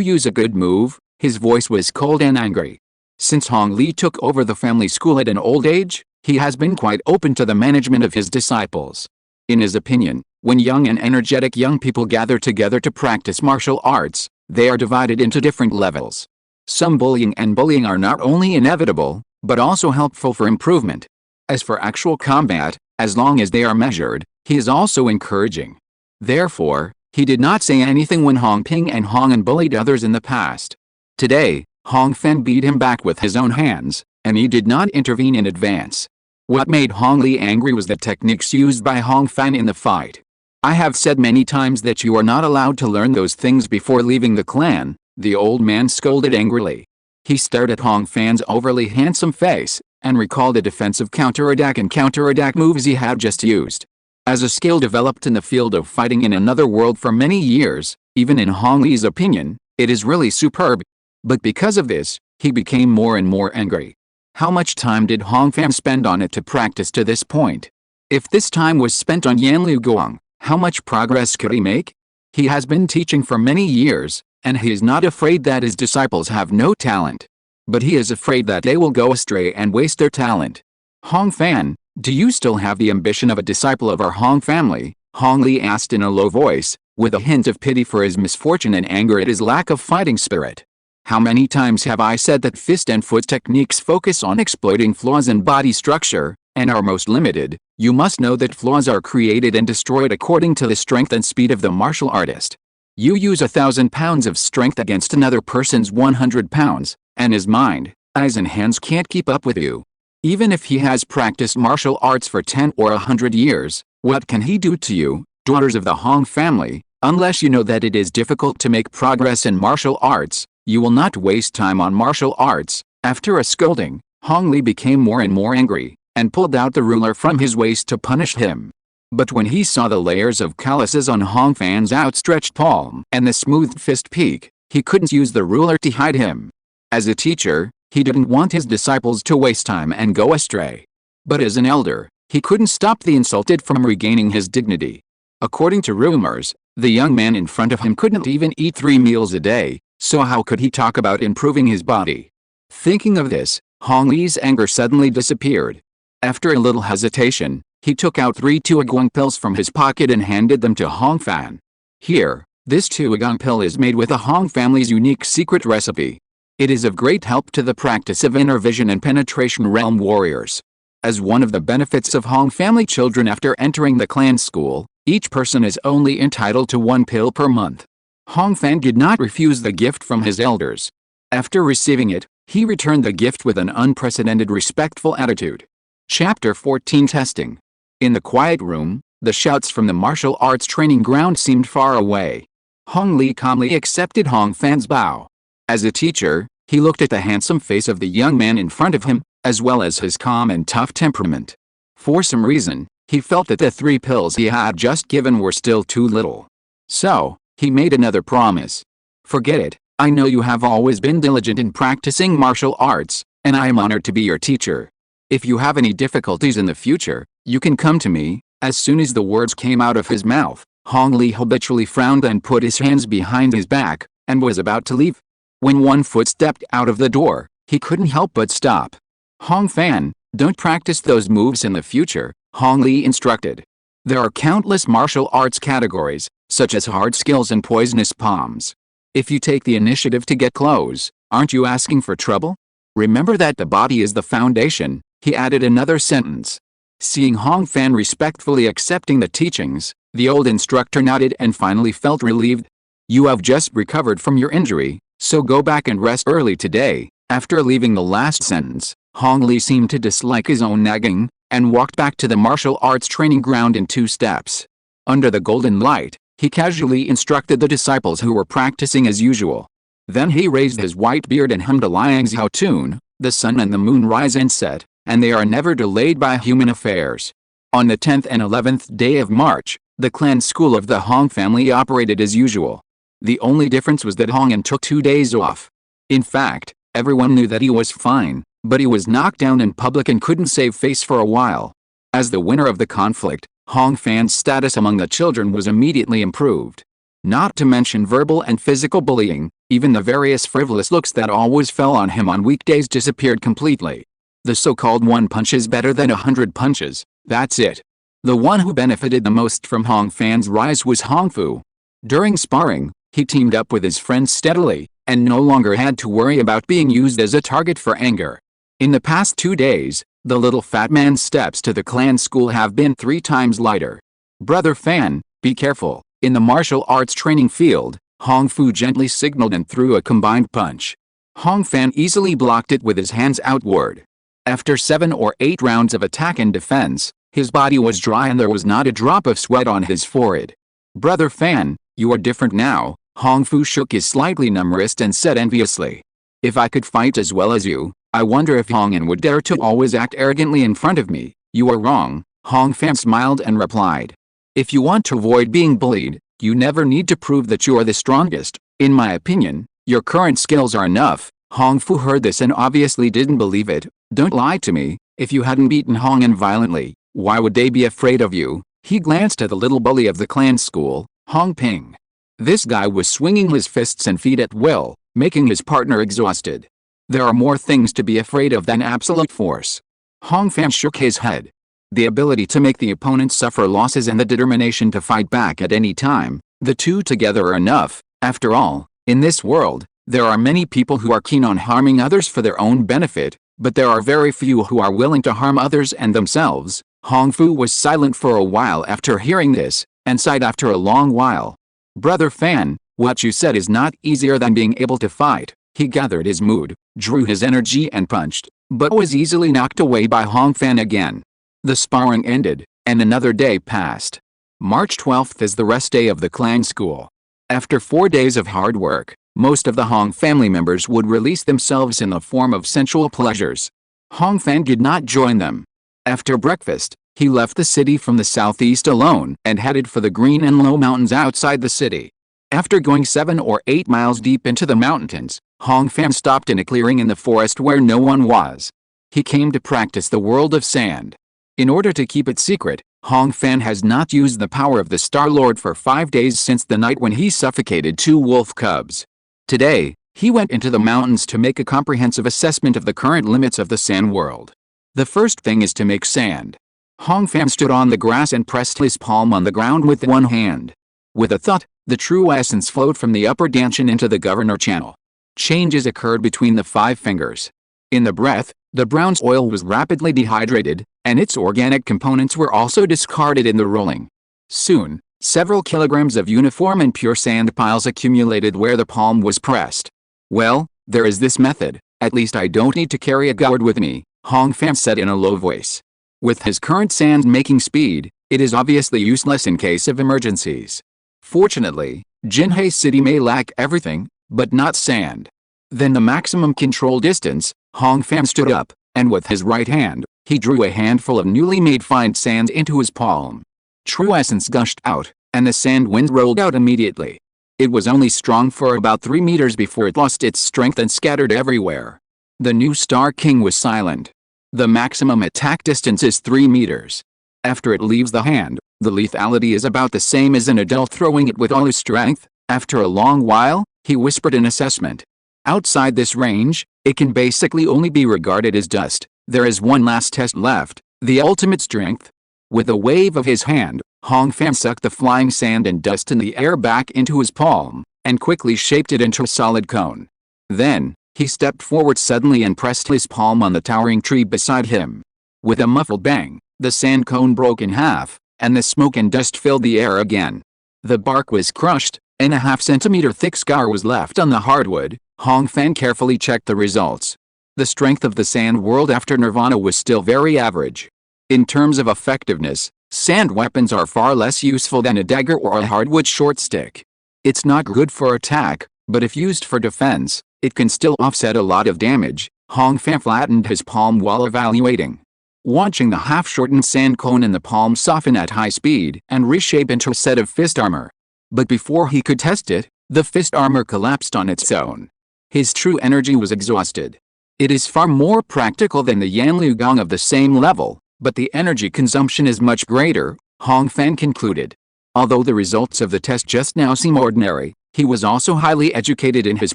use a good move." His voice was cold and angry. Since Hong Li took over the family school at an old age, he has been quite open to the management of his disciples. In his opinion, when young and energetic young people gather together to practice martial arts, they are divided into different levels. Some bullying are not only inevitable, but also helpful for improvement. As for actual combat, as long as they are measured, he is also encouraging. Therefore, he did not say anything when Hong Ping and Hongan bullied others in the past. Today, Hong Fan beat him back with his own hands, and he did not intervene in advance. What made Hong Li angry was the techniques used by Hong Fan in the fight. "I have said many times that you are not allowed to learn those things before leaving the clan," the old man scolded angrily. He stared at Hong Fan's overly handsome face, and recalled the defensive counterattack and counterattack moves he had just used. As a skill developed in the field of fighting in another world for many years, even in Hong Li's opinion, it is really superb. But because of this, he became more and more angry. How much time did Hong Fan spend on it to practice to this point? If this time was spent on Yan Liu Guang, how much progress could he make? He has been teaching for many years, and he is not afraid that his disciples have no talent. But he is afraid that they will go astray and waste their talent. "Hong Fan, do you still have the ambition of a disciple of our Hong family?" Hong Li asked in a low voice, with a hint of pity for his misfortune and anger at his lack of fighting spirit. "How many times have I said that fist and foot techniques focus on exploiting flaws in body structure, and are most limited? You must know that flaws are created and destroyed according to the strength and speed of the martial artist. You use 1,000 pounds of strength against another person's 100 pounds, and his mind, eyes and hands can't keep up with you. Even if he has practiced martial arts for 10 or 100 years, what can he do to you, daughters of the Hong family? Unless you know that it is difficult to make progress in martial arts, you will not waste time on martial arts." After a scolding, Hong Li became more and more angry, and pulled out the ruler from his waist to punish him. But when he saw the layers of calluses on Hong Fan's outstretched palm and the smoothed fist peak, he couldn't use the ruler to hide him. As a teacher, he didn't want his disciples to waste time and go astray. But as an elder, he couldn't stop the insulted from regaining his dignity. According to rumors, the young man in front of him couldn't even eat 3 meals a day, so how could he talk about improving his body? Thinking of this, Hong Li's anger suddenly disappeared. After a little hesitation, he took out 3 tuaguang pills from his pocket and handed them to Hong Fan. "Here, this tuaguang pill is made with the Hong family's unique secret recipe. It is of great help to the practice of inner vision and penetration realm warriors. As one of the benefits of Hong family children after entering the clan school, each person is only entitled to 1 pill per month." Hong Fan did not refuse the gift from his elders. After receiving it, he returned the gift with an unprecedented respectful attitude. Chapter 14 Testing. In the quiet room, the shouts from the martial arts training ground seemed far away. Hong Li calmly accepted Hong Fan's bow. As a teacher, he looked at the handsome face of the young man in front of him, as well as his calm and tough temperament. For some reason, he felt that the 3 pills he had just given were still too little. So, he made another promise. "Forget it, I know you have always been diligent in practicing martial arts, and I am honored to be your teacher. If you have any difficulties in the future, you can come to me." As soon as the words came out of his mouth, Hong Li habitually frowned and put his hands behind his back, and was about to leave. When one foot stepped out of the door, he couldn't help but stop. "Hong Fan, don't practice those moves in the future," Hong Li instructed. "There are countless martial arts categories, such as hard skills and poisonous palms. If you take the initiative to get close, aren't you asking for trouble? Remember that the body is the foundation, he added another sentence. Seeing Hong Fan respectfully accepting the teachings, the old instructor nodded and finally felt relieved. You have just recovered from your injury, so go back and rest early today. After leaving the last sentence, Hong Li seemed to dislike his own nagging, and walked back to the martial arts training ground in 2 steps. Under the golden light, he casually instructed the disciples who were practicing as usual. Then he raised his white beard and hummed a Liang Xiao tune, the sun and the moon rise and set, and they are never delayed by human affairs. On the 10th and 11th day of March, the clan school of the Hong family operated as usual. The only difference was that Hong An took 2 days off. In fact, everyone knew that he was fine, but he was knocked down in public and couldn't save face for a while. As the winner of the conflict, Hong Fan's status among the children was immediately improved. Not to mention verbal and physical bullying, even the various frivolous looks that always fell on him on weekdays disappeared completely. The so-called 1 punch is better than 100 punches, that's it. The one who benefited the most from Hong Fan's rise was Hong Fu. During sparring, he teamed up with his friends steadily, and no longer had to worry about being used as a target for anger. In the past 2 days, the little fat man's steps to the clan school have been 3 times lighter. Brother Fan, be careful. In the martial arts training field, Hong Fu gently signaled and threw a combined punch. Hong Fan easily blocked it with his hands outward. After 7 or 8 rounds of attack and defense, his body was dry and there was not a drop of sweat on his forehead. Brother Fan, you are different now, Hong Fu shook his slightly numb wrist and said enviously. If I could fight as well as you, I wonder if Hong An would dare to always act arrogantly in front of me. You are wrong, Hong Fan smiled and replied. If you want to avoid being bullied, you never need to prove that you are the strongest. In my opinion, your current skills are enough. Hong Fu heard this and obviously didn't believe it. Don't lie to me, if you hadn't beaten Hong An violently, why would they be afraid of you? He glanced at the little bully of the clan school, Hong Ping. This guy was swinging his fists and feet at will, making his partner exhausted. There are more things to be afraid of than absolute force. Hong Fan shook his head. The ability to make the opponent suffer losses and the determination to fight back at any time, the two together are enough. After all, in this world, there are many people who are keen on harming others for their own benefit, but there are very few who are willing to harm others and themselves. Hong Fu was silent for a while after hearing this, and sighed after a long while. Brother Fan, what you said is not easier than being able to fight. He gathered his mood, drew his energy and punched, but was easily knocked away by Hong Fan again. The sparring ended, and another day passed. March 12th is the rest day of the clan school. After 4 days of hard work, most of the Hong family members would release themselves in the form of sensual pleasures. Hong Fan did not join them. After breakfast, he left the city from the southeast alone and headed for the green and low mountains outside the city. After going 7 or 8 miles deep into the mountains, Hong Fan stopped in a clearing in the forest where no one was. He came to practice the world of sand. In order to keep it secret, Hong Fan has not used the power of the Star Lord for 5 days since the night when he suffocated 2 wolf cubs. Today, he went into the mountains to make a comprehensive assessment of the current limits of the sand world. The first thing is to make sand. Hong Fan stood on the grass and pressed his palm on the ground with one hand. With a thud, the true essence flowed from the upper Danshan into the governor channel. Changes occurred between the 5 fingers. In the breath, the bronze oil was rapidly dehydrated, and its organic components were also discarded in the rolling. Soon, several kilograms of uniform and pure sand piles accumulated where the palm was pressed. Well, there is this method, at least I don't need to carry a gourd with me, Hong Fan said in a low voice. With his current sand-making speed, it is obviously useless in case of emergencies. Fortunately, Jinhei City may lack everything, but not sand. Then the maximum control distance, Hong Fan stood up, and with his right hand, he drew a handful of newly made fine sand into his palm. True essence gushed out, and the sand wind rolled out immediately. It was only strong for about 3 meters before it lost its strength and scattered everywhere. The new Star King was silent. The maximum attack distance is 3 meters. After it leaves the hand, the lethality is about the same as an adult throwing it with all his strength. After a long while, he whispered an assessment. Outside this range, it can basically only be regarded as dust. There is one last test left, the ultimate strength. With a wave of his hand, Hong Fan sucked the flying sand and dust in the air back into his palm, and quickly shaped it into a solid cone. Then, he stepped forward suddenly and pressed his palm on the towering tree beside him. With a muffled bang, the sand cone broke in half, and the smoke and dust filled the air again. The bark was crushed, and a half-centimeter thick scar was left on the hardwood. Hong Fan carefully checked the results. The strength of the sand world after Nirvana was still very average. In terms of effectiveness, sand weapons are far less useful than a dagger or a hardwood short stick. It's not good for attack, but if used for defense, it can still offset a lot of damage. Hong Fan flattened his palm while evaluating. Watching the half-shortened sand cone in the palm soften at high speed and reshape into a set of fist armor. But before he could test it, the fist armor collapsed on its own. His true energy was exhausted. It is far more practical than the Yanlu Gong of the same level, but the energy consumption is much greater, Hong Fan concluded. Although the results of the test just now seem ordinary, he was also highly educated in his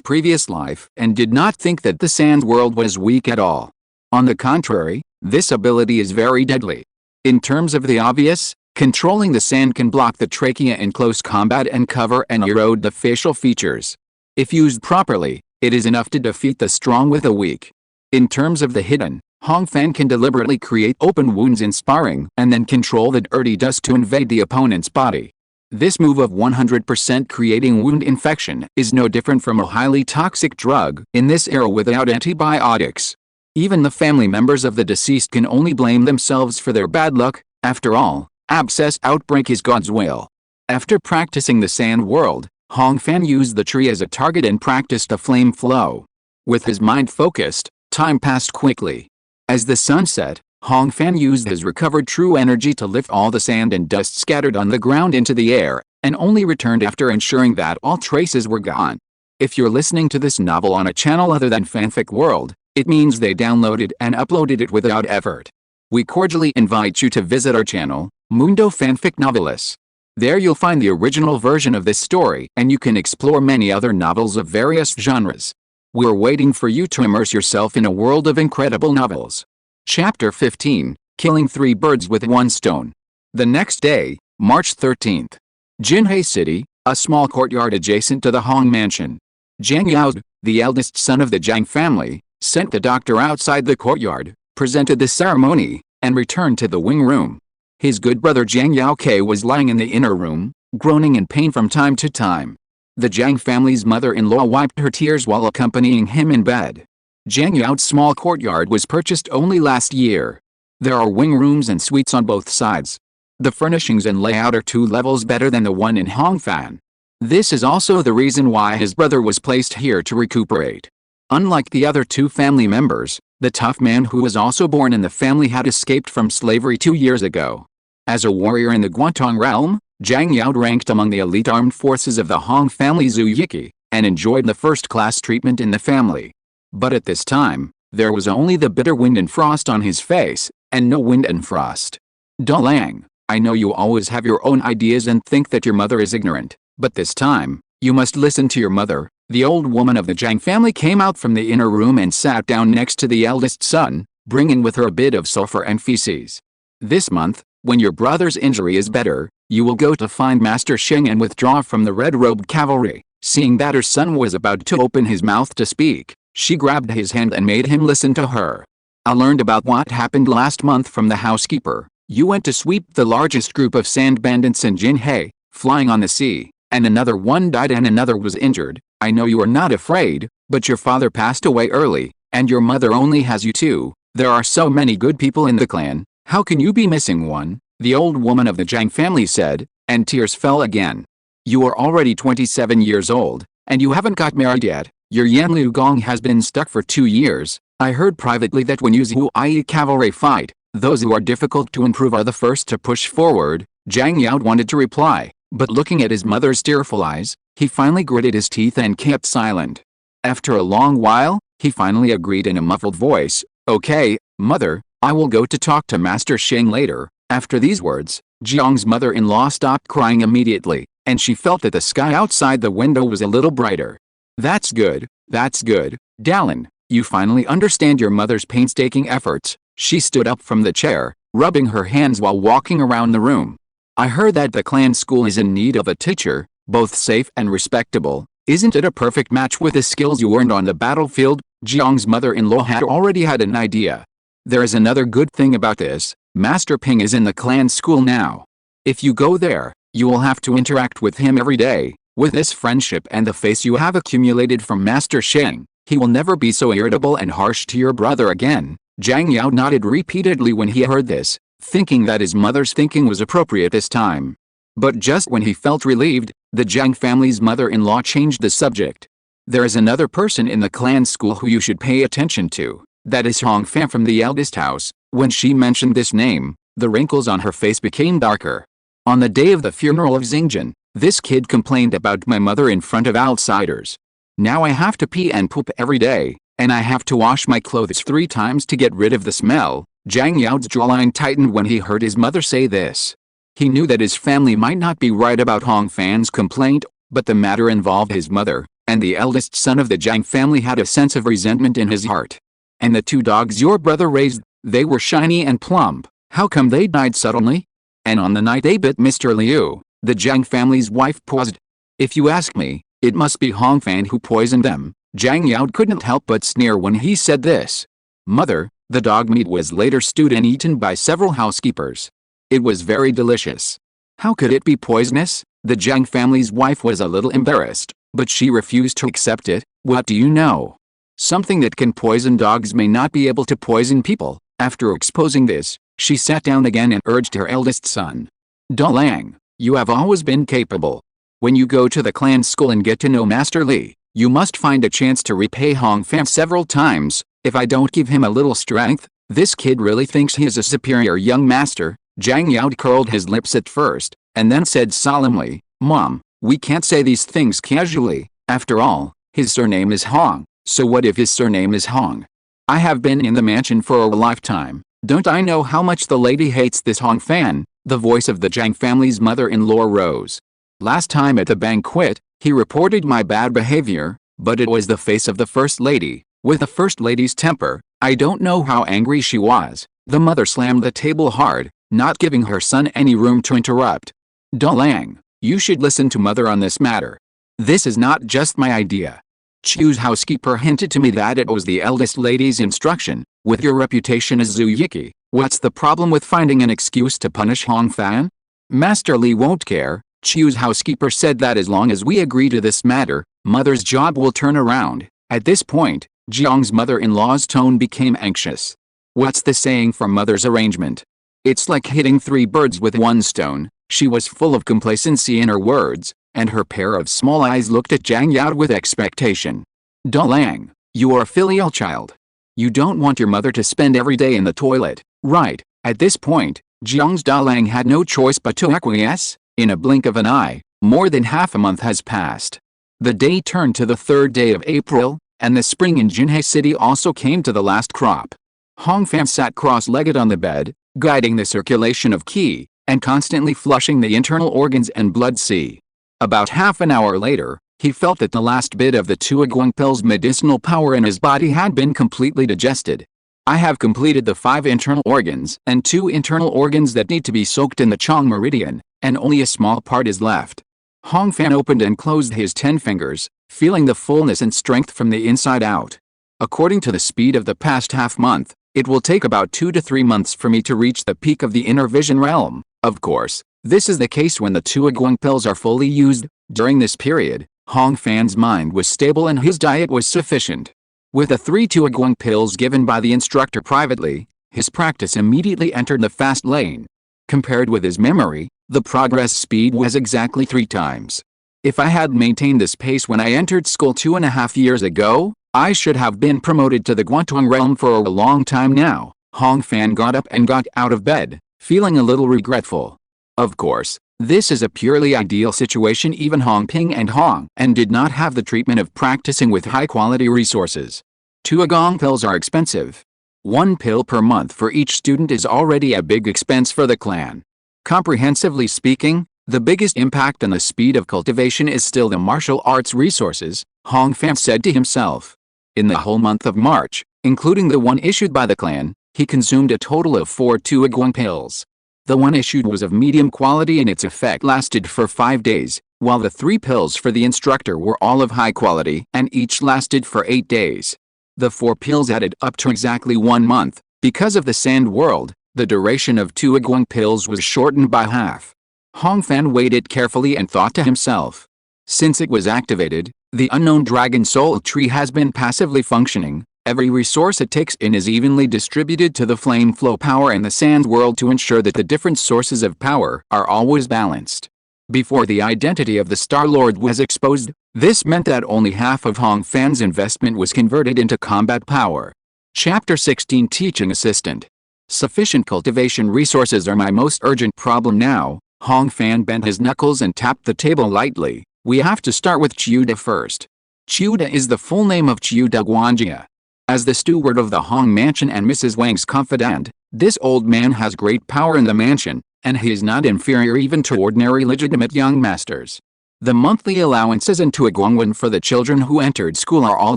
previous life and did not think that the sand world was weak at all. On the contrary, this ability is very deadly. In terms of the obvious, controlling the sand can block the trachea in close combat and cover and erode the facial features. If used properly, it is enough to defeat the strong with the weak. In terms of the hidden, Hong Fan can deliberately create open wounds in sparring and then control the dirty dust to invade the opponent's body. This move of 100% creating wound infection is no different from a highly toxic drug in this era without antibiotics. Even the family members of the deceased can only blame themselves for their bad luck. After all, abscess outbreak is God's will. After practicing the sand world, Hong Fan used the tree as a target and practiced a flame flow. With his mind focused, time passed quickly. As the sun set, Hong Fan used his recovered true energy to lift all the sand and dust scattered on the ground into the air, and only returned after ensuring that all traces were gone. If you're listening to this novel on a channel other than Fanfic World, it means they downloaded and uploaded it without effort. We cordially invite you to visit our channel, Mundo Fanfic Novelis. There you'll find the original version of this story and you can explore many other novels of various genres. We're waiting for you to immerse yourself in a world of incredible novels. Chapter 15, Killing 3 Birds with 1 Stone. The next day, March 13th. Jinhei City, a small courtyard adjacent to the Hong Mansion. Jiang Yao, the eldest son of the Jiang family, sent the doctor outside the courtyard, presented the ceremony, and returned to the wing room. His good brother Jiang Yaokei was lying in the inner room, groaning in pain from time to time. The Jiang family's mother-in-law wiped her tears while accompanying him in bed. Jiang Yao's small courtyard was purchased only last year. There are wing rooms and suites on both sides. The furnishings and layout are 2 levels better than the one in Hong Fan. This is also the reason why his brother was placed here to recuperate. Unlike the other 2 family members, the tough man who was also born in the family had escaped from slavery 2 years ago. As a warrior in the Guantong realm, Jiang Yao ranked among the elite armed forces of the Hong family Zuyiki, and enjoyed the first-class treatment in the family. But at this time, there was only the bitter wind and frost on his face, and no wind and frost. Dalang, I know you always have your own ideas and think that your mother is ignorant, but this time, you must listen to your mother. The old woman of the Jiang family came out from the inner room and sat down next to the eldest son, bringing with her a bit of sulfur and feces. This month, when your brother's injury is better, you will go to find Master Sheng and withdraw from the red-robed cavalry. Seeing that her son was about to open his mouth to speak, she grabbed his hand and made him listen to her. I learned about what happened last month from the housekeeper. You went to sweep the largest group of sand bandits in Jinhei, flying on the sea, and another one died and another was injured. I know you are not afraid, but your father passed away early, and your mother only has you 2. There are so many good people in the clan, how can you be missing one? The old woman of the Jiang family said, and tears fell again. You are already 27 years old, and you haven't got married yet. Your Yanlu Gong has been stuck for 2 years. I heard privately that when you Zhuai cavalry fight, those who are difficult to improve are the first to push forward. Jiang Yao wanted to reply, but looking at his mother's tearful eyes, he finally gritted his teeth and kept silent. After a long while, he finally agreed in a muffled voice, Okay, mother, I will go to talk to Master Sheng later. After these words, Jiang's mother-in-law stopped crying immediately, and she felt that the sky outside the window was a little brighter. That's good, Dallin, you finally understand your mother's painstaking efforts. She stood up from the chair, rubbing her hands while walking around the room. I heard that the clan school is in need of a teacher, both safe and respectable. Isn't it a perfect match with the skills you earned on the battlefield? Jiang's mother-in-law had already had an idea. There is another good thing about this. Master Ping is in the clan school now. If you go there, you will have to interact with him every day. With this friendship and the face you have accumulated from Master Sheng, he will never be so irritable and harsh to your brother again. Jiang Yao nodded repeatedly when he heard this, thinking that his mother's thinking was appropriate this time. But just when he felt relieved, the Jiang family's mother-in-law changed the subject. There is another person in the clan school who you should pay attention to. That is Hong Fan from the eldest house. When she mentioned this name, the wrinkles on her face became darker. On the day of the funeral of Xingjun, this kid complained about my mother in front of outsiders. Now I have to pee and poop every day, and I have to wash my clothes 3 times to get rid of the smell. Jiang Yao's jawline tightened when he heard his mother say this. He knew that his family might not be right about Hong Fan's complaint, but the matter involved his mother, and the eldest son of the Jiang family had a sense of resentment in his heart. And the 2 dogs your brother raised, they were shiny and plump. How come they died suddenly? And on the night they bit Mr. Liu, the Jiang family's wife paused. If you ask me, it must be Hong Fan who poisoned them. Jiang Yao couldn't help but sneer when he said this. Mother, the dog meat was later stewed and eaten by several housekeepers. It was very delicious. How could it be poisonous? The Jiang family's wife was a little embarrassed, but she refused to accept it. What do you know? Something that can poison dogs may not be able to poison people. After exposing this, she sat down again and urged her eldest son. Dalang, you have always been capable. When you go to the clan school and get to know Master Li, you must find a chance to repay Hong Fan several times. If I don't give him a little strength, this kid really thinks he is a superior young master. Jiang Yao curled his lips at first, and then said solemnly, Mom, we can't say these things casually. After all, his surname is Hong, so what if his surname is Hong? I have been in the mansion for a lifetime. Don't I know how much the lady hates this Hong Fan? The voice of the Jiang family's mother-in-law rose. Last time at the banquet, he reported my bad behavior, but it was the face of the First Lady. With the First Lady's temper, I don't know how angry she was. The mother slammed the table hard, not giving her son any room to interrupt. Dalang, you should listen to mother on this matter. This is not just my idea. Chu's housekeeper hinted to me that it was the eldest lady's instruction. With your reputation as Zhu Yiki, what's the problem with finding an excuse to punish Hong Fan? Master Li won't care. Chu's housekeeper said that as long as we agree to this matter, mother's job will turn around. At this point, Jiang's mother-in-law's tone became anxious. What's the saying for mother's arrangement? It's like hitting 3 birds with 1 stone. She was full of complacency in her words, and her pair of small eyes looked at Jiang Yao with expectation. Dalang, you are a filial child. You don't want your mother to spend every day in the toilet, right? At this point, Jiang's Dalang had no choice but to acquiesce. In a blink of an eye, more than half a month has passed. The day turned to the 3rd day of April, and the spring in Jinhei City also came to the last crop. Hong Fan sat cross-legged on the bed, guiding the circulation of qi, and constantly flushing the internal organs and blood qi. About half an hour later, he felt that the last bit of the Tuaguang pill's medicinal power in his body had been completely digested. I have completed the 5 internal organs and 2 internal organs that need to be soaked in the Chang meridian, and only a small part is left. Hong Fan opened and closed his 10 fingers, feeling the fullness and strength from the inside out. According to the speed of the past half-month, it will take about 2 to 3 months for me to reach the peak of the inner vision realm. Of course, this is the case when the Tuaguang pills are fully used. During this period, Hong Fan's mind was stable and his diet was sufficient. With the 3 Tuaguang pills given by the instructor privately, his practice immediately entered the fast lane. Compared with his memory, the progress speed was exactly 3 times. If I had maintained this pace when I entered school 2.5 years ago, I should have been promoted to the Guantong realm for a long time now. Hong Fan got up and got out of bed, feeling a little regretful. Of course, this is a purely ideal situation. Even Hong Ping and Hong and did not have the treatment of practicing with high-quality resources. Tuaguang pills are expensive. 1 pill per month for each student is already a big expense for the clan. Comprehensively speaking, the biggest impact on the speed of cultivation is still the martial arts resources, Hong Fan said to himself. In the whole month of March, including the one issued by the clan, he consumed a total of 4 Tuaguang pills. The one issued was of medium quality and its effect lasted for 5 days. while the 3 pills for the instructor were all of high quality and each lasted for 8 days. The 4 pills added up to exactly 1 month. Because of the Sand World, the duration of 2 awakens pills was shortened by half. Hong Fan weighed it carefully and thought to himself. Since it was activated, the unknown dragon soul tree has been passively functioning. Every resource it takes in is evenly distributed to the flame flow power in the Sand World to ensure that the different sources of power are always balanced. Before the identity of the Star Lord was exposed, this meant that only half of Hong Fan's investment was converted into combat power. Chapter 16 Teaching Assistant. Sufficient cultivation resources are my most urgent problem now. Hong Fan bent his knuckles and tapped the table lightly. We have to start with Chiuda first. Chiuda is the full name of Chiuda Guanjia. As the steward of the Hong mansion and Mrs. Wang's confidant, this old man has great power in the mansion, and he is not inferior even to ordinary legitimate young masters. The monthly allowances and tuiguangwen for the children who entered school are all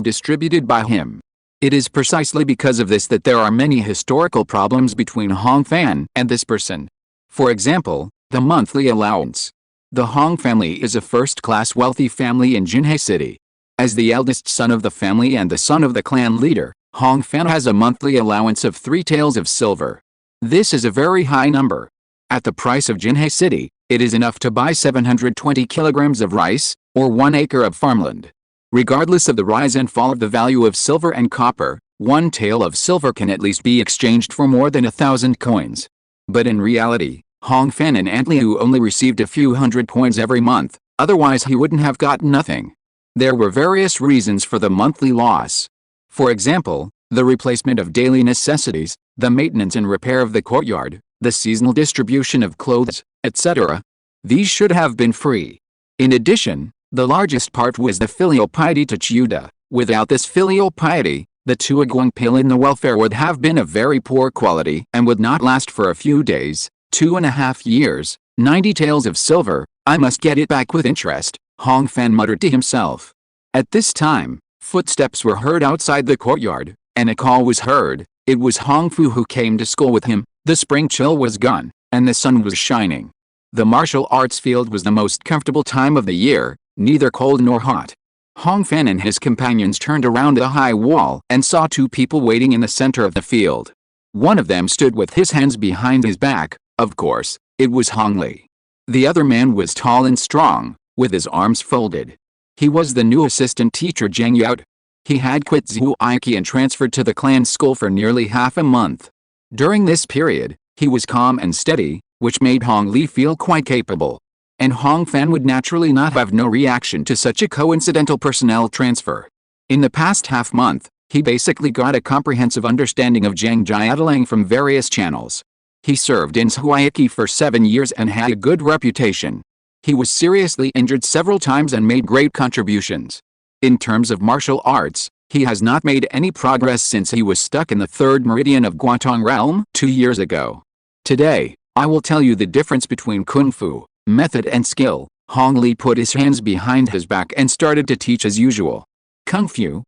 distributed by him. It is precisely because of this that there are many historical problems between Hong Fan and this person. For example, the monthly allowance. The Hong family is a first-class wealthy family in Jinhae City. As the eldest son of the family and the son of the clan leader, Hong Fan has a monthly allowance of 3 taels of silver. This is a very high number. At the price of Jinhae City, it is enough to buy 720 kilograms of rice, or 1 acre of farmland. Regardless of the rise and fall of the value of silver and copper, 1 tael of silver can at least be exchanged for more than 1,000 coins. But in reality, Hong Fan and Aunt Liu only received a few hundred coins every month, otherwise he wouldn't have gotten nothing. There were various reasons for the monthly loss. For example, the replacement of daily necessities, the maintenance and repair of the courtyard, the seasonal distribution of clothes, etc. These should have been free. In addition, the largest part was the filial piety to Chiuda. Without this filial piety, the tuiguang pill in the welfare would have been of very poor quality and would not last for a few days, 2.5 years, 90 taels of silver. I must get it back with interest, Hong Fan muttered to himself. At this time, footsteps were heard outside the courtyard, and a call was heard. It was Hong Fu who came to school with him. The spring chill was gone, and the sun was shining. The martial arts field was the most comfortable time of the year, neither cold nor hot. Hong Fan and his companions turned around a high wall and saw 2 people waiting in the center of the field. One of them stood with his hands behind his back. Of course, it was Hong Li. The other man was tall and strong, with his arms folded. He was the new assistant teacher Zhang Yaot. He had quit Zuiki and transferred to the clan school for nearly half a month. During this period, he was calm and steady, which made Hong Li feel quite capable. And Hong Fan would naturally not have no reaction to such a coincidental personnel transfer. In the past half-month, he basically got a comprehensive understanding of Zhang Jiatalang from various channels. He served in Zuiki for 7 years and had a good reputation. He was seriously injured several times and made great contributions. In terms of martial arts, he has not made any progress since he was stuck in the 3rd meridian of Guantong Realm 2 years ago. Today, I will tell you the difference between Kung Fu, method and skill. Hong Li put his hands behind his back and started to teach as usual. Kung Fu,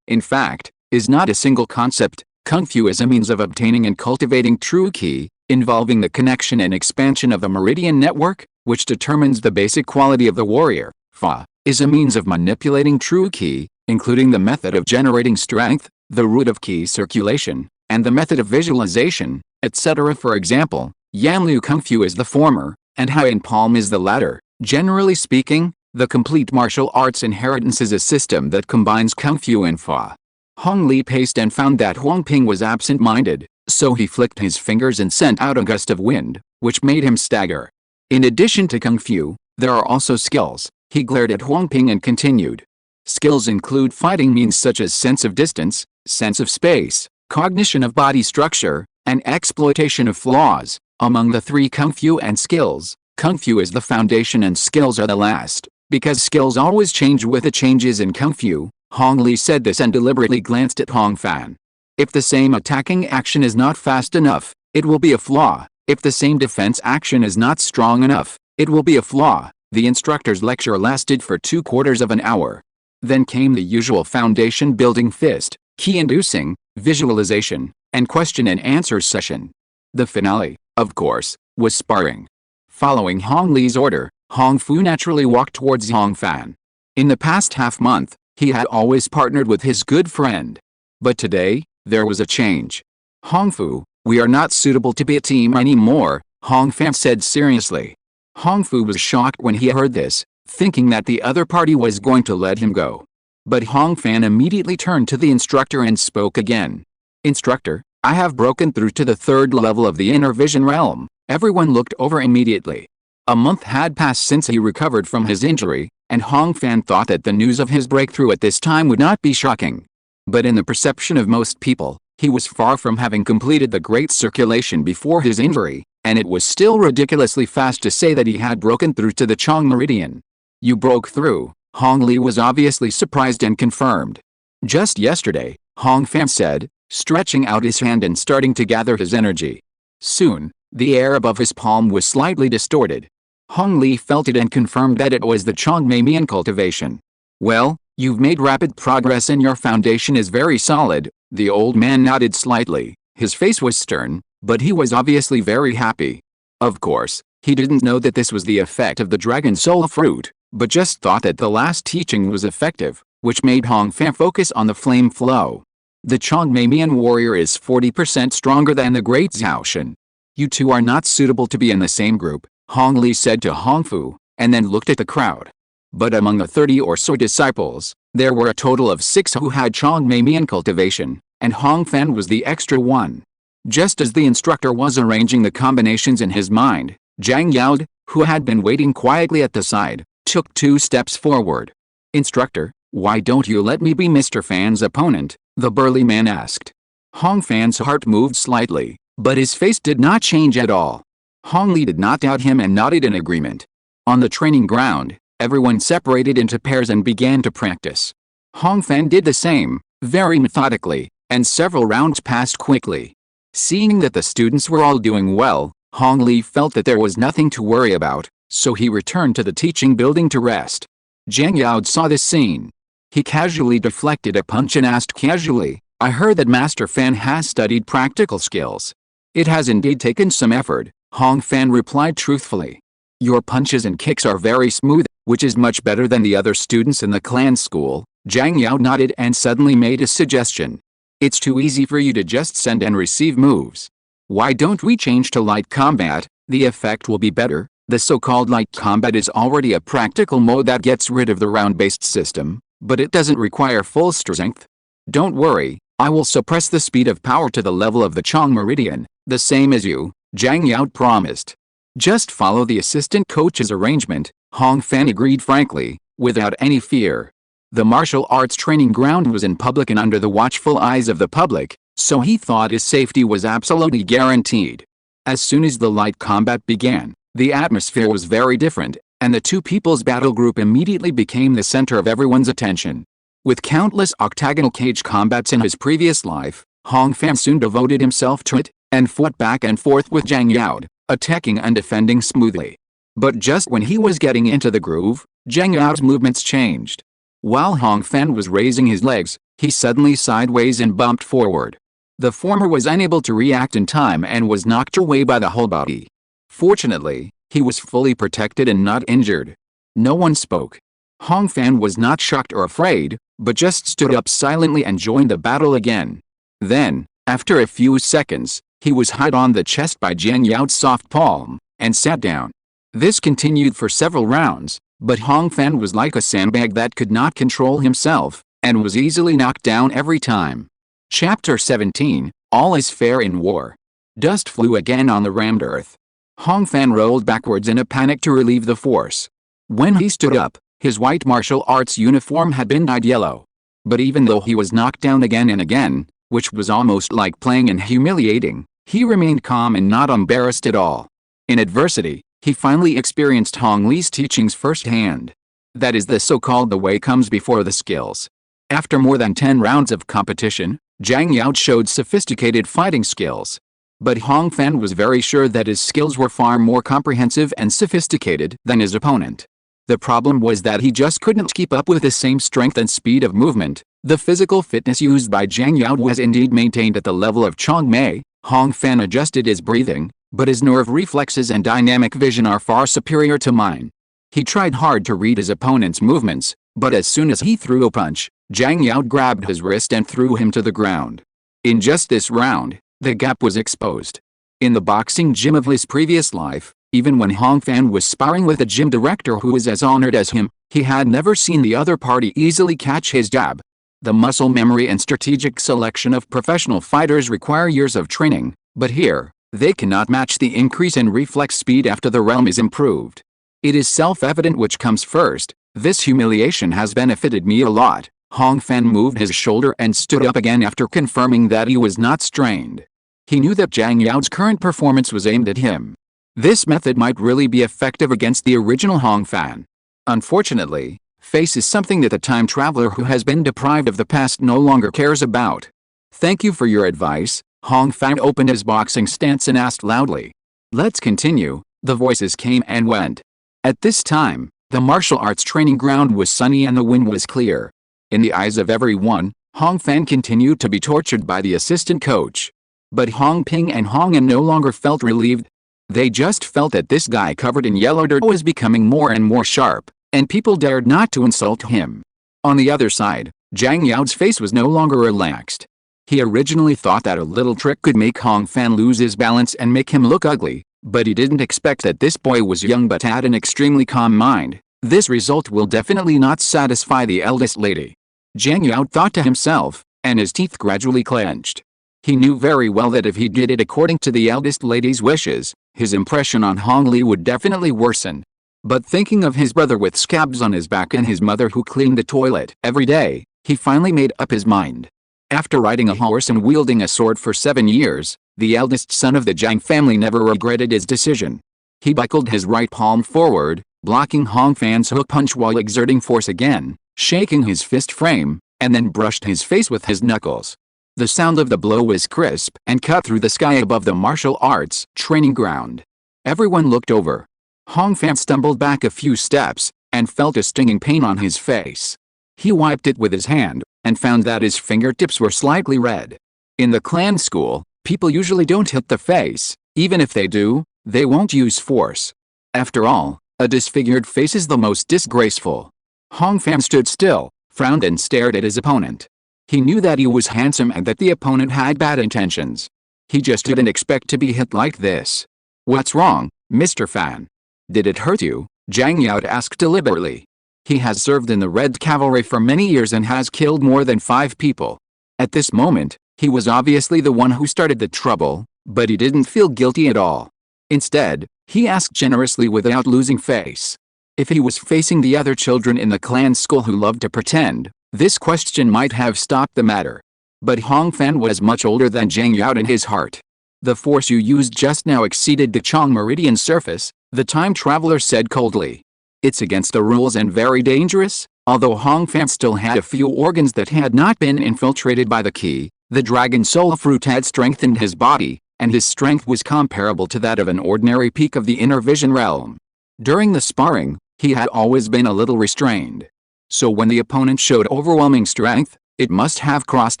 in fact, is not a single concept. Kung Fu is a means of obtaining and cultivating true Qi, involving the connection and expansion of the meridian network, which determines the basic quality of the warrior. Fa is a means of manipulating true Qi, including the method of generating strength, the root of Qi circulation, and the method of visualization, etc. For example, Yanliu Kung Fu is the former, and Haiyan Palm is the latter. Generally speaking, the complete martial arts inheritance is a system that combines Kung Fu and Fa. Hong Li paced and found that Huang Ping was absent-minded, so he flicked his fingers and sent out a gust of wind, which made him stagger. In addition to Kung Fu, there are also skills. He glared at Huang Ping and continued. Skills include fighting means such as sense of distance, sense of space, cognition of body structure, and exploitation of flaws. Among the 3 Kung Fu and skills, Kung Fu is the foundation and skills are the last, because skills always change with the changes in Kung Fu. Hong Li said this and deliberately glanced at Hong Fan. If the same attacking action is not fast enough, it will be a flaw. If the same defense action is not strong enough, it will be a flaw. The instructor's lecture lasted for 2/4 of an hour. Then came the usual foundation building fist, key inducing, visualization, and question and answer session. The finale, of course, was sparring. Following Hong Li's order, Hong Fu naturally walked towards Hong Fan. In the past half-month, he had always partnered with his good friend. But today, there was a change. Hong Fu, we are not suitable to be a team anymore, Hong Fan said seriously. Hong Fu was shocked when he heard this, thinking that the other party was going to let him go. But Hong Fan immediately turned to the instructor and spoke again. Instructor, I have broken through to the 3rd level of the inner vision realm. Everyone looked over immediately. A month had passed since he recovered from his injury, and Hong Fan thought that the news of his breakthrough at this time would not be shocking. But in the perception of most people, he was far from having completed the great circulation before his injury, and it was still ridiculously fast to say that he had broken through to the Chong Meridian. You broke through, Hong Li was obviously surprised and confirmed. Just yesterday, Hong Fan said, stretching out his hand and starting to gather his energy. Soon, the air above his palm was slightly distorted. Hong Li felt it and confirmed that it was the Chong Meian cultivation. Well, you've made rapid progress and your foundation is very solid, the old man nodded slightly. His face was stern, but he was obviously very happy. Of course, he didn't know that this was the effect of the dragon soul fruit, but just thought that the last teaching was effective, which made Hong Fan focus on the flame flow. The Chong Meian warrior is 40% stronger than the great Zhaoshan. You two are not suitable to be in the same group, Hong Li said to Hong Fu, and then looked at the crowd. But among the 30 or so disciples, there were a total of 6 who had Chong Meian cultivation, and Hong Fan was the extra one. Just as the instructor was arranging the combinations in his mind, Zhang Yao, who had been waiting quietly at the side, took 2 steps forward. Instructor, why don't you let me be Mr. Fan's opponent? The burly man asked. Hong Fan's heart moved slightly, but his face did not change at all. Hong Li did not doubt him and nodded in agreement. On the training ground, everyone separated into pairs and began to practice. Hong Fan did the same, very methodically, and several rounds passed quickly. Seeing that the students were all doing well, Hong Li felt that there was nothing to worry about, so he returned to the teaching building to rest. Zhang Yao saw this scene. He casually deflected a punch and asked casually, I heard that Master Fan has studied practical skills. It has indeed taken some effort, Hong Fan replied truthfully. Your punches and kicks are very smooth, which is much better than the other students in the clan school. Zhang Yao nodded and suddenly made a suggestion. It's too easy for you to just send and receive moves. Why don't we change to light combat? The effect will be better. The so-called light combat is already a practical mode that gets rid of the round-based system, but it doesn't require full strength. Don't worry, I will suppress the speed of power to the level of the Chong Meridian, the same as you, Zhang Yao promised. Just follow the assistant coach's arrangement, Hong Fan agreed frankly, without any fear. The martial arts training ground was in public and under the watchful eyes of the public, so he thought his safety was absolutely guaranteed. As soon as the light combat began, the atmosphere was very different, and the two people's battle group immediately became the center of everyone's attention. With countless octagonal cage combats in his previous life, Hong Fan soon devoted himself to it, and fought back and forth with Zhang Yao, attacking and defending smoothly. But just when he was getting into the groove, Zhang Yao's movements changed. While Hong Fan was raising his legs, he suddenly sideways and bumped forward. The former was unable to react in time and was knocked away by the whole body. Fortunately, he was fully protected and not injured. No one spoke. Hong Fan was not shocked or afraid, but just stood up silently and joined the battle again. Then, after a few seconds, he was hit on the chest by Zhang Yao's soft palm, and sat down. This continued for several rounds, but Hong Fan was like a sandbag that could not control himself, and was easily knocked down every time. Chapter 17, All is Fair in War. Dust flew again on the rammed earth. Hong Fan rolled backwards in a panic to relieve the force. When he stood up, his white martial arts uniform had been dyed yellow. But even though he was knocked down again and again, which was almost like playing and humiliating, he remained calm and not embarrassed at all. In adversity, he finally experienced Hong Li's teachings firsthand. That is the so-called the way comes before the skills. After more than 10 rounds of competition, Zhang Yao showed sophisticated fighting skills. But Hong Fan was very sure that his skills were far more comprehensive and sophisticated than his opponent. The problem was that he just couldn't keep up with the same strength and speed of movement. The physical fitness used by Zhang Yao was indeed maintained at the level of Chong Mei. Hong Fan adjusted his breathing, but his nerve reflexes and dynamic vision are far superior to mine. He tried hard to read his opponent's movements, but as soon as he threw a punch, Zhang Yao grabbed his wrist and threw him to the ground. In just this round, the gap was exposed. In the boxing gym of his previous life, even when Hong Fan was sparring with a gym director who was as honored as him, he had never seen the other party easily catch his jab. The muscle memory and strategic selection of professional fighters require years of training, but here, they cannot match the increase in reflex speed after the realm is improved. It is self-evident which comes first. This humiliation has benefited me a lot. Hong Fan moved his shoulder and stood up again after confirming that he was not strained. He knew that Zhang Yao's current performance was aimed at him. This method might really be effective against the original Hong Fan. Unfortunately, face is something that the time traveler who has been deprived of the past no longer cares about. Thank you for your advice. Hong Fan opened his boxing stance and asked loudly. Let's continue. The voices came and went. At this time, the martial arts training ground was sunny and the wind was clear. In the eyes of everyone, Hong Fan continued to be tortured by the assistant coach. But Hong Ping and Hong An no longer felt relieved. They just felt that this guy covered in yellow dirt was becoming more and more sharp, and people dared not to insult him. On the other side, Zhang Yao's face was no longer relaxed. He originally thought that a little trick could make Hong Fan lose his balance and make him look ugly, but he didn't expect that this boy was young but had an extremely calm mind. This result will definitely not satisfy the eldest lady. Zhang Yao thought to himself, and his teeth gradually clenched. He knew very well that if he did it according to the eldest lady's wishes, his impression on Hong Li would definitely worsen. But thinking of his brother with scabs on his back and his mother who cleaned the toilet every day, he finally made up his mind. After riding a horse and wielding a sword for 7 years, the eldest son of the Zhang family never regretted his decision. He buckled his right palm forward, blocking Hong Fan's hook punch while exerting force again, shaking his fist frame, and then brushed his face with his knuckles. The sound of the blow was crisp and cut through the sky above the martial arts training ground. Everyone looked over. Hong Fan stumbled back a few steps and felt a stinging pain on his face. He wiped it with his hand and found that his fingertips were slightly red. In the clan school, people usually don't hit the face. Even if they do, they won't use force. After all, a disfigured face is the most disgraceful. Hong Fan stood still, frowned and stared at his opponent. He knew that he was handsome and that the opponent had bad intentions. He just didn't expect to be hit like this. What's wrong, Mr. Fan? Did it hurt you? Zhang Yao asked deliberately. He has served in the Red Cavalry for many years and has killed more than 5 people. At this moment, he was obviously the one who started the trouble, but he didn't feel guilty at all. Instead, he asked generously without losing face. If he was facing the other children in the clan school who loved to pretend, this question might have stopped the matter. But Hong Fan was much older than Zhang Yao in his heart. The force you used just now exceeded the Chong Meridian surface, the time traveler said coldly. It's against the rules and very dangerous. Although Hong Fan still had a few organs that had not been infiltrated by the Qi, the Dragon Soul Fruit had strengthened his body, and his strength was comparable to that of an ordinary peak of the inner vision realm. During the sparring, he had always been a little restrained. So when the opponent showed overwhelming strength, it must have crossed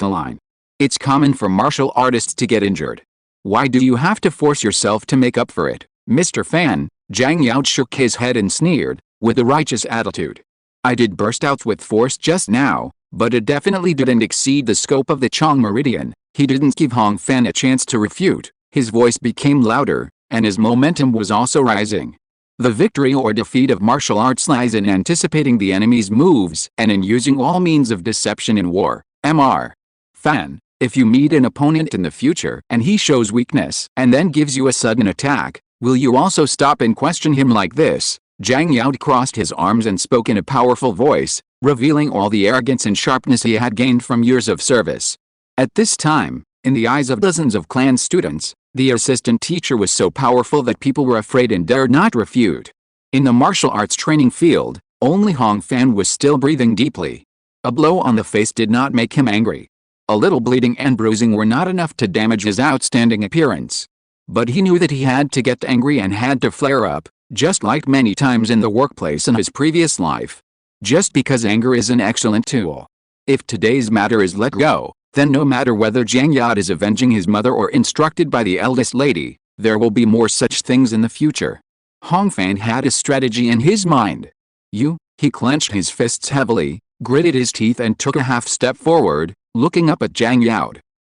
the line. It's common for martial artists to get injured. Why do you have to force yourself to make up for it, Mr. Fan? Zhang Yao shook his head and sneered, with a righteous attitude. I did burst out with force just now, but it definitely didn't exceed the scope of the Chong Meridian. He didn't give Hong Fan a chance to refute. His voice became louder, and his momentum was also rising. The victory or defeat of martial arts lies in anticipating the enemy's moves and in using all means of deception in war. Mr. Fan, if you meet an opponent in the future and he shows weakness and then gives you a sudden attack, will you also stop and question him like this? Zhang Yao crossed his arms and spoke in a powerful voice, revealing all the arrogance and sharpness he had gained from years of service. At this time, in the eyes of dozens of clan students, the assistant teacher was so powerful that people were afraid and dared not refute. In the martial arts training field, only Hong Fan was still breathing deeply. A blow on the face did not make him angry. A little bleeding and bruising were not enough to damage his outstanding appearance. But he knew that he had to get angry and had to flare up, just like many times in the workplace in his previous life. Just because anger is an excellent tool. If today's matter is let go, then no matter whether Zhang Yao is avenging his mother or instructed by the eldest lady, there will be more such things in the future. Hong Fan had a strategy in his mind. He clenched his fists heavily, gritted his teeth and took a half step forward, looking up at Zhang Yao.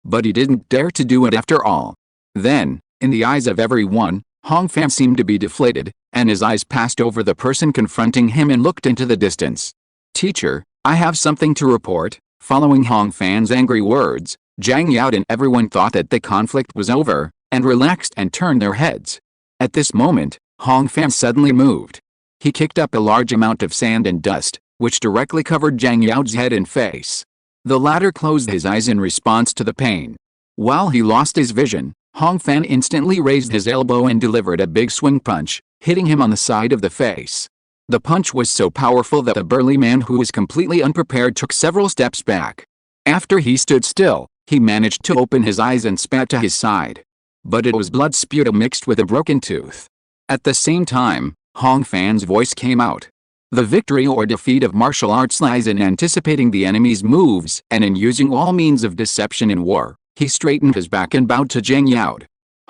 But he didn't dare to do it after all. Then, in the eyes of everyone, Hong Fan seemed to be deflated, and his eyes passed over the person confronting him and looked into the distance. "Teacher, I have something to report." Following Hong Fan's angry words, Zhang Yao and everyone thought that the conflict was over, and relaxed and turned their heads. At this moment, Hong Fan suddenly moved. He kicked up a large amount of sand and dust, which directly covered Zhang Yao's head and face. The latter closed his eyes in response to the pain. While he lost his vision, Hong Fan instantly raised his elbow and delivered a big swing punch, hitting him on the side of the face. The punch was so powerful that the burly man who was completely unprepared took several steps back. After he stood still, he managed to open his eyes and spat to his side. But it was blood sputum mixed with a broken tooth. At the same time, Hong Fan's voice came out. The victory or defeat of martial arts lies in anticipating the enemy's moves and in using all means of deception in war. He straightened his back and bowed to Zhang Yao.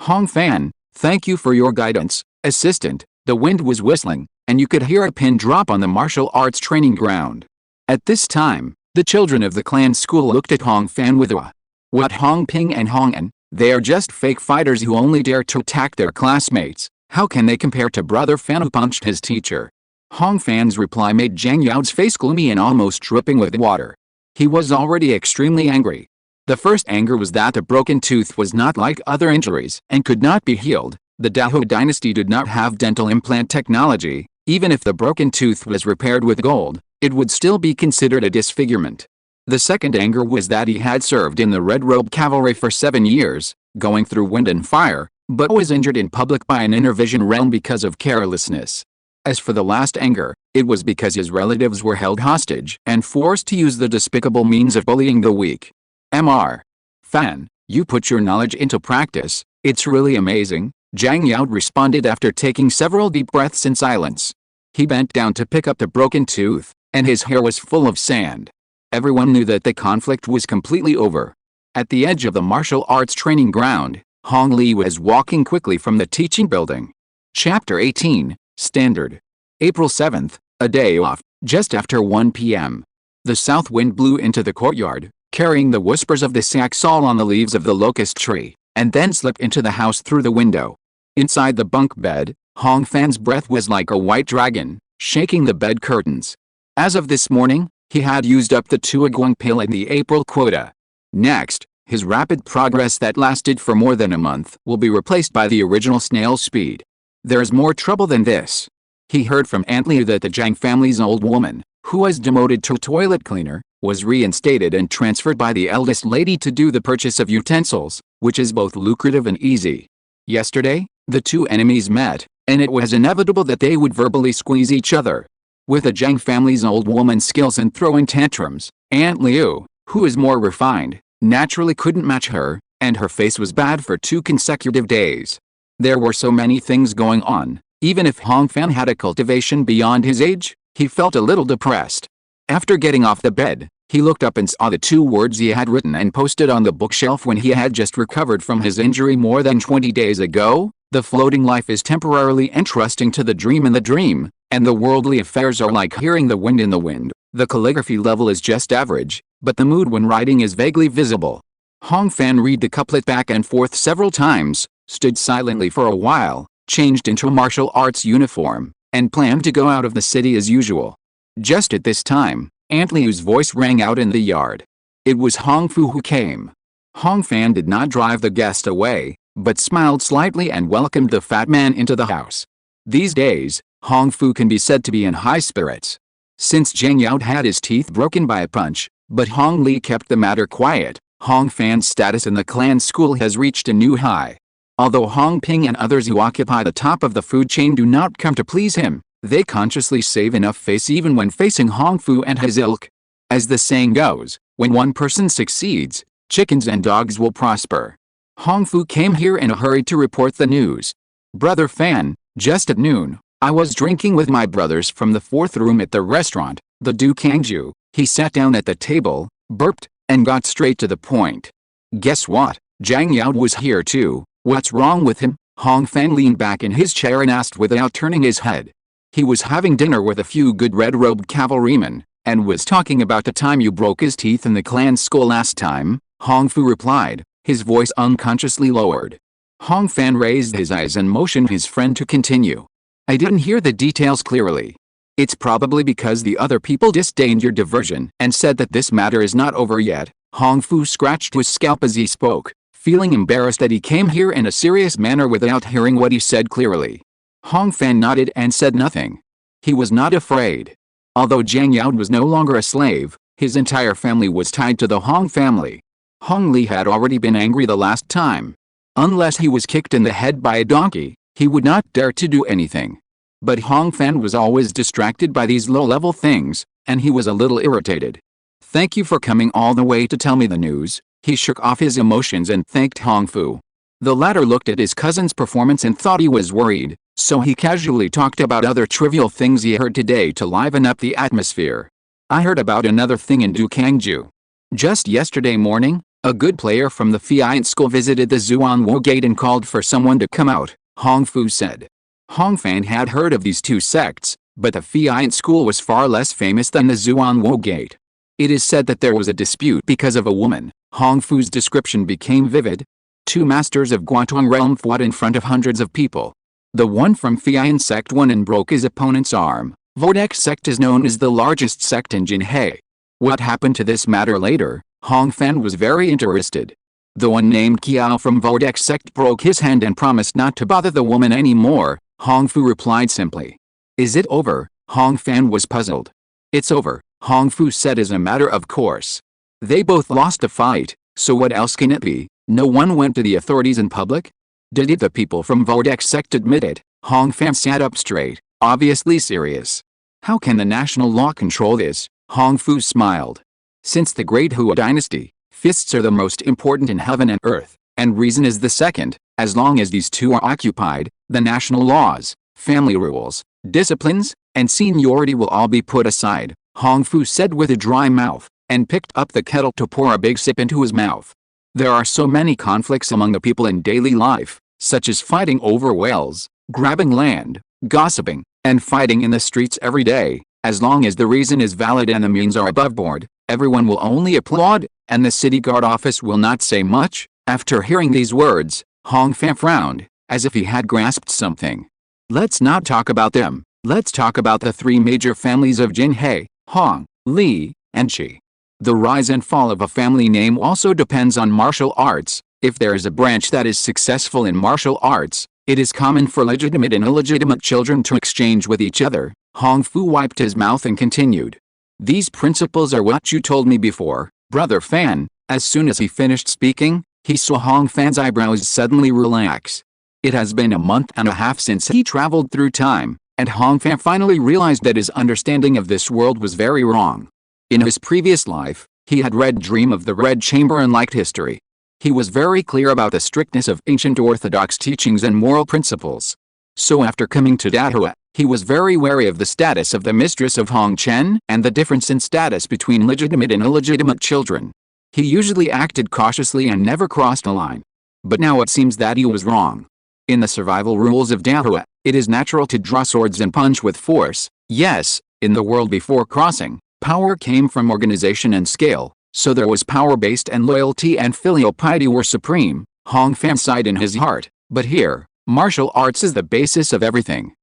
"Hong Fan, thank you for your guidance, assistant." The wind was whistling, and you could hear a pin drop on the martial arts training ground. At this time, the children of the clan school looked at Hong Fan with awe. What Hong Ping and Hong An? They are just fake fighters who only dare to attack their classmates. How can they compare to Brother Fan who punched his teacher? Hong Fan's reply made Zhang Yao's face gloomy and almost dripping with water. He was already extremely angry. The first anger was that the broken tooth was not like other injuries and could not be healed. The Dahua dynasty did not have dental implant technology. Even if the broken tooth was repaired with gold, it would still be considered a disfigurement. The second anger was that he had served in the Red Robe Cavalry for 7 years, going through wind and fire, but was injured in public by an inner vision realm because of carelessness. As for the last anger, it was because his relatives were held hostage and forced to use the despicable means of bullying the weak. Mr. Fan, you put your knowledge into practice. It's really amazing, Zhang Yao responded after taking several deep breaths in silence. He bent down to pick up the broken tooth, and his hair was full of sand. Everyone knew that the conflict was completely over. At the edge of the martial arts training ground, Hong Li was walking quickly from the teaching building. Chapter 18, Standard. April 7th, a day off, just after 1 p.m. The south wind blew into the courtyard, carrying the whispers of the saxaul on the leaves of the locust tree, and then slipped into the house through the window. Inside the bunk bed, Hong Fan's breath was like a white dragon, shaking the bed curtains. As of this morning, he had used up the 2 aguang pill in the April quota. Next, his rapid progress that lasted for more than a month will be replaced by the original snail speed. There's more trouble than this. He heard from Aunt Liu that the Zhang family's old woman, who was demoted to toilet cleaner, was reinstated and transferred by the eldest lady to do the purchase of utensils, which is both lucrative and easy. Yesterday, the two enemies met, and it was inevitable that they would verbally squeeze each other. With the Zhang family's old woman's skills in throwing tantrums, Aunt Liu, who is more refined, naturally couldn't match her, and her face was bad for 2 consecutive days. There were so many things going on. Even if Hong Fan had a cultivation beyond his age, he felt a little depressed. After getting off the bed, he looked up and saw the 2 words he had written and posted on the bookshelf when he had just recovered from his injury more than 20 days ago. The floating life is temporarily entrusting to the dream in the dream, and the worldly affairs are like hearing the wind in the wind. The calligraphy level is just average, but the mood when writing is vaguely visible. Hong Fan read the couplet back and forth several times, stood silently for a while, changed into a martial arts uniform, and planned to go out of the city as usual. Just at this time, Aunt Liu's voice rang out in the yard. It was Hong Fu who came. Hong Fan did not drive the guest away, but smiled slightly and welcomed the fat man into the house. These days, Hong Fu can be said to be in high spirits. Since Zhang Yao had his teeth broken by a punch, but Hong Li kept the matter quiet, Hong Fan's status in the clan school has reached a new high. Although Hong Ping and others who occupy the top of the food chain do not come to please him, they consciously save enough face even when facing Hong Fu and his ilk. As the saying goes, when one person succeeds, chickens and dogs will prosper. Hong Fu came here in a hurry to report the news. Brother Fan, just at noon, I was drinking with my brothers from the 4th room at the restaurant, the Du Kangju. He sat down at the table, burped, and got straight to the point. Guess what? Zhang Yao was here too. What's wrong with him? Hong Fan leaned back in his chair and asked without turning his head. He was having dinner with a few good red-robed cavalrymen, and was talking about the time you broke his teeth in the clan school last time, Hong Fu replied, his voice unconsciously lowered. Hong Fan raised his eyes and motioned his friend to continue. I didn't hear the details clearly. It's probably because the other people disdained your diversion and said that this matter is not over yet. Hong Fu scratched his scalp as he spoke, feeling embarrassed that he came here in a serious manner without hearing what he said clearly. Hong Fan nodded and said nothing. He was not afraid. Although Jiang Yao was no longer a slave, his entire family was tied to the Hong family. Hong Li had already been angry the last time. Unless he was kicked in the head by a donkey, he would not dare to do anything. But Hong Fan was always distracted by these low-level things, and he was a little irritated. Thank you for coming all the way to tell me the news. He shook off his emotions and thanked Hong Fu. The latter looked at his cousin's performance and thought he was worried, so he casually talked about other trivial things he heard today to liven up the atmosphere. I heard about another thing in Dukangju. Just yesterday morning, a good player from the Fiant school visited the Zuanwo gate and called for someone to come out, Hong Fu said. Hong Fan had heard of these two sects, but the Fiant school was far less famous than the Zuanwo gate. It is said that there was a dispute because of a woman. Hong Fu's description became vivid. Two masters of Guatong realm fought in front of hundreds of people. The one from Fiant sect won and broke his opponent's arm. Vortex sect is known as the largest sect in Jinhe. What happened to this matter later? Hong Fan was very interested. The one named Kiao from Vortex sect broke his hand and promised not to bother the woman anymore. Hong Fu replied simply. Is it over? Hong Fan was puzzled. It's over, Hong Fu said as a matter of course. They both lost the fight, so what else can it be? No one went to the authorities in public? Did it? The people from Vortex sect admit it. Hong Fan sat up straight, obviously serious. How can the national law control this? Hong Fu smiled. Since the Great Hua dynasty, fists are the most important in heaven and earth, and reason is the second. As long as these two are occupied, the national laws, family rules, disciplines, and seniority will all be put aside, Hong Fu said with a dry mouth, and picked up the kettle to pour a big sip into his mouth. There are so many conflicts among the people in daily life, such as fighting over wells, grabbing land, gossiping, and fighting in the streets every day. As long as the reason is valid and the means are above board, everyone will only applaud, and the city guard office will not say much. After hearing these words, Hong Fan frowned, as if he had grasped something. Let's not talk about them. Let's talk about the three major families of Jinhe, Hong, Li, and Qi. The rise and fall of a family name also depends on martial arts. If there is a branch that is successful in martial arts, it is common for legitimate and illegitimate children to exchange with each other. Hong Fu wiped his mouth and continued. These principles are what you told me before, Brother Fan. As soon as he finished speaking, he saw Hong Fan's eyebrows suddenly relax. It has been a month and a half since he traveled through time, and Hong Fan finally realized that his understanding of this world was very wrong. In his previous life, he had read Dream of the Red Chamber and liked history. He was very clear about the strictness of ancient orthodox teachings and moral principles. So after coming to Dahua, he was very wary of the status of the mistress of Hong Chen and the difference in status between legitimate and illegitimate children. He usually acted cautiously and never crossed a line. But now it seems that he was wrong. In the survival rules of Dahua, it is natural to draw swords and punch with force. Yes, in the world before crossing, power came from organization and scale, so there was power-based and loyalty and filial piety were supreme. Hong Fan sighed in his heart, but here, martial arts is the basis of everything.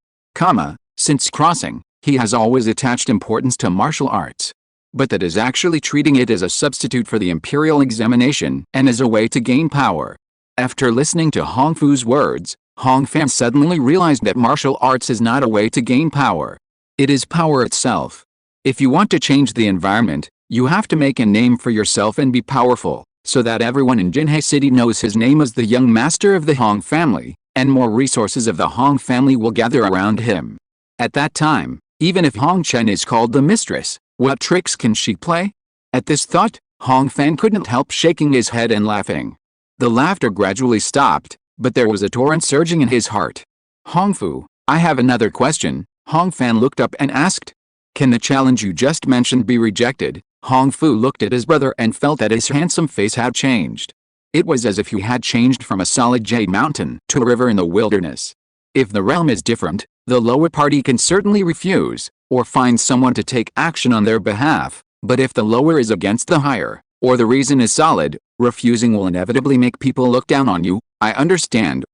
Since crossing, he has always attached importance to martial arts. But that is actually treating it as a substitute for the imperial examination and as a way to gain power. After listening to Hong Fu's words, Hong Fan suddenly realized that martial arts is not a way to gain power. It is power itself. If you want to change the environment, you have to make a name for yourself and be powerful, so that everyone in Jinhe City knows his name as the young master of the Hong family, and more resources of the Hong family will gather around him. At that time, even if Hong Chen is called the mistress, what tricks can she play? At this thought, Hong Fan couldn't help shaking his head and laughing. The laughter gradually stopped, but there was a torrent surging in his heart. Hong Fu, I have another question. Hong Fan looked up and asked. Can the challenge you just mentioned be rejected? Hong Fu looked at his brother and felt that his handsome face had changed. It was as if he had changed from a solid jade mountain to a river in the wilderness. If the realm is different, the lower party can certainly refuse, or find someone to take action on their behalf, but if the lower is against the higher, or the reason is solid, refusing will inevitably make people look down on you. I understand,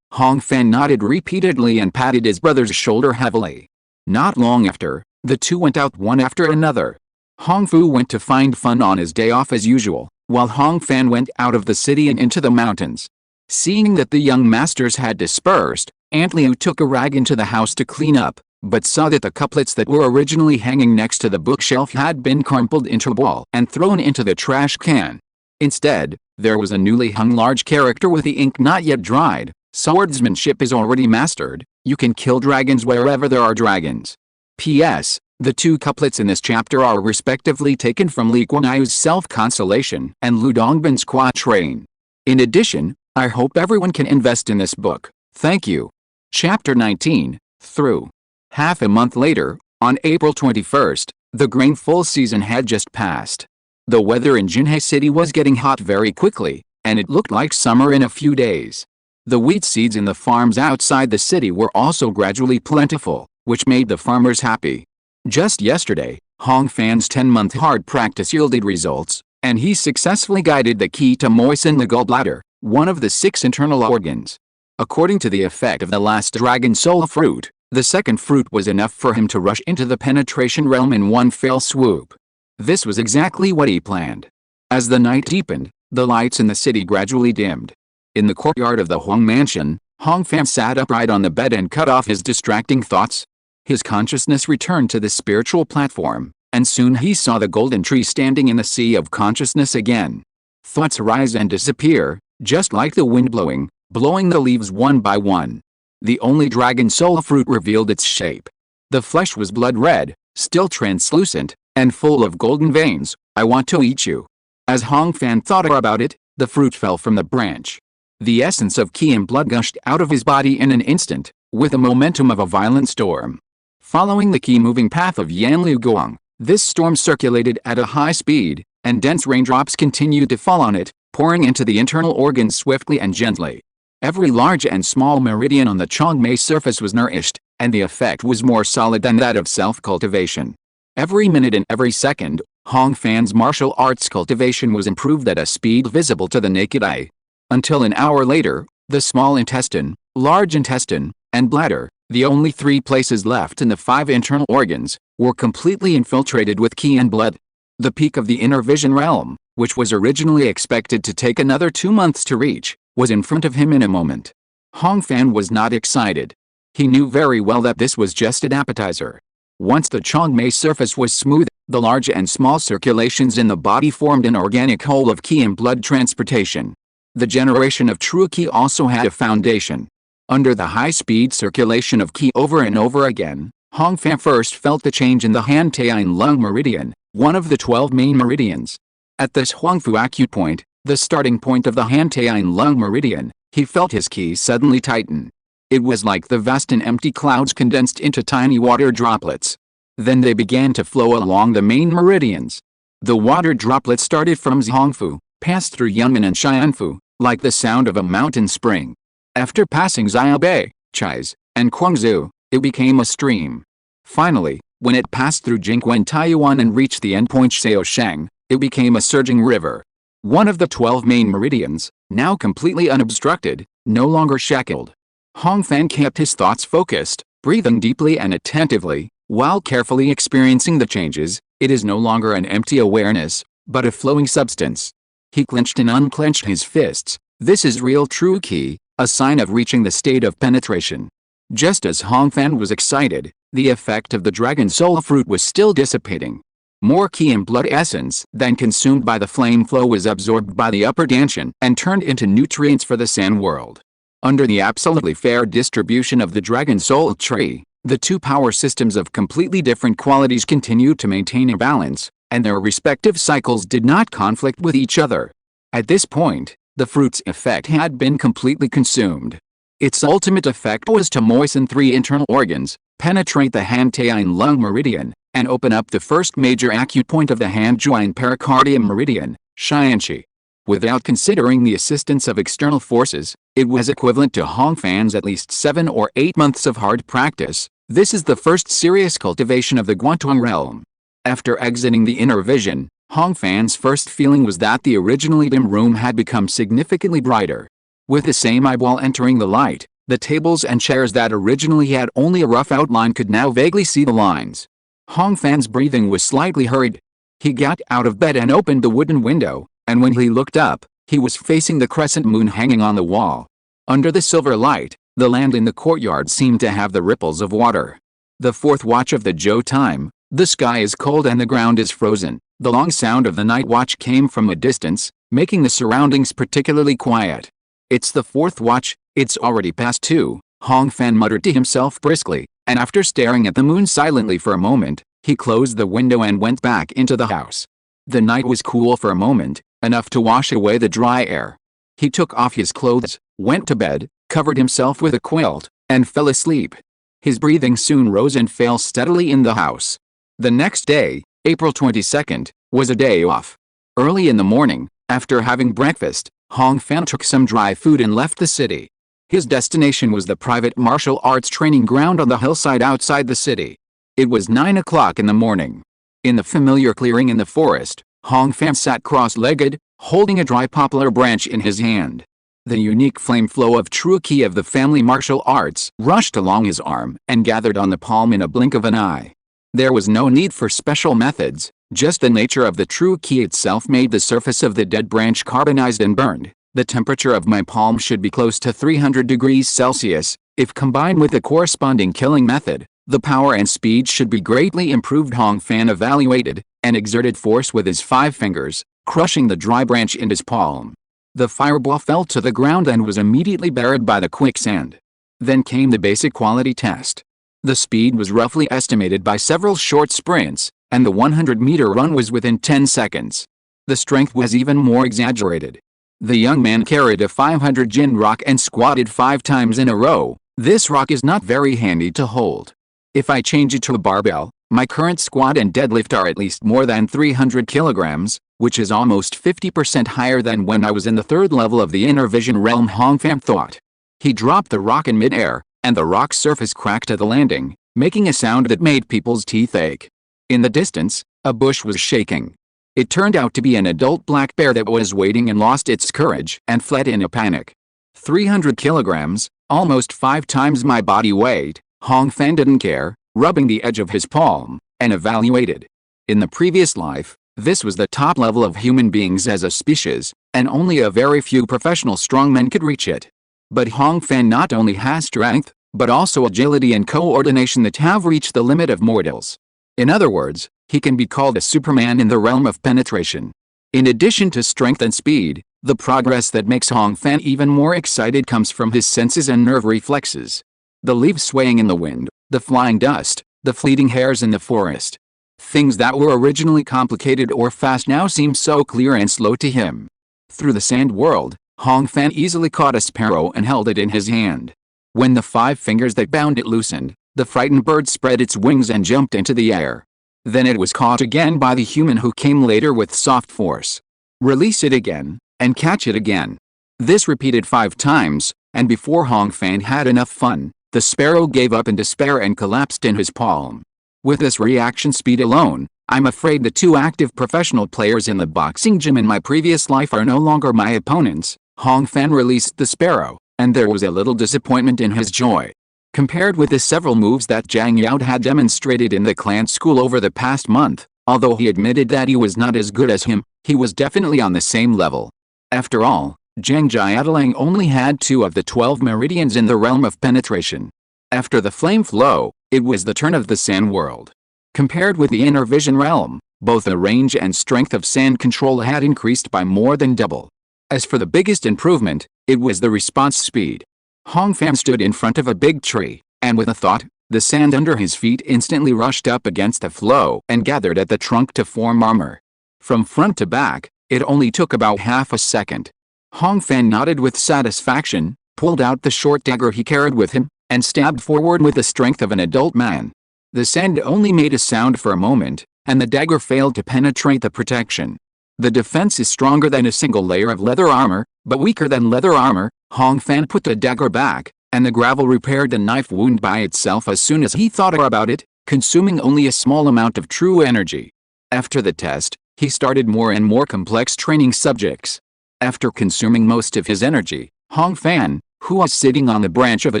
Hong Fan nodded repeatedly and patted his brother's shoulder heavily. Not long after, the two went out one after another. Hong Fu went to find fun on his day off as usual, while Hong Fan went out of the city and into the mountains. Seeing that the young masters had dispersed, Aunt Liu took a rag into the house to clean up, but saw that the couplets that were originally hanging next to the bookshelf had been crumpled into a ball and thrown into the trash can. Instead, there was a newly hung large character with the ink not yet dried. Swordsmanship is already mastered. You can kill dragons wherever there are dragons. P.S. The two couplets in this chapter are respectively taken from Li Guanyi's Self-Consolation and Lu Dongbin's Quatrain. In addition, I hope everyone can invest in this book. Thank you. Chapter 19, through. Half a month later, on April 21st, the grain full season had just passed. The weather in Jinhe City was getting hot very quickly, and it looked like summer in a few days. The wheat seeds in the farms outside the city were also gradually plentiful, which made the farmers happy. Just yesterday, Hong Fan's 10-month hard practice yielded results, and he successfully guided the key to moisten the gallbladder, one of the 6 internal organs. According to the effect of the last dragon soul fruit, the second fruit was enough for him to rush into the penetration realm in one fell swoop. This was exactly what he planned. As the night deepened, the lights in the city gradually dimmed. In the courtyard of the Huang mansion, Hong Fan sat upright on the bed and cut off his distracting thoughts. His consciousness returned to the spiritual platform, and soon he saw the golden tree standing in the sea of consciousness again. Thoughts rise and disappear, just like the wind blowing the leaves one by one. The only dragon soul fruit revealed its shape. The flesh was blood red, still translucent, and full of golden veins. I want to eat you. As Hong Fan thought about it, the fruit fell from the branch. The essence of qi and blood gushed out of his body in an instant, with the momentum of a violent storm. Following the qi-moving path of Yanliu Guang, this storm circulated at a high speed, and dense raindrops continued to fall on it, pouring into the internal organs swiftly and gently. Every large and small meridian on the Changmei surface was nourished, and the effect was more solid than that of self-cultivation. Every minute and every second, Hong Fan's martial arts cultivation was improved at a speed visible to the naked eye. Until an hour later, the small intestine, large intestine, and bladder, the only 3 places left in the 5 internal organs, were completely infiltrated with qi and blood. The peak of the inner vision realm, which was originally expected to take another 2 months to reach, was in front of him in a moment. Hong Fan was not excited. He knew very well that this was just an appetizer. Once the Changmei surface was smooth, the large and small circulations in the body formed an organic whole of qi and blood transportation. The generation of true qi also had a foundation. Under the high-speed circulation of qi over and over again, Hong Fan first felt the change in the Han Tian Lung meridian, one of the 12 main meridians. At this Huangfu acupoint, the starting point of the Han Tian Lung meridian, he felt his qi suddenly tighten. It was like the vast and empty clouds condensed into tiny water droplets. Then they began to flow along the main meridians. The water droplets started from Zhongfu, passed through Yunmen and Xianfu, like the sound of a mountain spring. After passing Xiaobei, Chais, and Guangzhou, it became a stream. Finally, when it passed through Jingguan Taiyuan and reached the endpoint Shaoshang, it became a surging river. One of the 12 main meridians, now completely unobstructed, no longer shackled. Hong Fan kept his thoughts focused, breathing deeply and attentively, while carefully experiencing the changes. It is no longer an empty awareness, but a flowing substance. He clenched and unclenched his fists. This is real true qi, a sign of reaching the state of penetration. Just as Hong Fan was excited, the effect of the dragon soul fruit was still dissipating. More qi and blood essence than consumed by the flame flow was absorbed by the upper Danshan and turned into nutrients for the Sand world. Under the absolutely fair distribution of the dragon soul tree, the 2 power systems of completely different qualities continued to maintain a balance, and their respective cycles did not conflict with each other. At this point, the fruit's effect had been completely consumed. Its ultimate effect was to moisten 3 internal organs, penetrate the Han Tian Lung meridian, and open up the first major acupoint of the Han Zhuan pericardium meridian, Xianqi. Without considering the assistance of external forces, it was equivalent to Hong Fan's at least 7 or 8 months of hard practice. This is the first serious cultivation of the Guantong realm. After exiting the inner vision, Hong Fan's first feeling was that the originally dim room had become significantly brighter. With the same eyeball entering the light, the tables and chairs that originally had only a rough outline could now vaguely see the lines. Hong Fan's breathing was slightly hurried. He got out of bed and opened the wooden window, and when he looked up, he was facing the crescent moon hanging on the wall. Under the silver light, the land in the courtyard seemed to have the ripples of water. The fourth watch of the Zhou time. The sky is cold and the ground is frozen. The long sound of the night watch came from a distance, making the surroundings particularly quiet. It's the fourth watch, it's already past 2, Hong Fan muttered to himself briskly, and after staring at the moon silently for a moment, he closed the window and went back into the house. The night was cool for a moment, enough to wash away the dry air. He took off his clothes, went to bed, covered himself with a quilt, and fell asleep. His breathing soon rose and fell steadily in the house. The next day, April 22nd, was a day off. Early in the morning, after having breakfast, Hong Fan took some dry food and left the city. His destination was the private martial arts training ground on the hillside outside the city. It was 9 o'clock in the morning. In the familiar clearing in the forest, Hong Fan sat cross-legged, holding a dry poplar branch in his hand. The unique flame flow of true ki of the family martial arts rushed along his arm and gathered on the palm in a blink of an eye. There was no need for special methods, just the nature of the true ki itself made the surface of the dead branch carbonized and burned. The temperature of my palm should be close to 300 degrees Celsius. If combined with the corresponding killing method, the power and speed should be greatly improved. Hong Fan evaluated, and exerted force with his 5 fingers, crushing the dry branch in his palm. The fireball fell to the ground and was immediately buried by the quicksand. Then came the basic quality test. The speed was roughly estimated by several short sprints, and the 100-meter run was within 10 seconds. The strength was even more exaggerated. The young man carried a 500 jin rock and squatted 5 times in a row. This rock is not very handy to hold. If I change it to a barbell, my current squat and deadlift are at least more than 300 kilograms, which is almost 50% higher than when I was in the 3rd level of the inner vision realm, Hong Fan thought. He dropped the rock in mid-air, and the rock's surface cracked at the landing, making a sound that made people's teeth ache. In the distance, a bush was shaking. It turned out to be an adult black bear that was waiting and lost its courage and fled in a panic. 300 kilograms, almost 5 times my body weight. Hong Fan didn't care, rubbing the edge of his palm, and evaluated. In the previous life, this was the top level of human beings as a species, and only a very few professional strongmen could reach it. But Hong Fan not only has strength, but also agility and coordination that have reached the limit of mortals. In other words, he can be called a Superman in the realm of penetration. In addition to strength and speed, the progress that makes Hong Fan even more excited comes from his senses and nerve reflexes. The leaves swaying in the wind, the flying dust, the fleeting hairs in the forest. Things that were originally complicated or fast now seem so clear and slow to him. Through the sand world, Hong Fan easily caught a sparrow and held it in his hand. When the 5 fingers that bound it loosened, the frightened bird spread its wings and jumped into the air. Then it was caught again by the human who came later with soft force. Release it again, and catch it again. This repeated 5 times, and before Hong Fan had enough fun, the sparrow gave up in despair and collapsed in his palm. With this reaction speed alone, I'm afraid the 2 active professional players in the boxing gym in my previous life are no longer my opponents. Hong Fan released the sparrow, and there was a little disappointment in his joy. Compared with the several moves that Zhang Yao had demonstrated in the clan school over the past month, although he admitted that he was not as good as him, he was definitely on the same level. After all, Zhang Jiadalang only had 2 of the 12 meridians in the realm of penetration. After the flame flow, it was the turn of the sand world. Compared with the inner vision realm, both the range and strength of sand control had increased by more than double. As for the biggest improvement, it was the response speed. Hong Fan stood in front of a big tree, and with a thought, the sand under his feet instantly rushed up against the flow and gathered at the trunk to form armor. From front to back, it only took about half a second. Hong Fan nodded with satisfaction, pulled out the short dagger he carried with him, and stabbed forward with the strength of an adult man. The sand only made a sound for a moment, and the dagger failed to penetrate the protection. The defense is stronger than a single layer of leather armor, but weaker than leather armor. Hong Fan put the dagger back, and the gravel repaired the knife wound by itself as soon as he thought about it, consuming only a small amount of true energy. After the test, he started more and more complex training subjects. After consuming most of his energy, Hong Fan, who was sitting on the branch of a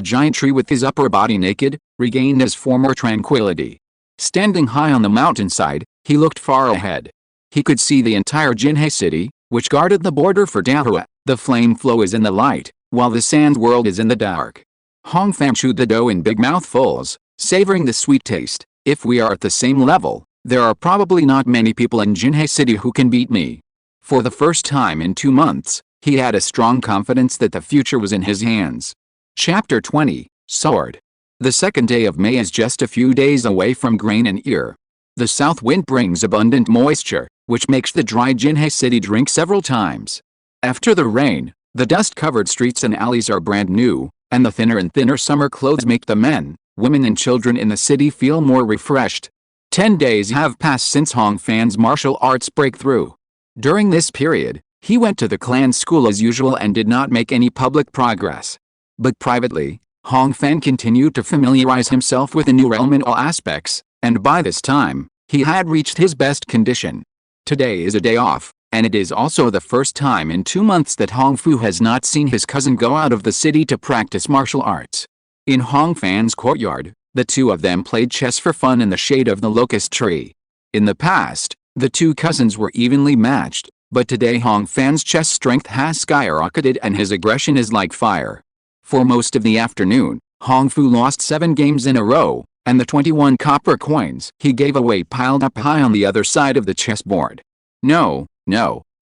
giant tree with his upper body naked, regained his former tranquility. Standing high on the mountainside, he looked far ahead. He could see the entire Jinhe city, which guarded the border for Dahua. The flame flow is in the light, while the sand world is in the dark. Hong Fan chewed the dough in big mouthfuls, savoring the sweet taste. If we are at the same level, there are probably not many people in Jinhe city who can beat me. For the first time in 2 months, he had a strong confidence that the future was in his hands. Chapter 20, Sword. The second day of May is just a few days away from grain and ear. The south wind brings abundant moisture, which makes the dry Jinhe city drink several times. After the rain, the dust-covered streets and alleys are brand new, and the thinner and thinner summer clothes make the men, women and children in the city feel more refreshed. 10 days have passed since Hong Fan's martial arts breakthrough. During this period, he went to the clan school as usual and did not make any public progress. But privately, Hong Fan continued to familiarize himself with the new realm in all aspects, and by this time, he had reached his best condition. Today is a day off, and it is also the first time in 2 months that Hong Fu has not seen his cousin go out of the city to practice martial arts. In Hong Fan's courtyard, the two of them played chess for fun in the shade of the locust tree. In the past, the two cousins were evenly matched, but today Hong Fan's chess strength has skyrocketed and his aggression is like fire. For most of the afternoon, Hong Fu lost 7 games in a row, and the 21 copper coins he gave away piled up high on the other side of the chessboard. No,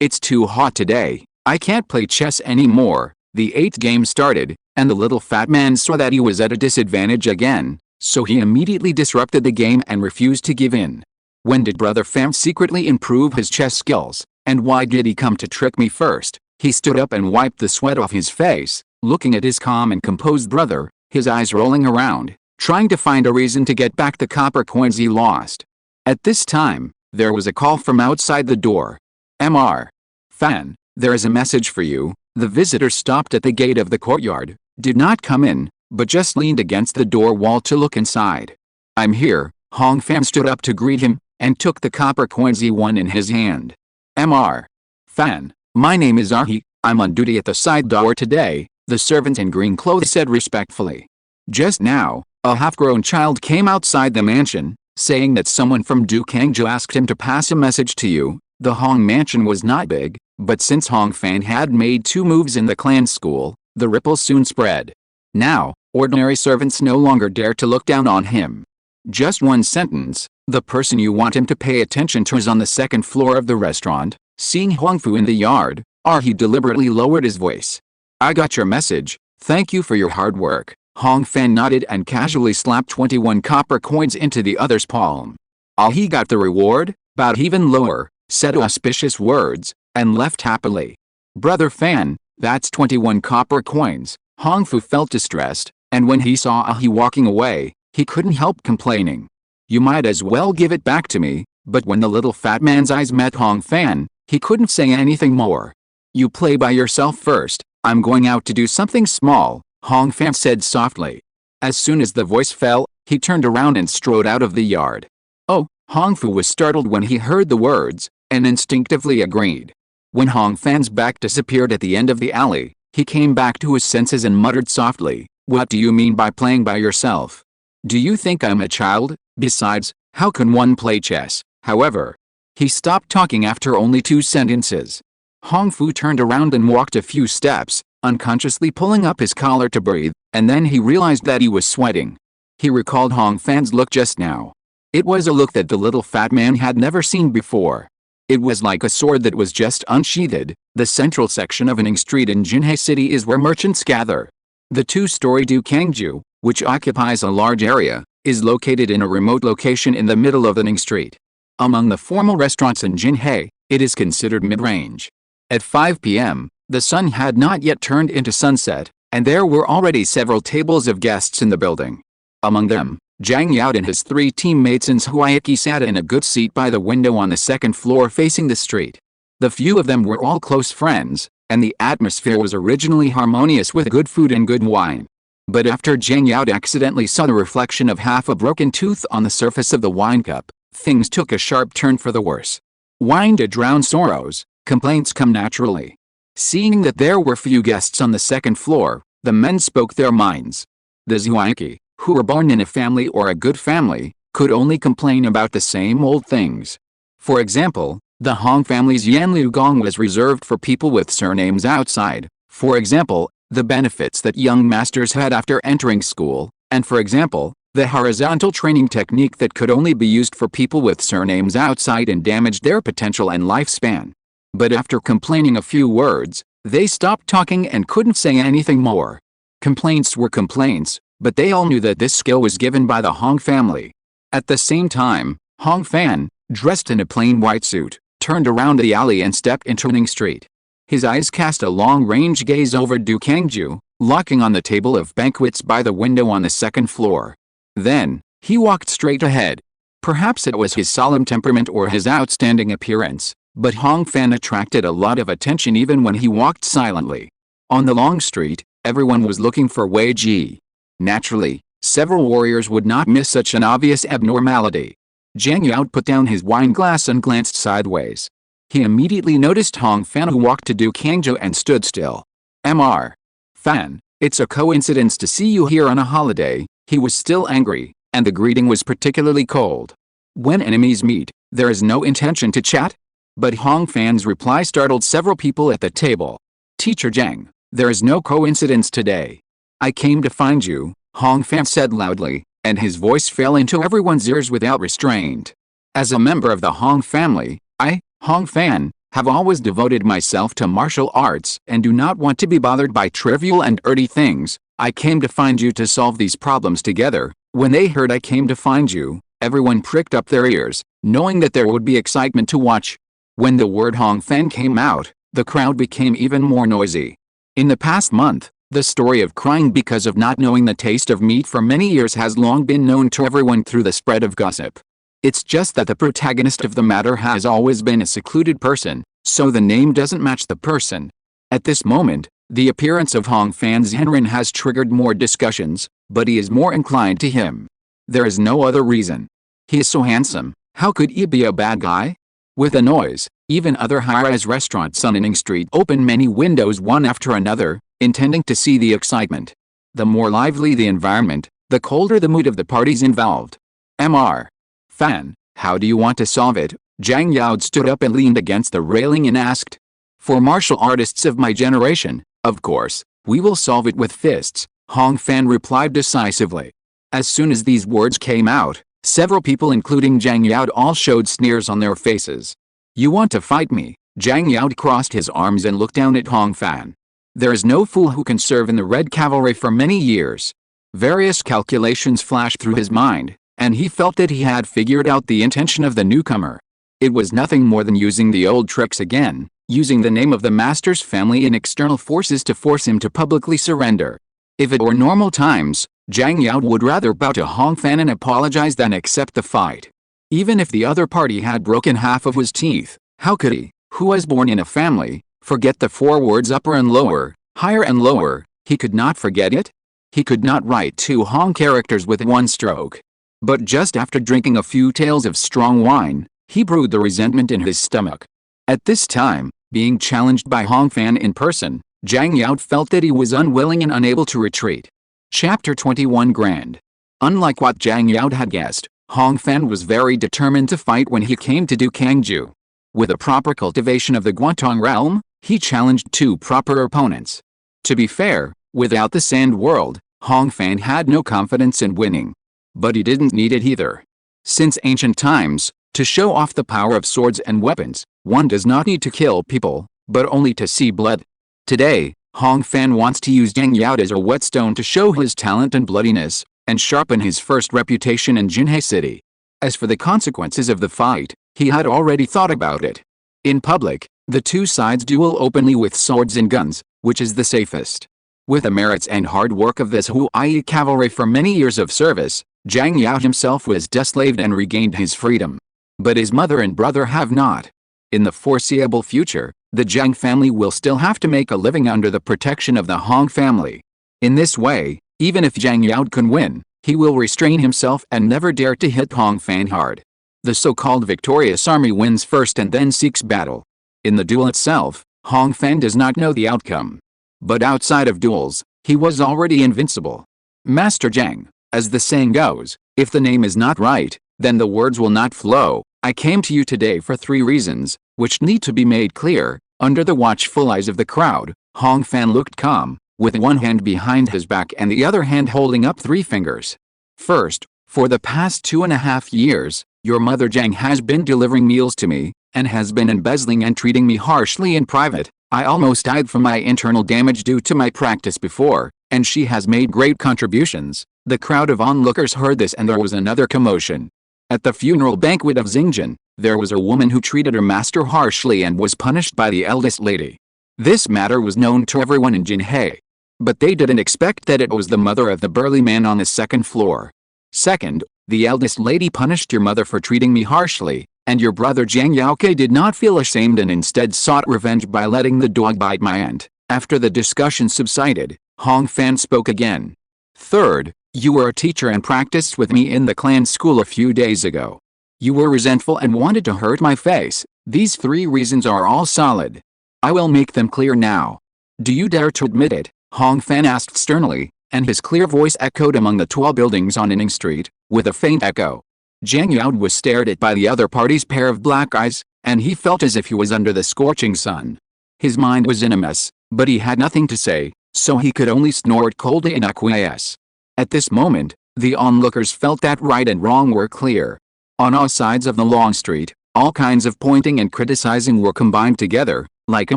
it's too hot today. I can't play chess anymore. The 8th game started, and the little fat man saw that he was at a disadvantage again, so he immediately disrupted the game and refused to give in. When did Brother Pham secretly improve his chess skills, and why did he come to trick me first? He stood up and wiped the sweat off his face, looking at his calm and composed brother, his eyes rolling around, trying to find a reason to get back the copper coins he lost. At this time, there was a call from outside the door. Mr. Fan, there is a message for you. The visitor stopped at the gate of the courtyard, did not come in, but just leaned against the door wall to look inside. I'm here. Hong Fan stood up to greet him, and took the copper coins he won in his hand. Mr. Fan, my name is Arhi, I'm on duty at the side door today, the servant in green clothes said respectfully. Just now, a half-grown child came outside the mansion, saying that someone from Dukangju asked him to pass a message to you. The Hong mansion was not big, but since Hong Fan had made 2 moves in the clan school, the ripple soon spread. Now, ordinary servants no longer dare to look down on him. Just one sentence, the person you want him to pay attention to is on the 2nd floor of the restaurant. Seeing Hong Fu in the yard, Arhi deliberately lowered his voice. I got your message, thank you for your hard work. Hong Fan nodded and casually slapped 21 copper coins into the other's palm. Arhi got the reward, bowed even lower, said auspicious words, and left happily. Brother Fan, that's 21 copper coins. Hong Fu felt distressed, and when he saw Arhi walking away, he couldn't help complaining. You might as well give it back to me, but when the little fat man's eyes met Hong Fan, he couldn't say anything more. You play by yourself first, I'm going out to do something small, Hong Fan said softly. As soon as the voice fell, he turned around and strode out of the yard. Oh, Hong Fu was startled when he heard the words, and instinctively agreed. When Hong Fan's back disappeared at the end of the alley, he came back to his senses and muttered softly, what do you mean by playing by yourself? Do you think I'm a child? Besides, how can one play chess? However, he stopped talking after only 2 sentences. Hong Fu turned around and walked a few steps, unconsciously pulling up his collar to breathe, and then he realized that he was sweating. He recalled Hong Fan's look just now. It was a look that the little fat man had never seen before. It was like a sword that was just unsheathed. The central section of Ning Street in Jinhe City is where merchants gather. The 2-story Dukangju, which occupies a large area, is located in a remote location in the middle of the Ning Street. Among the formal restaurants in Jinhe, it is considered mid-range. At 5 p.m., the sun had not yet turned into sunset, and there were already several tables of guests in the building. Among them, Zhang Yao and his 3 teammates in Huayaki sat in a good seat by the window on the 2nd floor facing the street. The few of them were all close friends, and the atmosphere was originally harmonious with good food and good wine. But after Zhang Yao accidentally saw the reflection of half a broken tooth on the surface of the wine cup, things took a sharp turn for the worse. Wine to drown sorrows, complaints come naturally. Seeing that there were few guests on the second floor, the men spoke their minds. The Zhuangqi, who were born in a family or a good family, could only complain about the same old things. For example, the Hong family's Yanliu Gong was reserved for people with surnames outside, for example, the benefits that young masters had after entering school, and for example, the horizontal training technique that could only be used for people with surnames outside and damaged their potential and lifespan. But after complaining a few words, they stopped talking and couldn't say anything more. Complaints were complaints, but they all knew that this skill was given by the Hong family. At the same time, Hong Fan, dressed in a plain white suit, turned around the alley and stepped into Ning Street. His eyes cast a long-range gaze over Dukangju, locking on the table of banquets by the window on the second floor. Then, he walked straight ahead. Perhaps it was his solemn temperament or his outstanding appearance, but Hong Fan attracted a lot of attention even when he walked silently. On the long street, everyone was looking for Wei Ji. Naturally, several warriors would not miss such an obvious abnormality. Zhang Yao put down his wine glass and glanced sideways. He immediately noticed Hong Fan, who walked to Dukangju and stood still. Mr. Fan, it's a coincidence to see you here on a holiday. He was still angry, and the greeting was particularly cold. When enemies meet, there is no intention to chat? But Hong Fan's reply startled several people at the table. Teacher Zhang, there is no coincidence today. I came to find you, Hong Fan said loudly, and his voice fell into everyone's ears without restraint. As a member of the Hong family, I, Hong Fan, have always devoted myself to martial arts and do not want to be bothered by trivial and earthy things. I came to find you to solve these problems together. When they heard I came to find you, everyone pricked up their ears, knowing that there would be excitement to watch. When the word Hong Fan came out, the crowd became even more noisy. In the past month, the story of crying because of not knowing the taste of meat for many years has long been known to everyone through the spread of gossip. It's just that the protagonist of the matter has always been a secluded person, so the name doesn't match the person. At this moment, the appearance of Hong Fan's Henrin has triggered more discussions, but he is more inclined to him. There is no other reason. He is so handsome, how could he be a bad guy? With a noise, even other high-rise restaurants on Ning Street opened many windows one after another, intending to see the excitement. The more lively the environment, the colder the mood of the parties involved. Mr. Fan, how do you want to solve it? Zhang Yao stood up and leaned against the railing and asked. For martial artists of my generation, of course, we will solve it with fists, Hong Fan replied decisively. As soon as these words came out, several people including Zhang Yao all showed sneers on their faces. You want to fight me? Zhang Yao crossed his arms and looked down at Hong Fan. There is no fool who can serve in the Red Cavalry for many years. Various calculations flashed through his mind, and he felt that he had figured out the intention of the newcomer. It was nothing more than using the old tricks again, using the name of the master's family and external forces to force him to publicly surrender. If it were normal times, Zhang Yao would rather bow to Hong Fan and apologize than accept the fight. Even if the other party had broken half of his teeth, how could he, who was born in a family, forget the 4 words upper and lower, higher and lower? He could not forget it? He could not write 2 Hong characters with 1 stroke. But just after drinking a few taels of strong wine, he brewed the resentment in his stomach. At this time, being challenged by Hong Fan in person, Zhang Yao felt that he was unwilling and unable to retreat. Chapter 21 Grand. Unlike what Zhang Yao had guessed, Hong Fan was very determined to fight when he came to Dukangju. With a proper cultivation of the Guantong realm, he challenged 2 proper opponents. To be fair, without the Sand World, Hong Fan had no confidence in winning. But he didn't need it either. Since ancient times, to show off the power of swords and weapons, one does not need to kill people, but only to see blood. Today, Hong Fan wants to use Zhang Yao as a whetstone to show his talent and bloodiness, and sharpen his first reputation in Jinhei City. As for the consequences of the fight, he had already thought about it. In public, the 2 sides duel openly with swords and guns, which is the safest. With the merits and hard work of this Huai cavalry for many years of service, Zhang Yao himself was deslaved and regained his freedom. But his mother and brother have not. In the foreseeable future, the Jiang family will still have to make a living under the protection of the Hong family. In this way, even if Jiang Yao can win, he will restrain himself and never dare to hit Hong Fan hard. The so-called victorious army wins first and then seeks battle. In the duel itself, Hong Fan does not know the outcome. But outside of duels, he was already invincible. Master Jiang, as the saying goes, if the name is not right, then the words will not flow. I came to you today for 3 reasons, which need to be made clear. Under the watchful eyes of the crowd, Hong Fan looked calm, with one hand behind his back and the other hand holding up 3 fingers. First, for the past 2.5 years, your mother Jiang has been delivering meals to me, and has been embezzling and treating me harshly in private. I almost died from my internal damage due to my practice before, and she has made great contributions. The crowd of onlookers heard this and there was another commotion. At the funeral banquet of Xingjin, there was a woman who treated her master harshly and was punished by the eldest lady. This matter was known to everyone in Jinhe. But they didn't expect that it was the mother of the burly man on the 2nd floor. Second, the eldest lady punished your mother for treating me harshly, and your brother Jiang Yaoke did not feel ashamed and instead sought revenge by letting the dog bite my aunt. After the discussion subsided, Hong Fan spoke again. Third, you were a teacher and practiced with me in the clan school a few days ago. You were resentful and wanted to hurt my face. These 3 reasons are all solid. I will make them clear now. Do you dare to admit it? Hong Fan asked sternly, and his clear voice echoed among the tall buildings on Inning Street, with a faint echo. Jiang Yao was stared at by the other party's pair of black eyes, and he felt as if he was under the scorching sun. His mind was in a mess, but he had nothing to say, so he could only snort coldly and acquiesce. At this moment, the onlookers felt that right and wrong were clear. On all sides of the long street, all kinds of pointing and criticizing were combined together, like a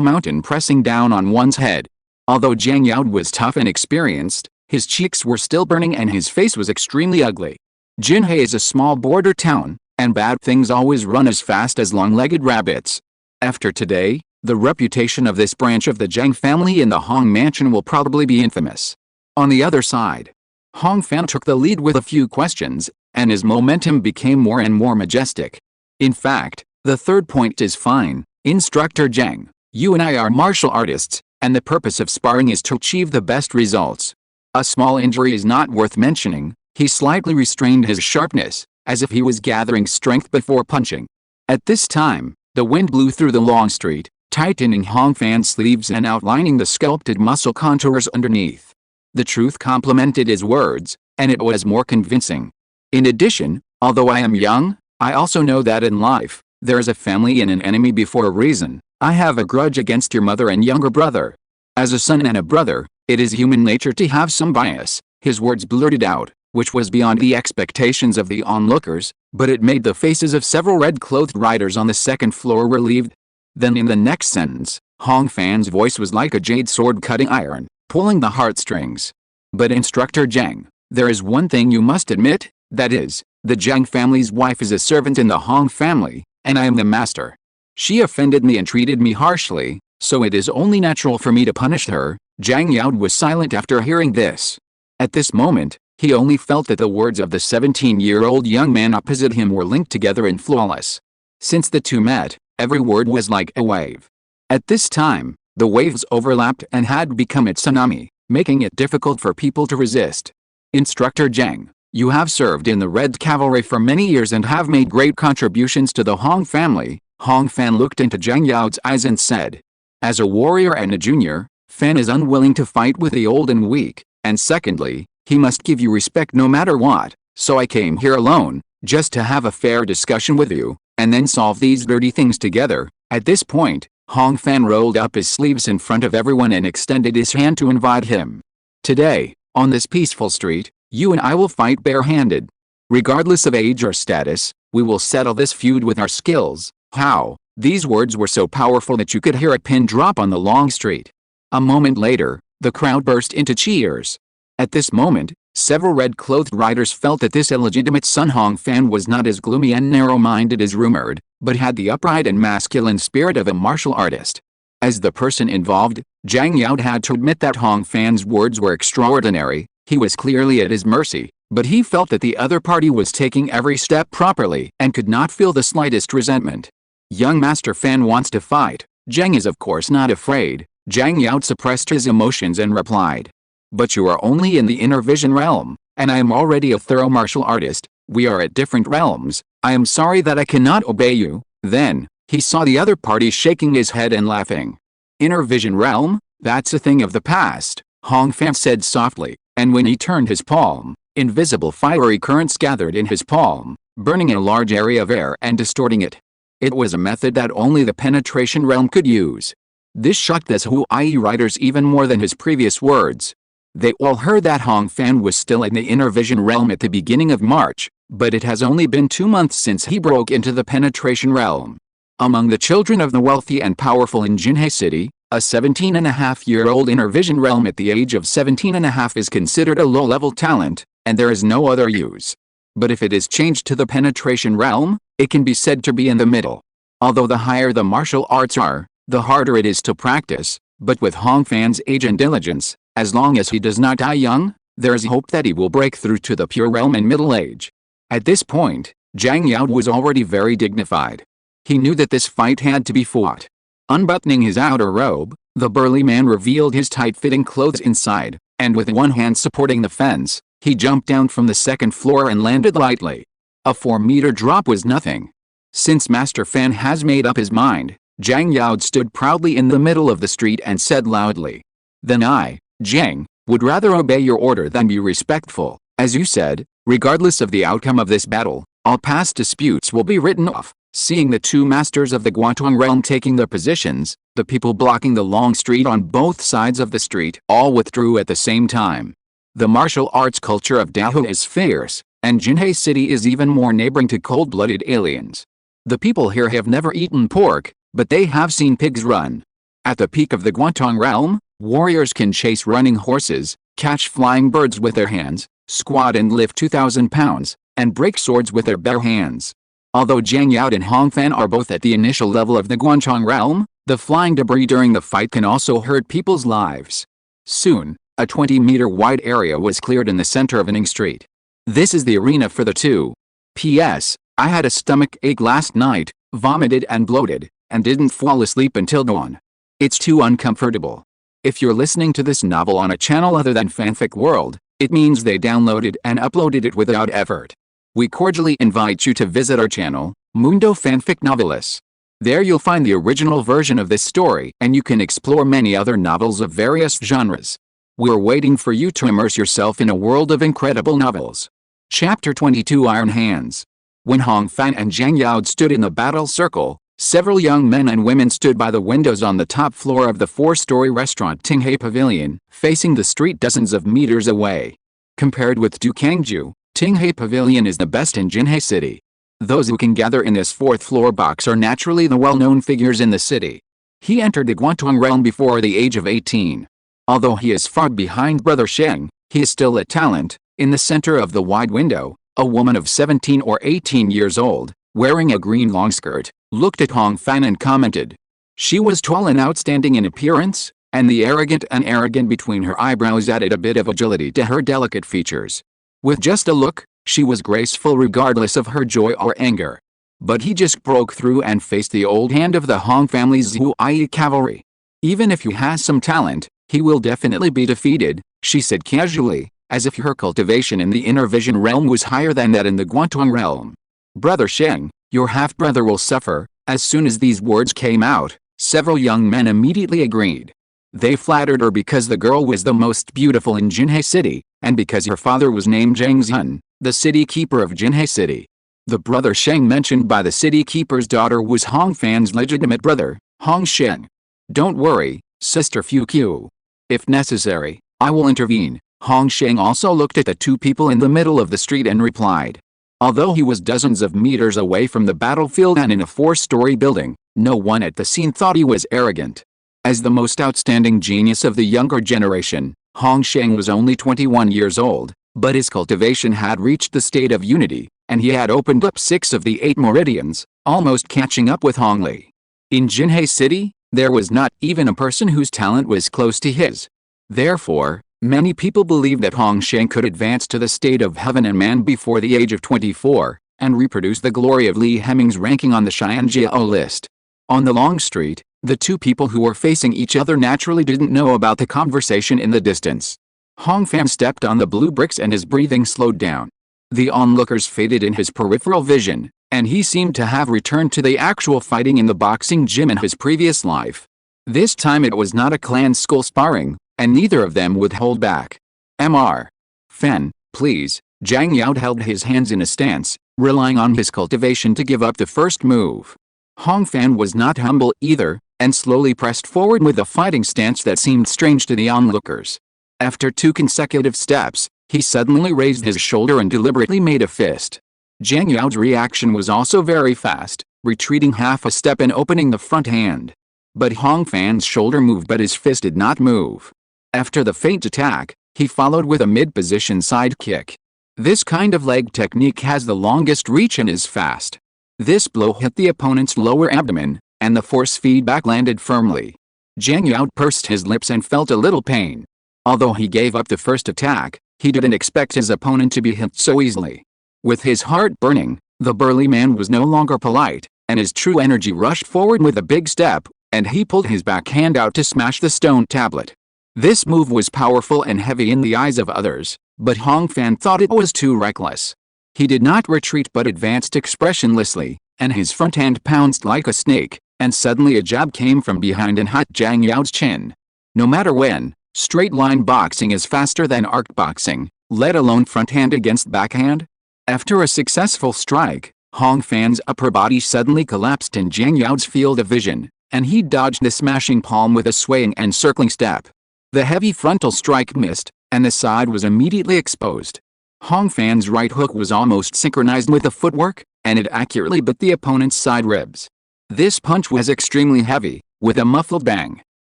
mountain pressing down on one's head. Although Jiang Yao was tough and experienced, his cheeks were still burning and his face was extremely ugly. Jinhe is a small border town, and bad things always run as fast as long-legged rabbits. After today, the reputation of this branch of the Jiang family in the Hong mansion will probably be infamous. On the other side, Hong Fan took the lead with a few questions, and his momentum became more and more majestic. In fact, the 3rd point is fine. Instructor Jiang, you and I are martial artists, and the purpose of sparring is to achieve the best results. A small injury is not worth mentioning. He slightly restrained his sharpness, as if he was gathering strength before punching. At this time, the wind blew through the long street, tightening Hong Fan's sleeves and outlining the sculpted muscle contours underneath. The truth complemented his words, and it was more convincing. In addition, although I am young, I also know that in life, there is a family and an enemy before a reason. I have a grudge against your mother and younger brother. As a son and a brother, it is human nature to have some bias. His words blurted out, which was beyond the expectations of the onlookers, but it made the faces of several red-clothed riders on the 2nd floor relieved. Then in the next sentence, Hong Fan's voice was like a jade sword cutting iron, pulling the heartstrings. But Instructor Jiang, there is one thing you must admit, that is, the Jiang family's wife is a servant in the Hong family, and I am the master. She offended me and treated me harshly, so it is only natural for me to punish her. Jiang Yao was silent after hearing this. At this moment, he only felt that the words of the 17-year-old young man opposite him were linked together and flawless. Since the two met, every word was like a wave. At this time, the waves overlapped and had become a tsunami, making it difficult for people to resist. Instructor Jiang, you have served in the Red Cavalry for many years and have made great contributions to the Hong family. Hong Fan looked into Jiang Yao's eyes and said, as a warrior and a junior, Fan is unwilling to fight with the old and weak, and secondly, he must give you respect no matter what, so I came here alone, just to have a fair discussion with you, and then solve these dirty things together. At this point, Hong Fan rolled up his sleeves in front of everyone and extended his hand to invite him. Today, on this peaceful street, you and I will fight barehanded. Regardless of age or status, we will settle this feud with our skills. How? These words were so powerful that you could hear a pin drop on the long street. A moment later, the crowd burst into cheers. At this moment, several red-clothed riders felt that this illegitimate son Hong Fan was not as gloomy and narrow-minded as rumored, but had the upright and masculine spirit of a martial artist. As the person involved, Jiang Yao had to admit that Hong Fan's words were extraordinary. He was clearly at his mercy, but he felt that the other party was taking every step properly and could not feel the slightest resentment. Young Master Fan wants to fight. Zheng is of course not afraid. Zhang Yao suppressed his emotions and replied. But you are only in the inner vision realm, and I am already a thorough martial artist. We are at different realms. I am sorry that I cannot obey you. Then, he saw the other party shaking his head and laughing. Inner vision realm? That's a thing of the past, Hong Fan said softly, and when he turned his palm, invisible fiery currents gathered in his palm, burning a large area of air and distorting it. It was a method that only the penetration realm could use. This shocked the SYNOPSIS writers even more than his previous words. They all heard that Hong Fan was still in the inner vision realm at the beginning of March, but it has only been 2 months since he broke into the penetration realm. Among the children of the wealthy and powerful in Jinhe City, a 17-and-a-half-year-old inner vision realm at the age of 17-and-a-half is considered a low-level talent, and there is no other use. But if it is changed to the penetration realm, it can be said to be in the middle. Although the higher the martial arts are, the harder it is to practice, but with Hong Fan's age and diligence, as long as he does not die young, there is hope that he will break through to the pure realm in middle age. At this point, Zhang Yao was already very dignified. He knew that this fight had to be fought. Unbuttoning his outer robe, the burly man revealed his tight-fitting clothes inside, and with one hand supporting the fence, he jumped down from the second floor and landed lightly. A 4-meter drop was nothing. Since Master Fan has made up his mind, Zhang Yao stood proudly in the middle of the street and said loudly. Then I, Zhang, would rather obey your order than be respectful. As you said, regardless of the outcome of this battle, all past disputes will be written off. Seeing the two masters of the Guantong realm taking their positions, the people blocking the long street on both sides of the street all withdrew at the same time. The martial arts culture of Dahua is fierce, and Jinhe City is even more neighboring to cold-blooded aliens. The people here have never eaten pork, but they have seen pigs run. At the peak of the Guantong realm, warriors can chase running horses, catch flying birds with their hands, squat and lift 2,000 pounds, and break swords with their bare hands. Although Zhang Yao and Hong Fan are both at the initial level of the Guantong realm, the flying debris during the fight can also hurt people's lives. Soon, a 20-meter wide area was cleared in the center of an street. This is the arena for the two. P.S. I had a stomach ache last night, vomited and bloated, and didn't fall asleep until dawn. It's too uncomfortable. If you're listening to this novel on a channel other than Fanfic World, it means they downloaded and uploaded it without effort. We cordially invite you to visit our channel, Mundo Fanfic Novelis. There you'll find the original version of this story and you can explore many other novels of various genres. We're waiting for you to immerse yourself in a world of incredible novels. Chapter 22 Iron Hands. When Hong Fan and Zhang Yao stood in the battle circle, several young men and women stood by the windows on the top floor of the 4-story restaurant Tinghe Pavilion, facing the street dozens of meters away. Compared with Dukangju, Tinghe Pavilion is the best in Jinhe City. Those who can gather in this 4th-floor box are naturally the well-known figures in the city. He entered the Guantong realm before the age of 18. Although he is far behind Brother Sheng, he is still a talent. In the center of the wide window, a woman of 17 or 18 years old, wearing a green long skirt, looked at Hong Fan and commented. She was tall and outstanding in appearance, and the arrogant between her eyebrows added a bit of agility to her delicate features. With just a look, she was graceful regardless of her joy or anger. But he just broke through and faced the old hand of the Hong family's Zhuai cavalry. Even if he has some talent, he will definitely be defeated, she said casually, as if her cultivation in the inner vision realm was higher than that in the Guantong realm. Brother Sheng, your half-brother will suffer. As soon as these words came out, several young men immediately agreed. They flattered her because the girl was the most beautiful in Jinhe City, and because her father was named Zhang Zhen, the city keeper of Jinhe City. The brother Sheng mentioned by the city keeper's daughter was Hong Fan's legitimate brother, Hong Sheng. Don't worry, Sister Fuqiu. If necessary, I will intervene. Hong Sheng also looked at the two people in the middle of the street and replied. Although he was dozens of meters away from the battlefield and in a 4-story building, no one at the scene thought he was arrogant. As the most outstanding genius of the younger generation, Hong Sheng was only 21 years old, but his cultivation had reached the state of unity, and he had opened up 6 of the 8 meridians, almost catching up with Hong Li. In Jinhe City, there was not even a person whose talent was close to his. Therefore, many people believed that Hong Sheng could advance to the state of heaven and man before the age of 24, and reproduce the glory of Li Hemming's ranking on the Xianjiao list. On the long street, the two people who were facing each other naturally didn't know about the conversation in the distance. Hong Fan stepped on the blue bricks and his breathing slowed down. The onlookers faded in his peripheral vision, and he seemed to have returned to the actual fighting in the boxing gym in his previous life. This time it was not a clan school sparring, and neither of them would hold back. Mr. Fan, please. Zhang Yao held his hands in a stance, relying on his cultivation to give up the first move. Hong Fan was not humble either, and slowly pressed forward with a fighting stance that seemed strange to the onlookers. After 2 consecutive steps, he suddenly raised his shoulder and deliberately made a fist. Zhang Yao's reaction was also very fast, retreating half a step and opening the front hand. But Hong Fan's shoulder moved but his fist did not move. After the feint attack, he followed with a mid-position side kick. This kind of leg technique has the longest reach and is fast. This blow hit the opponent's lower abdomen, and the force feedback landed firmly. Zhang Yao pursed his lips and felt a little pain. Although he gave up the first attack, he didn't expect his opponent to be hit so easily. With his heart burning, the burly man was no longer polite, and his true energy rushed forward with a big step, and he pulled his backhand out to smash the stone tablet. This move was powerful and heavy in the eyes of others, but Hong Fan thought it was too reckless. He did not retreat but advanced expressionlessly, and his front hand pounced like a snake, and suddenly a jab came from behind and hit Zhang Yao's chin. No matter when, straight-line boxing is faster than arc boxing, let alone front hand against backhand. After a successful strike, Hong Fan's upper body suddenly collapsed in Zhang Yao's field of vision, and he dodged the smashing palm with a swaying and circling step. The heavy frontal strike missed, and the side was immediately exposed. Hong Fan's right hook was almost synchronized with the footwork, and it accurately bit the opponent's side ribs. This punch was extremely heavy, with a muffled bang.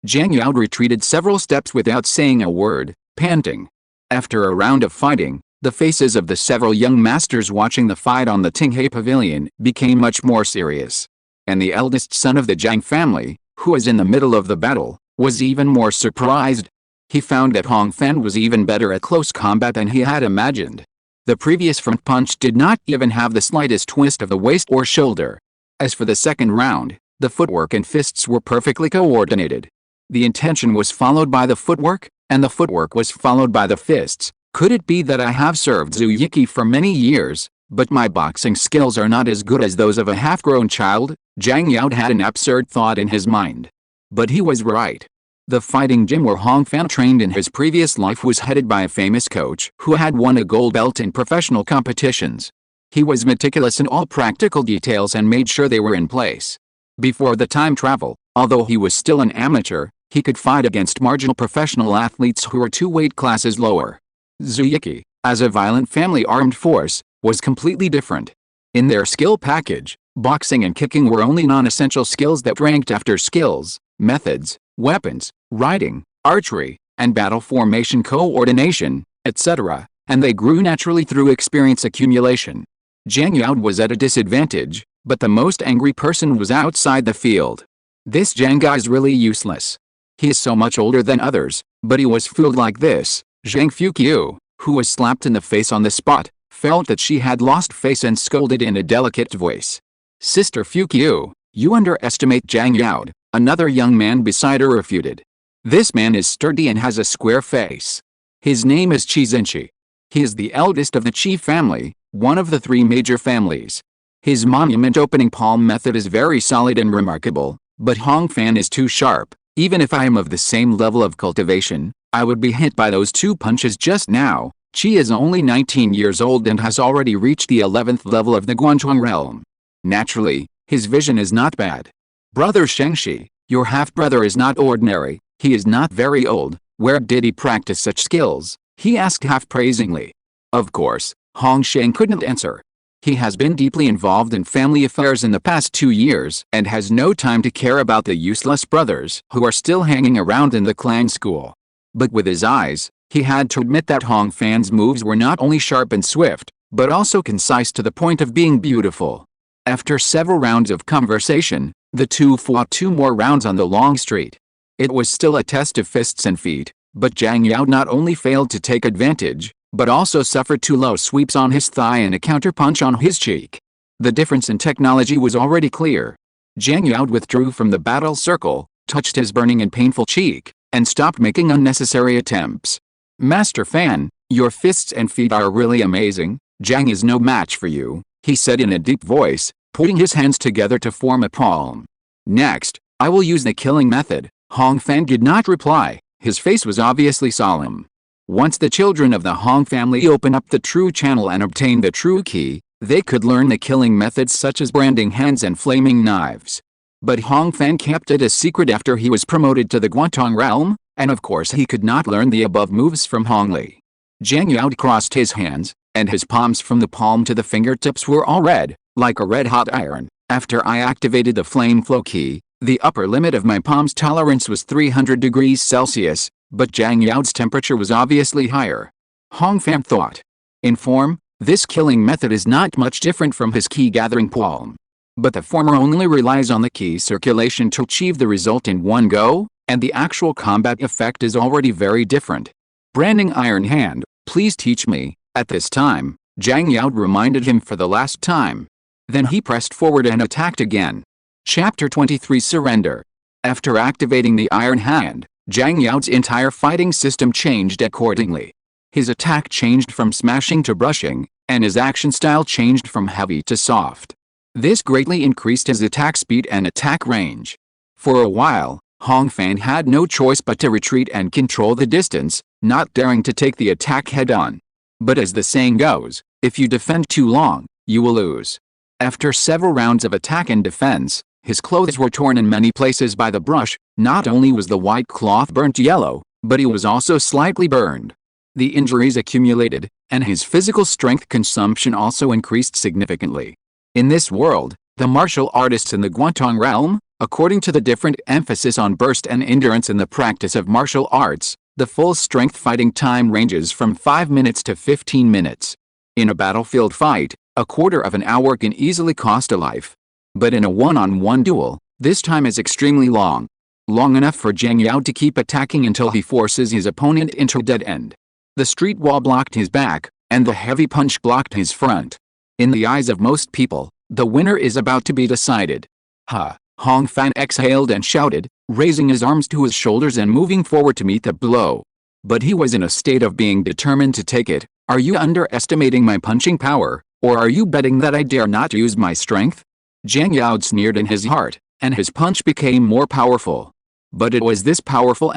Zhang Yao retreated several steps without saying a word, panting. After a round of fighting, the faces of the several young masters watching the fight on the Tinghai Pavilion became much more serious. And the eldest son of the Zhang family, who was in the middle of the battle, was even more surprised. He found that Hong Fan was even better at close combat than he had imagined. The previous front punch did not even have the slightest twist of the waist or shoulder. As for the second round, the footwork and fists were perfectly coordinated. The intention was followed by the footwork, and the footwork was followed by the fists. Could it be that I have served Zuyiki for many years, but my boxing skills are not as good as those of a half-grown child? Zhang Yao had an absurd thought in his mind. But he was right. The fighting gym where Hong Fan trained in his previous life was headed by a famous coach who had won a gold belt in professional competitions. He was meticulous in all practical details and made sure they were in place. Before the time travel, although he was still an amateur, he could fight against marginal professional athletes who were 2 weight classes lower. Zuyiki, as a violent family armed force, was completely different. In their skill package, boxing and kicking were only non-essential skills that ranked after skills, methods, weapons, riding, archery, and battle formation coordination, etc., and they grew naturally through experience accumulation. Zhang Yao was at a disadvantage, but the most angry person was outside the field. This Zhang guy is really useless. He is so much older than others, but he was fooled like this. Zhang Fuqiu, who was slapped in the face on the spot, felt that she had lost face and scolded in a delicate voice. Sister Fuqiu, you underestimate Zhang Yao, another young man beside her refuted. This man is sturdy and has a square face. His name is Qi Zhenqi. He is the eldest of the Qi family, one of the 3 major families. His monument opening palm method is very solid and remarkable, but Hong Fan is too sharp. Even if I am of the same level of cultivation, I would be hit by those 2 punches just now. Qi is only 19 years old and has already reached the 11th level of the Guanzhong realm. Naturally, his vision is not bad. Brother Shengshi, your half-brother is not ordinary. He is not very old. Where did he practice such skills? He asked half-praisingly. Of course, Hong Sheng couldn't answer. He has been deeply involved in family affairs in the past 2 years and has no time to care about the useless brothers who are still hanging around in the clan school. But with his eyes, he had to admit that Hong Fan's moves were not only sharp and swift, but also concise to the point of being beautiful. After several rounds of conversation, the two fought 2 more rounds on the long street. It was still a test of fists and feet, but Zhang Yao not only failed to take advantage, but also suffered 2 low sweeps on his thigh and a counterpunch on his cheek. The difference in technology was already clear. Jiang Yao withdrew from the battle circle, touched his burning and painful cheek, and stopped making unnecessary attempts. "Master Fan, your fists and feet are really amazing. Jiang is no match for you," he said in a deep voice, putting his hands together to form a palm. "Next, I will use the killing method." Hong Fan did not reply, his face was obviously solemn. Once the children of the Hong family open up the true channel and obtain the true key, they could learn the killing methods such as branding hands and flaming knives. But Hong Fan kept it a secret after he was promoted to the Guantong realm, and of course he could not learn the above moves from Hong Li. Jiang Yao crossed his hands, and his palms from the palm to the fingertips were all red, like a red-hot iron. After I activated the flame flow key, the upper limit of my palm's tolerance was 300 degrees Celsius, but Jiang Yao's temperature was obviously higher. Hong Fan thought. In form, this killing method is not much different from his key-gathering palm. But the former only relies on the key circulation to achieve the result in one go, and the actual combat effect is already very different. Branding Iron Hand, please teach me. At this time, Jiang Yao reminded him for the last time. Then he pressed forward and attacked again. Chapter 23 Surrender. After activating the Iron Hand, Jiang Yao's entire fighting system changed accordingly. His attack changed from smashing to brushing, and his action style changed from heavy to soft. This greatly increased his attack speed and attack range. For a while, Hong Fan had no choice but to retreat and control the distance, not daring to take the attack head-on. But as the saying goes, if you defend too long, you will lose. After several rounds of attack and defense, his clothes were torn in many places by the brush. Not only was the white cloth burnt yellow, but he was also slightly burned. The injuries accumulated, and his physical strength consumption also increased significantly. In this world, the martial artists in the Guantong realm, according to the different emphasis on burst and endurance in the practice of martial arts, the full strength fighting time ranges from 5 minutes to 15 minutes. In a battlefield fight, a quarter of an hour can easily cost a life. But in a one-on-one duel, this time is extremely long. Long enough for Jiang Yao to keep attacking until he forces his opponent into a dead end. The street wall blocked his back, and the heavy punch blocked his front. In the eyes of most people, the winner is about to be decided. "Ha!" Hong Fan exhaled and shouted, raising his arms to his shoulders and moving forward to meet the blow. But he was in a state of being determined to take it. "Are you underestimating my punching power, or are you betting that I dare not use my strength?" Jiang Yao sneered in his heart, and his punch became more powerful. But it was this powerful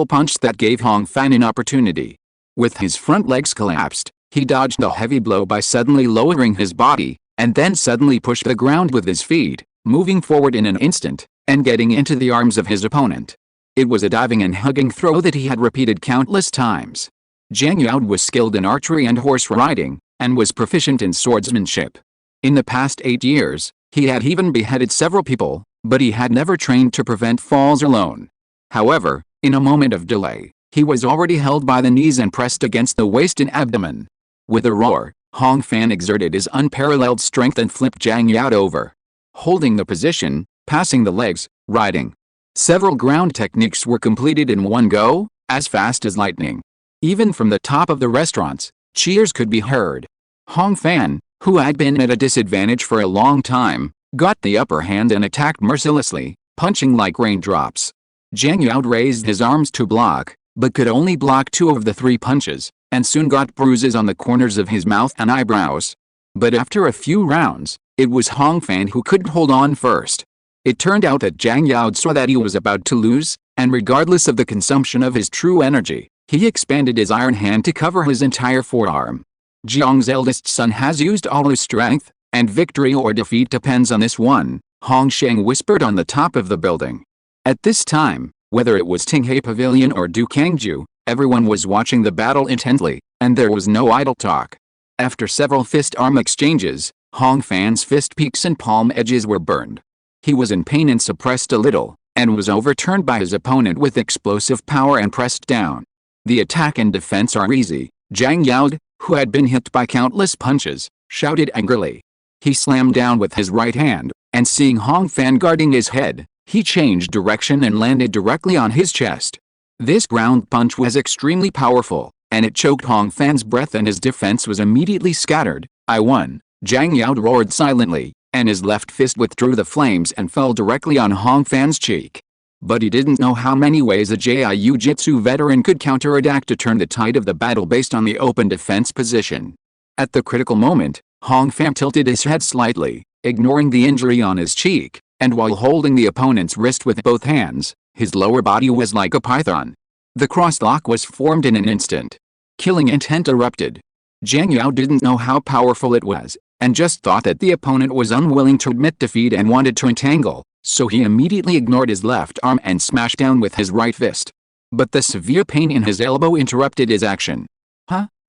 punch that gave Hong Fan an opportunity. With his front legs collapsed, he dodged the heavy blow by suddenly lowering his body, and then suddenly pushed the ground with his feet, moving forward in an instant, and getting into the arms of his opponent. It was a diving and hugging throw that he had repeated countless times. Jiang Yao was skilled in archery and horse riding, and was proficient in swordsmanship. In the past 8 years, he had even beheaded several people, but he had never trained to prevent falls alone. However, in a moment of delay, he was already held by the knees and pressed against the waist and abdomen. With a roar, Hong Fan exerted his unparalleled strength and flipped Jiang Yao over. Holding the position, passing the legs, riding. Several ground techniques were completed in one go, as fast as lightning. Even from the top of the restaurants, cheers could be heard. Hong Fan, who had been at a disadvantage for a long time, got the upper hand and attacked mercilessly, punching like raindrops. Jiang Yao raised his arms to block, but could only block 2 of the 3 punches, and soon got bruises on the corners of his mouth and eyebrows. But after a few rounds, it was Hong Fan who could hold on first. It turned out that Jiang Yao saw that he was about to lose, and regardless of the consumption of his true energy, he expanded his iron hand to cover his entire forearm. Jiang's eldest son has used all his strength, and victory or defeat depends on this one, Hong Sheng whispered on the top of the building. At this time, whether it was Tinghe Pavilion or Dukangju, everyone was watching the battle intently, and there was no idle talk. After several fist-arm exchanges, Hong Fan's fist peaks and palm edges were burned. He was in pain and suppressed a little, and was overturned by his opponent with explosive power and pressed down. The attack and defense are easy. Jiang Yao, who had been hit by countless punches, shouted angrily. He slammed down with his right hand, and seeing Hong Fan guarding his head, he changed direction and landed directly on his chest. This ground punch was extremely powerful, and it choked Hong Fan's breath and his defense was immediately scattered. "I won," Zhang Yao roared silently, and his left fist withdrew the flames and fell directly on Hong Fan's cheek. But he didn't know how many ways a jiu-jitsu veteran could counterattack to turn the tide of the battle based on the open defense position. At the critical moment, Hong Fan tilted his head slightly, ignoring the injury on his cheek, and while holding the opponent's wrist with both hands, his lower body was like a python. The crosslock was formed in an instant. Killing intent erupted. Zhang Yao didn't know how powerful it was, and just thought that the opponent was unwilling to admit defeat and wanted to entangle, so he immediately ignored his left arm and smashed down with his right fist. But the severe pain in his elbow interrupted his action.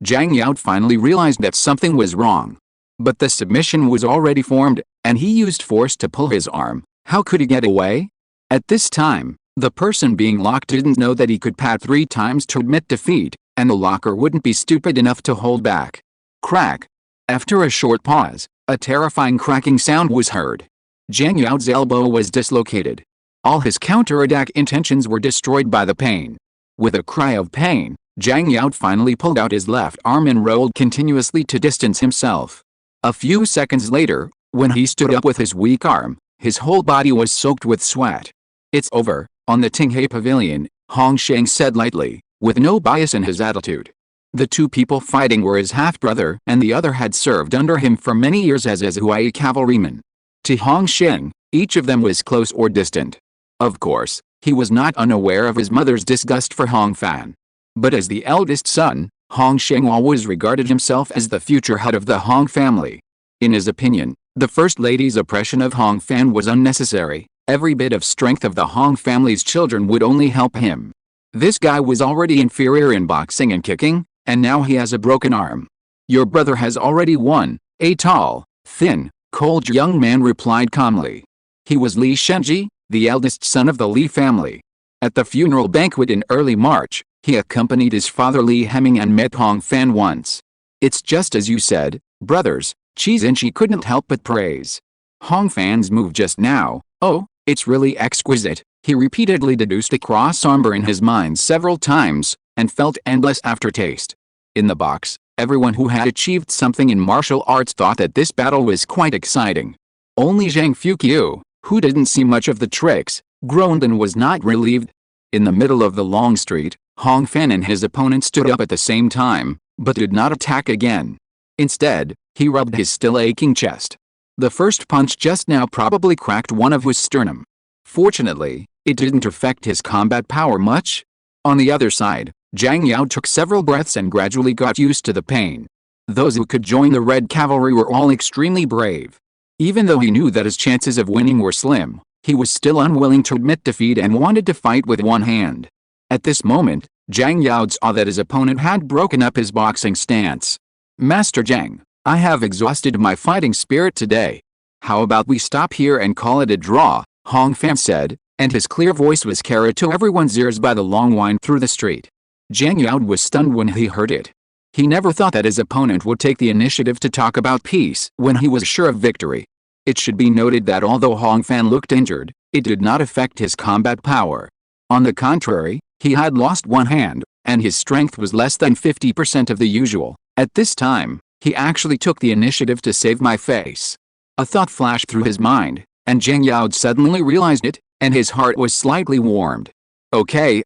Zhang Yao finally realized that something was wrong. But the submission was already formed, and he used force to pull his arm. How could he get away? At this time, the person being locked didn't know that he could pat 3 times to admit defeat, and the locker wouldn't be stupid enough to hold back. Crack. After a short pause, a terrifying cracking sound was heard. Zhang Yao's elbow was dislocated. All his counterattack intentions were destroyed by the pain. With a cry of pain, Zhang Yao finally pulled out his left arm and rolled continuously to distance himself. A few seconds later, when he stood up with his weak arm, his whole body was soaked with sweat. "It's over," on the Tinghe Pavilion, Hong Sheng said lightly, with no bias in his attitude. The 2 people fighting were his half-brother and the other had served under him for many years as a Huai cavalryman. To Hong Sheng, each of them was close or distant. Of course, he was not unaware of his mother's disgust for Hong Fan. But as the eldest son, Hong Sheng always regarded himself as the future head of the Hong family. In his opinion, the First Lady's oppression of Hong Fan was unnecessary. Every bit of strength of the Hong family's children would only help him. This guy was already inferior in boxing and kicking, and now he has a broken arm. "Your brother has already won," a tall, thin, cold young man replied calmly. He was Li Shenji, the eldest son of the Li family. At the funeral banquet in early March, he accompanied his father Li Heming and met Hong Fan once. "It's just as you said, brothers," Qi Xinshi couldn't help but praise. "Hong Fan's move just now, oh, it's really exquisite," he repeatedly deduced across armbar in his mind several times, and felt endless aftertaste. In the box, everyone who had achieved something in martial arts thought that this battle was quite exciting. Only Zhang Fuqiu, who didn't see much of the tricks, groaned and was not relieved. In the middle of the long street, Hong Fan and his opponent stood up at the same time, but did not attack again. Instead, he rubbed his still aching chest. The first punch just now probably cracked one of his sternum. Fortunately, it didn't affect his combat power much. On the other side, Zhang Yao took several breaths and gradually got used to the pain. Those who could join the Red Cavalry were all extremely brave. Even though he knew that his chances of winning were slim, he was still unwilling to admit defeat and wanted to fight with one hand. At this moment, Zhang Yao saw that his opponent had broken up his boxing stance. "Master Zhang, I have exhausted my fighting spirit today. How about we stop here and call it a draw?" Hong Fan said, and his clear voice was carried to everyone's ears by the long whine through the street. Zhang Yao was stunned when he heard it. He never thought that his opponent would take the initiative to talk about peace when he was sure of victory. It should be noted that although Hong Fan looked injured, it did not affect his combat power. On the contrary, he had lost one hand, and his strength was less than 50% of the usual. At this time, he actually took the initiative to save my face. A thought flashed through his mind, and Zhang Yao suddenly realized it, and his heart was slightly warmed. Okay,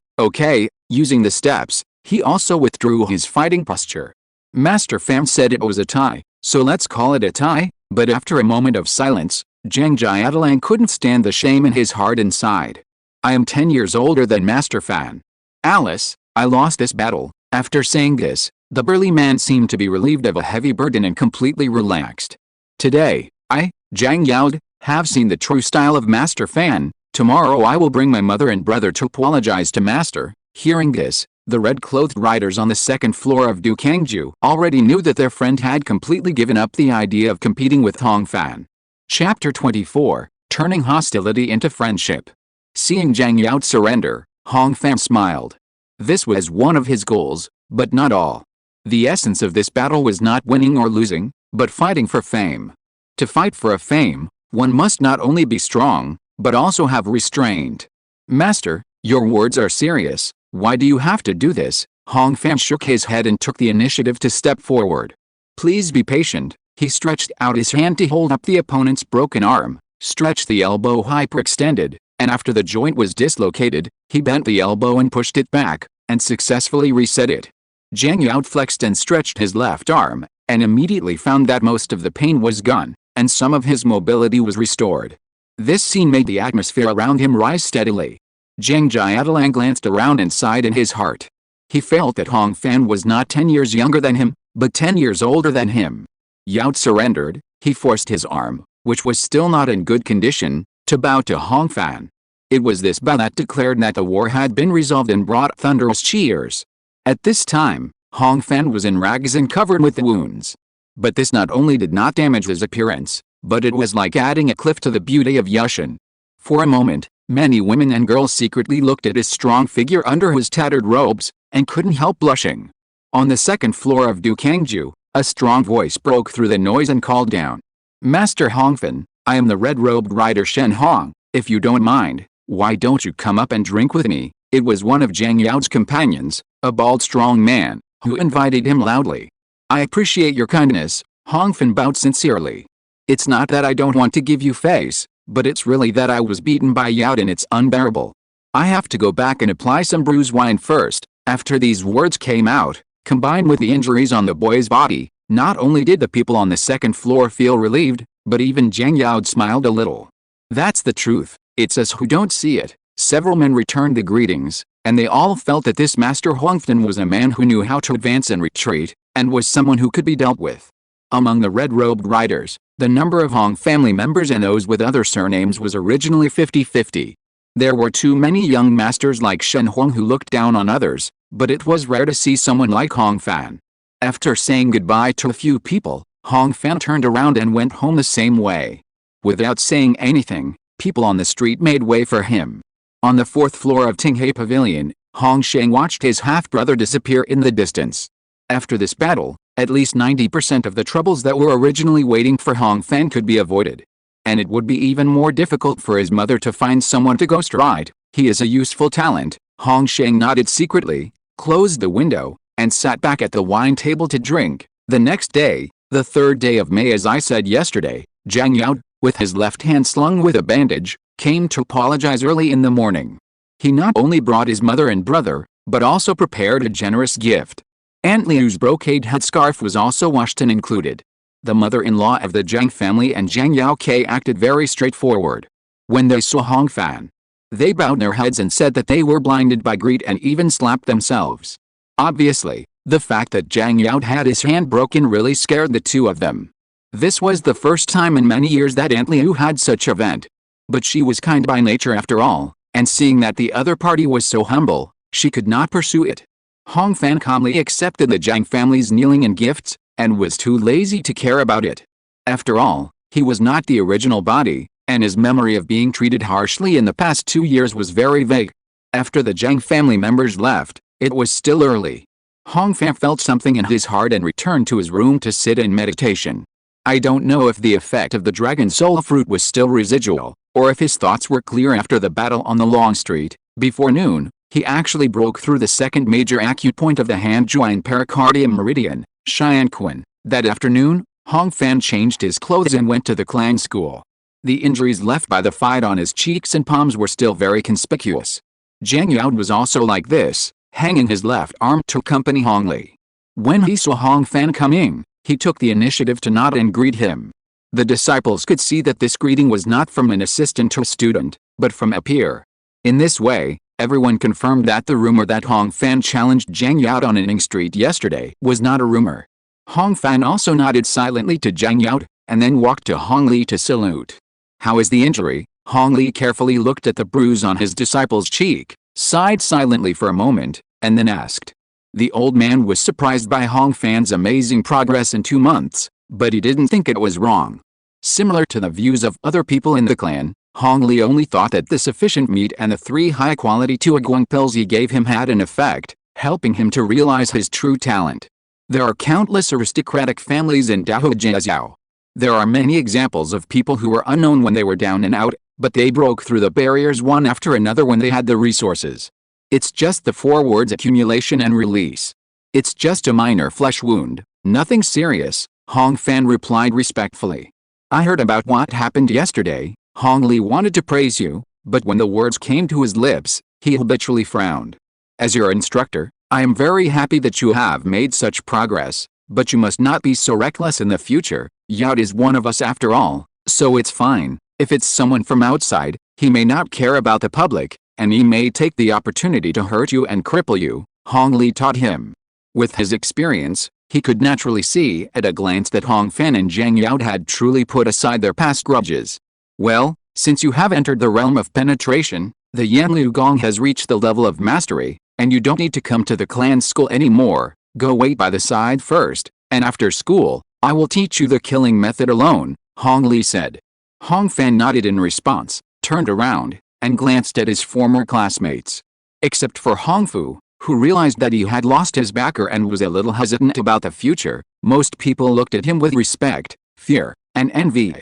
using the steps, he also withdrew his fighting posture. Master Fan said it was a tie, so let's call it a tie, but after a moment of silence, Zhang Jiadalang couldn't stand the shame in his heart and sighed. "I am 10 years older than Master Fan. Alice, I lost this battle." After saying this, the burly man seemed to be relieved of a heavy burden and completely relaxed. "Today, I, Zhang Yao, have seen the true style of Master Fan. Tomorrow I will bring my mother and brother to apologize to Master." Hearing this, the red-clothed riders on the second floor of Dukangju already knew that their friend had completely given up the idea of competing with Hong Fan. Chapter 24, Turning Hostility into Friendship. Seeing Zhang Yao surrender, Hong Fan smiled. This was one of his goals, but not all. The essence of this battle was not winning or losing, but fighting for fame. To fight for a fame, one must not only be strong, but also have restraint. "Master, your words are serious. Why do you have to do this?" Hong Fan shook his head and took the initiative to step forward. Please be patient. He stretched out his hand to hold up the opponent's broken arm, stretched the elbow hyperextended, and after the joint was dislocated, he bent the elbow and pushed it back, and successfully reset it. Jiang Yao flexed and stretched his left arm, and immediately found that most of the pain was gone, and some of his mobility was restored. This scene made the atmosphere around him rise steadily. Jiang Jiadalang glanced around and sighed in his heart. He felt that Hong Fan was not 10 years younger than him, but 10 years older than him. Yao surrendered. He forced his arm, which was still not in good condition, to bow to Hong Fan. It was this bow that declared that the war had been resolved and brought thunderous cheers. At this time, Hong Fan was in rags and covered with wounds. But this not only did not damage his appearance, but it was like adding a cliff to the beauty of Yushin. For a moment, many women and girls secretly looked at his strong figure under his tattered robes, and couldn't help blushing. On the second floor of Dukangju, a strong voice broke through the noise and called down. Master Hongfen, I am the red-robed rider Shen Hong. If you don't mind, why don't you come up and drink with me? It was one of Jiang Yao's companions, a bald strong man, who invited him loudly. I appreciate your kindness, Hongfen bowed sincerely. It's not that I don't want to give you face, but it's really that I was beaten by Yao and it's unbearable. I have to go back and apply some bruise wine first. After these words came out, combined with the injuries on the boy's body, not only did the people on the second floor feel relieved, but even Jiang Yao smiled a little. That's the truth, it's us who don't see it. Several men returned the greetings, and they all felt that this Master Hongfen was a man who knew how to advance and retreat, and was someone who could be dealt with. Among the red-robed riders, the number of Hong family members and those with other surnames was originally 50-50. There were too many young masters like Shen Hong who looked down on others, but it was rare to see someone like Hong Fan. After saying goodbye to a few people, Hong Fan turned around and went home the same way. Without saying anything, people on the street made way for him. On the fourth floor of Tinghai Pavilion, Hong Sheng watched his half-brother disappear in the distance. After this battle, at least 90% of the troubles that were originally waiting for Hong Fan could be avoided. And it would be even more difficult for his mother to find someone to ghost ride. He is a useful talent. Hong Sheng nodded secretly, closed the window, and sat back at the wine table to drink. The next day, the 3rd day of May, as I said yesterday, Jiang Yao, with his left hand slung with a bandage, came to apologize early in the morning. He not only brought his mother and brother, but also prepared a generous gift. Aunt Liu's brocade headscarf was also washed and included. The mother-in-law of the Jiang family and Jiang Yao acted very straightforward. When they saw Hong Fan, they bowed their heads and said that they were blinded by greed and even slapped themselves. Obviously, the fact that Jiang Yao had his hand broken really scared the two of them. This was the first time in many years that Aunt Liu had such an event. But she was kind by nature after all, and seeing that the other party was so humble, she could not pursue it. Hong Fan calmly accepted the Jiang family's kneeling and gifts, and was too lazy to care about it. After all, he was not the original body, and his memory of being treated harshly in the past 2 years was very vague. After the Jiang family members left, it was still early. Hong Fan felt something in his heart and returned to his room to sit in meditation. I don't know if the effect of the dragon soul fruit was still residual, or if his thoughts were clear after the battle on the long street. Before noon, he actually broke through the second major acute point of the Hanjuan pericardium meridian, Xianquan. That afternoon, Hong Fan changed his clothes and went to the Klang school. The injuries left by the fight on his cheeks and palms were still very conspicuous. Jiang Yao was also like this, hanging his left arm to accompany Hong Li. When he saw Hong Fan coming, he took the initiative to nod and greet him. The disciples could see that this greeting was not from an assistant to a student, but from a peer. In this way, everyone confirmed that the rumor that Hong Fan challenged Jiang Yao on Ning Street yesterday was not a rumor. Hong Fan also nodded silently to Jiang Yao, and then walked to Hong Li to salute. How is the injury? Hong Li carefully looked at the bruise on his disciple's cheek, sighed silently for a moment, and then asked. The old man was surprised by Hong Fan's amazing progress in 2 months, but he didn't think it was wrong. Similar to the views of other people in the clan, Hong Li only thought that the sufficient meat and the 3 high-quality tuaguang pills he gave him had an effect, helping him to realize his true talent. There are countless aristocratic families in Dahua. There are many examples of people who were unknown when they were down and out, but they broke through the barriers one after another when they had the resources. It's just the 4 words accumulation and release. It's just a minor flesh wound, nothing serious, Hong Fan replied respectfully. I heard about what happened yesterday. Hong Li wanted to praise you, but when the words came to his lips, he habitually frowned. As your instructor, I am very happy that you have made such progress, but you must not be so reckless in the future. Yacht is one of us after all, so it's fine. If it's someone from outside, he may not care about the public, and he may take the opportunity to hurt you and cripple you, Hong Li taught him. With his experience, he could naturally see at a glance that Hong Fan and Zhang Yao had truly put aside their past grudges. Well, since you have entered the realm of penetration, the Yanliu Gong has reached the level of mastery, and you don't need to come to the clan school anymore. Go wait by the side first, and after school, I will teach you the killing method alone, Hong Li said. Hong Fan nodded in response, turned around, and glanced at his former classmates. Except for Hong Fu, who realized that he had lost his backer and was a little hesitant about the future, most people looked at him with respect, fear, and envy.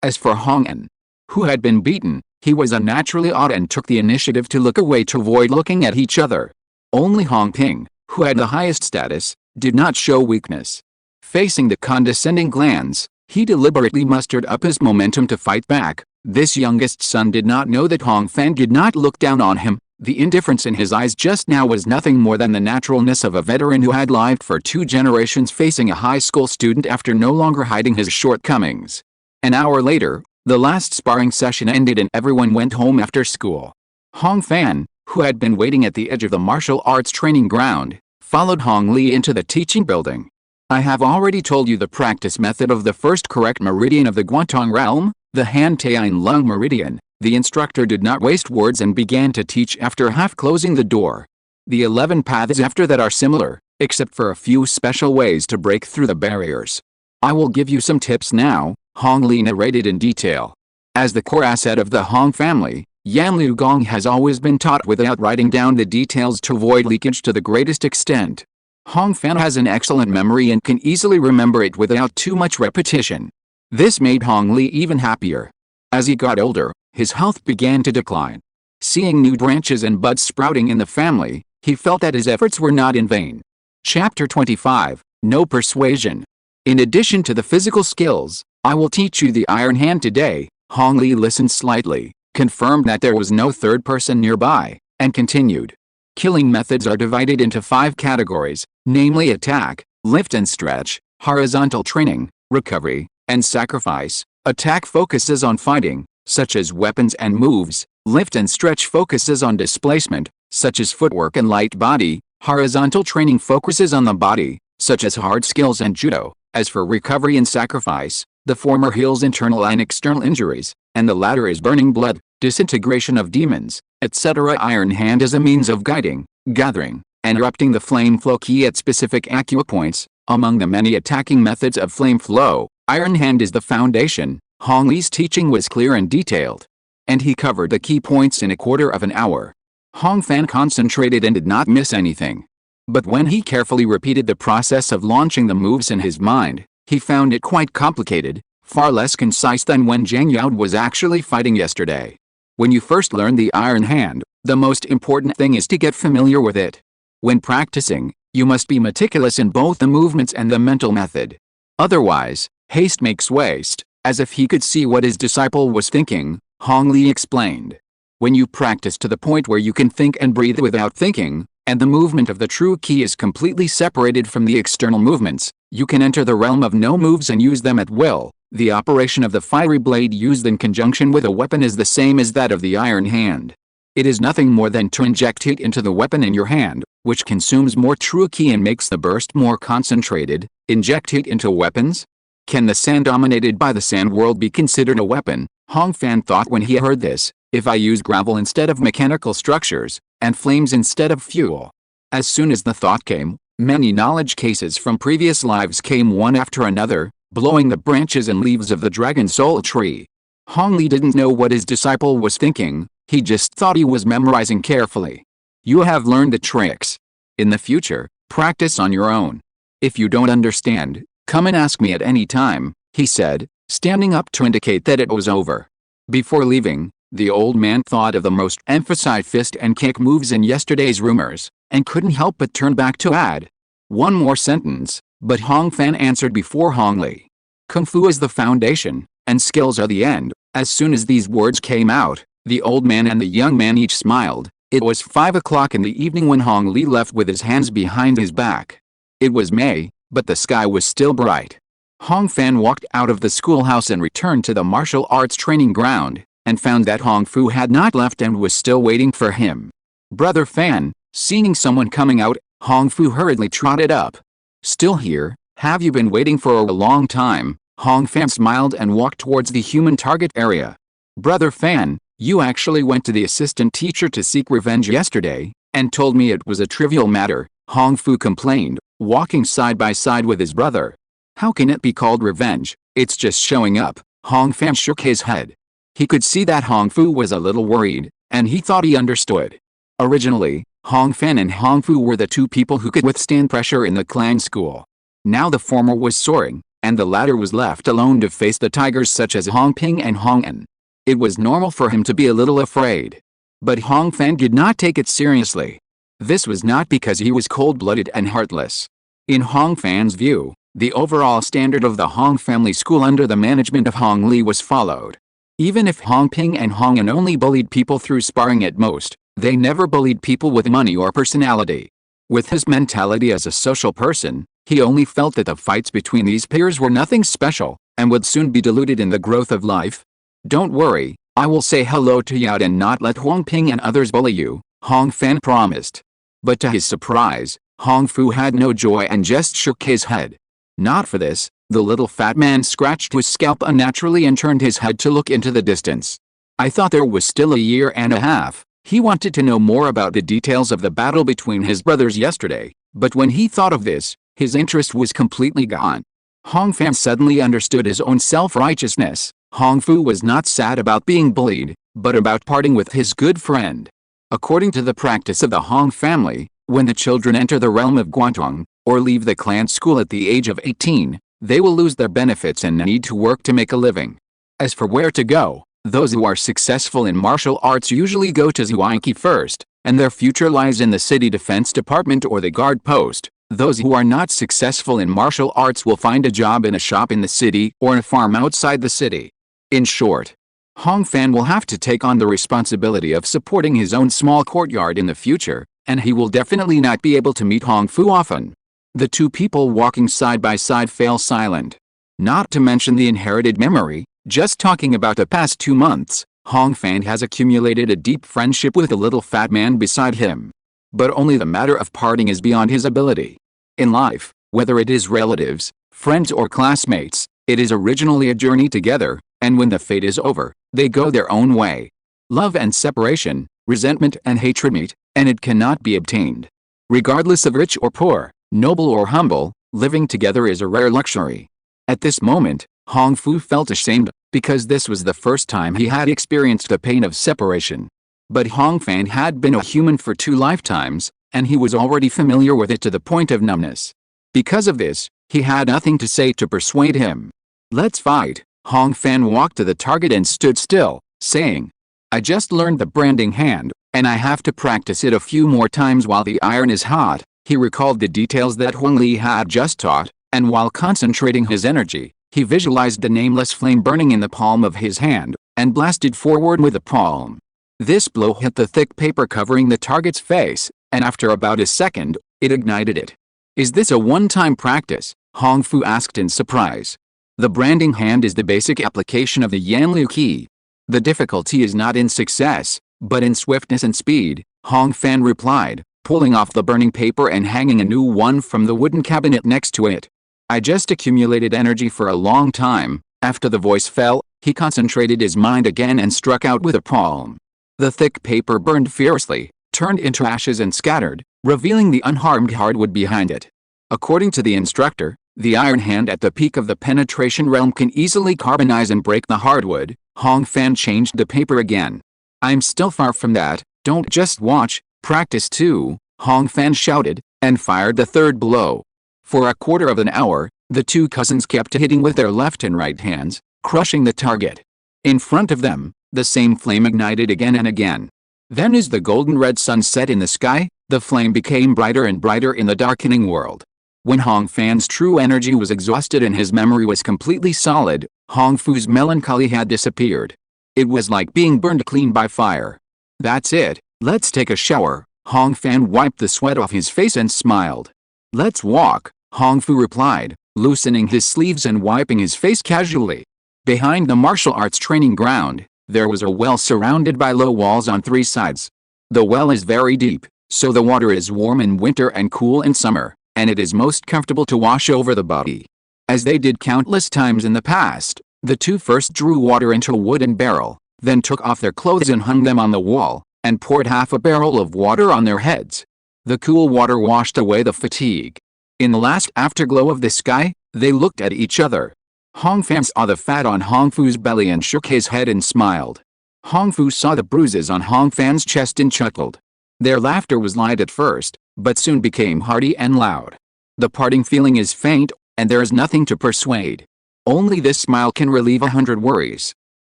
As for Hong En, who had been beaten, he was unnaturally odd and took the initiative to look away to avoid looking at each other. Only Hong Ping, who had the highest status, did not show weakness. Facing the condescending glance, he deliberately mustered up his momentum to fight back. This youngest son did not know that Hong Fan did not look down on him. The indifference in his eyes just now was nothing more than the naturalness of a veteran who had lived for 2 generations facing a high school student after no longer hiding his shortcomings. An hour later, the last sparring session ended and everyone went home after school. Hong Fan, who had been waiting at the edge of the martial arts training ground, followed Hong Li into the teaching building. I have already told you the practice method of the first correct meridian of the Guantong realm, the Han Taiyin Lung meridian. The instructor did not waste words and began to teach after half closing the door. The 11 paths after that are similar, except for a few special ways to break through the barriers. I will give you some tips now, Hong Li narrated in detail. As the core asset of the Hong family, Yanliu Gong has always been taught without writing down the details to avoid leakage to the greatest extent. Hong Fan has an excellent memory and can easily remember it without too much repetition. This made Hong Li even happier. As he got older, his health began to decline. Seeing new branches and buds sprouting in the family, he felt that his efforts were not in vain. Chapter 25, No Persuasion. In addition to the physical skills, I will teach you the iron hand today. Hong Li listened slightly, confirmed that there was no third person nearby, and continued. Killing methods are divided into 5 categories, namely attack, lift and stretch, horizontal training, recovery, and sacrifice. Attack focuses on fighting, such as weapons and moves. Lift and stretch focuses on displacement, such as footwork and light body. Horizontal training focuses on the body, such as hard skills and judo. As for recovery and sacrifice, the former heals internal and external injuries, and the latter is burning blood, disintegration of demons, etc. Iron hand is a means of guiding, gathering, and erupting the flame flow key at specific acupoints. Among the many attacking methods of flame flow, iron hand is the foundation. Hong Li's teaching was clear and detailed, and he covered the key points in a quarter of an hour. Hong Fan concentrated and did not miss anything. But when he carefully repeated the process of launching the moves in his mind, he found it quite complicated, far less concise than when Zhang Yao was actually fighting yesterday. When you first learn the iron hand, the most important thing is to get familiar with it. When practicing, you must be meticulous in both the movements and the mental method. Otherwise, haste makes waste. As if he could see what his disciple was thinking, Hong Li explained. When you practice to the point where you can think and breathe without thinking, and the movement of the true key is completely separated from the external movements, you can enter the realm of no moves and use them at will. The operation of the fiery blade used in conjunction with a weapon is the same as that of the iron hand. It is nothing more than to inject heat into the weapon in your hand, which consumes more true ki and makes the burst more concentrated. Inject heat into weapons? Can the sand dominated by the sand world be considered a weapon? Hong Fan thought when he heard this. If I use gravel instead of mechanical structures, and flames instead of fuel. As soon as the thought came, many knowledge cases from previous lives came one after another, blowing the branches and leaves of the Dragon Soul tree. Hong Li didn't know what his disciple was thinking, he just thought he was memorizing carefully. You have learned the tricks. In the future, practice on your own. If you don't understand, come and ask me at any time, he said, standing up to indicate that it was over. Before leaving, The old man thought of the most emphasized fist and kick moves in yesterday's rumors, and couldn't help but turn back to add one more sentence, but Hong Fan answered before Hong Li. Kung Fu is the foundation, and skills are the end. As soon as these words came out, the old man and the young man each smiled. It was 5 o'clock in the evening when Hong Li left with his hands behind his back. It was May, but the sky was still bright. Hong Fan walked out of the schoolhouse and returned to the martial arts training ground, and found that Hong Fu had not left and was still waiting for him. Brother Fan, seeing someone coming out, Hong Fu hurriedly trotted up. Still here? Have you been waiting for a long time? Hong Fan smiled and walked towards the human target area. Brother Fan, you actually went to the assistant teacher to seek revenge yesterday, and told me it was a trivial matter, Hong Fu complained, walking side by side with his brother. How can it be called revenge? It's just showing up. Hong Fan shook his head. He could see that Hong Fu was a little worried, and he thought he understood. Originally, Hong Fan and Hong Fu were the two people who could withstand pressure in the clan school. Now the former was soaring, and the latter was left alone to face the tigers such as Hong Ping and Hong En. It was normal for him to be a little afraid. But Hong Fan did not take it seriously. This was not because he was cold-blooded and heartless. In Hong Fan's view, the overall standard of the Hong family school under the management of Hong Li was followed. Even if Hong Ping and Hong En only bullied people through sparring at most, they never bullied people with money or personality. With his mentality as a social person, he only felt that the fights between these peers were nothing special, and would soon be diluted in the growth of life. Don't worry, I will say hello to you and not let Hong Ping and others bully you, Hong Fan promised. But to his surprise, Hong Fu had no joy and just shook his head. Not for this, the little fat man scratched his scalp unnaturally and turned his head to look into the distance. I thought there was still a year and a half. He wanted to know more about the details of the battle between his brothers yesterday, but when he thought of this, his interest was completely gone. Hong Fan suddenly understood his own self-righteousness. Hong Fu was not sad about being bullied, but about parting with his good friend. According to the practice of the Hong family, when the children enter the realm of Guantong, or leave the clan school at the age of 18, they will lose their benefits and need to work to make a living. As for where to go, those who are successful in martial arts usually go to Zhuangqi first, and their future lies in the city defense department or the guard post. Those who are not successful in martial arts will find a job in a shop in the city or a farm outside the city. In short, Hong Fan will have to take on the responsibility of supporting his own small courtyard in the future, and he will definitely not be able to meet Hong Fu often. The two people walking side by side fell silent. Not to mention the inherited memory, just talking about the past 2 months, Hong Fan has accumulated a deep friendship with the little fat man beside him. But only the matter of parting is beyond his ability. In life, whether it is relatives, friends or classmates, it is originally a journey together, and when the fate is over, they go their own way. Love and separation, resentment and hatred meet, and it cannot be obtained. Regardless of rich or poor, noble or humble, living together is a rare luxury. At this moment, Hong Fu felt ashamed, because this was the first time he had experienced the pain of separation. But Hong Fan had been a human for 2 lifetimes, and he was already familiar with it to the point of numbness. Because of this, he had nothing to say to persuade him. Let's fight. Hong Fan walked to the target and stood still, saying, I just learned the branding hand, and I have to practice it a few more times while the iron is hot. He recalled the details that Hong Li had just taught, and while concentrating his energy, he visualized the nameless flame burning in the palm of his hand, and blasted forward with the palm. This blow hit the thick paper covering the target's face, and after about a second, it ignited it. Is this a one-time practice? Hong Fu asked in surprise. The branding hand is the basic application of the Yanliu key. The difficulty is not in success, but in swiftness and speed, Hong Fan replied, pulling off the burning paper and hanging a new one from the wooden cabinet next to it. I just accumulated energy for a long time. After the voice fell, he concentrated his mind again and struck out with a palm. The thick paper burned fiercely, turned into ashes and scattered, revealing the unharmed hardwood behind it. According to the instructor, the iron hand at the peak of the penetration realm can easily carbonize and break the hardwood. Hong Fan changed the paper again. I'm still far from that, don't just watch, practice too, Hong Fan shouted, and fired the third blow. For a quarter of an hour, the two cousins kept hitting with their left and right hands, crushing the target. In front of them, The same flame ignited again and again. Then as the golden red sun set in the sky, the flame became brighter and brighter in the darkening world. When Hong Fan's true energy was exhausted and his memory was completely solid, Hong Fu's melancholy had disappeared. It was like being burned clean by fire. That's it, let's take a shower. Hong Fan wiped the sweat off his face and smiled. Let's walk, Hong Fu replied, loosening his sleeves and wiping his face casually. Behind the martial arts training ground, there was a well surrounded by low walls on 3 sides. The well is very deep, so the water is warm in winter and cool in summer, and it is most comfortable to wash over the body. As they did countless times in the past, the two first drew water into a wooden barrel, then took off their clothes and hung them on the wall, and poured half a barrel of water on their heads. The cool water washed away the fatigue. In the last afterglow of the sky, they looked at each other. Hong Fan saw the fat on Hong Fu's belly and shook his head and smiled. Hong Fu saw the bruises on Hong Fan's chest and chuckled. Their laughter was light at first, but soon became hearty and loud. The parting feeling is faint, and there is nothing to persuade. Only this smile can relieve 100 worries.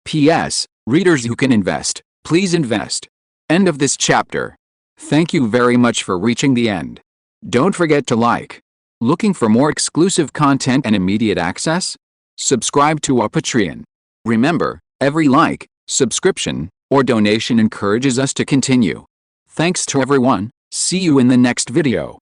P.S. Readers who can invest, please invest. End of this chapter. Thank you very much for reaching the end. Don't forget to like. Looking for more exclusive content and immediate access? Subscribe to our Patreon. Remember, every like, subscription, or donation encourages us to continue. Thanks to everyone, see you in the next video.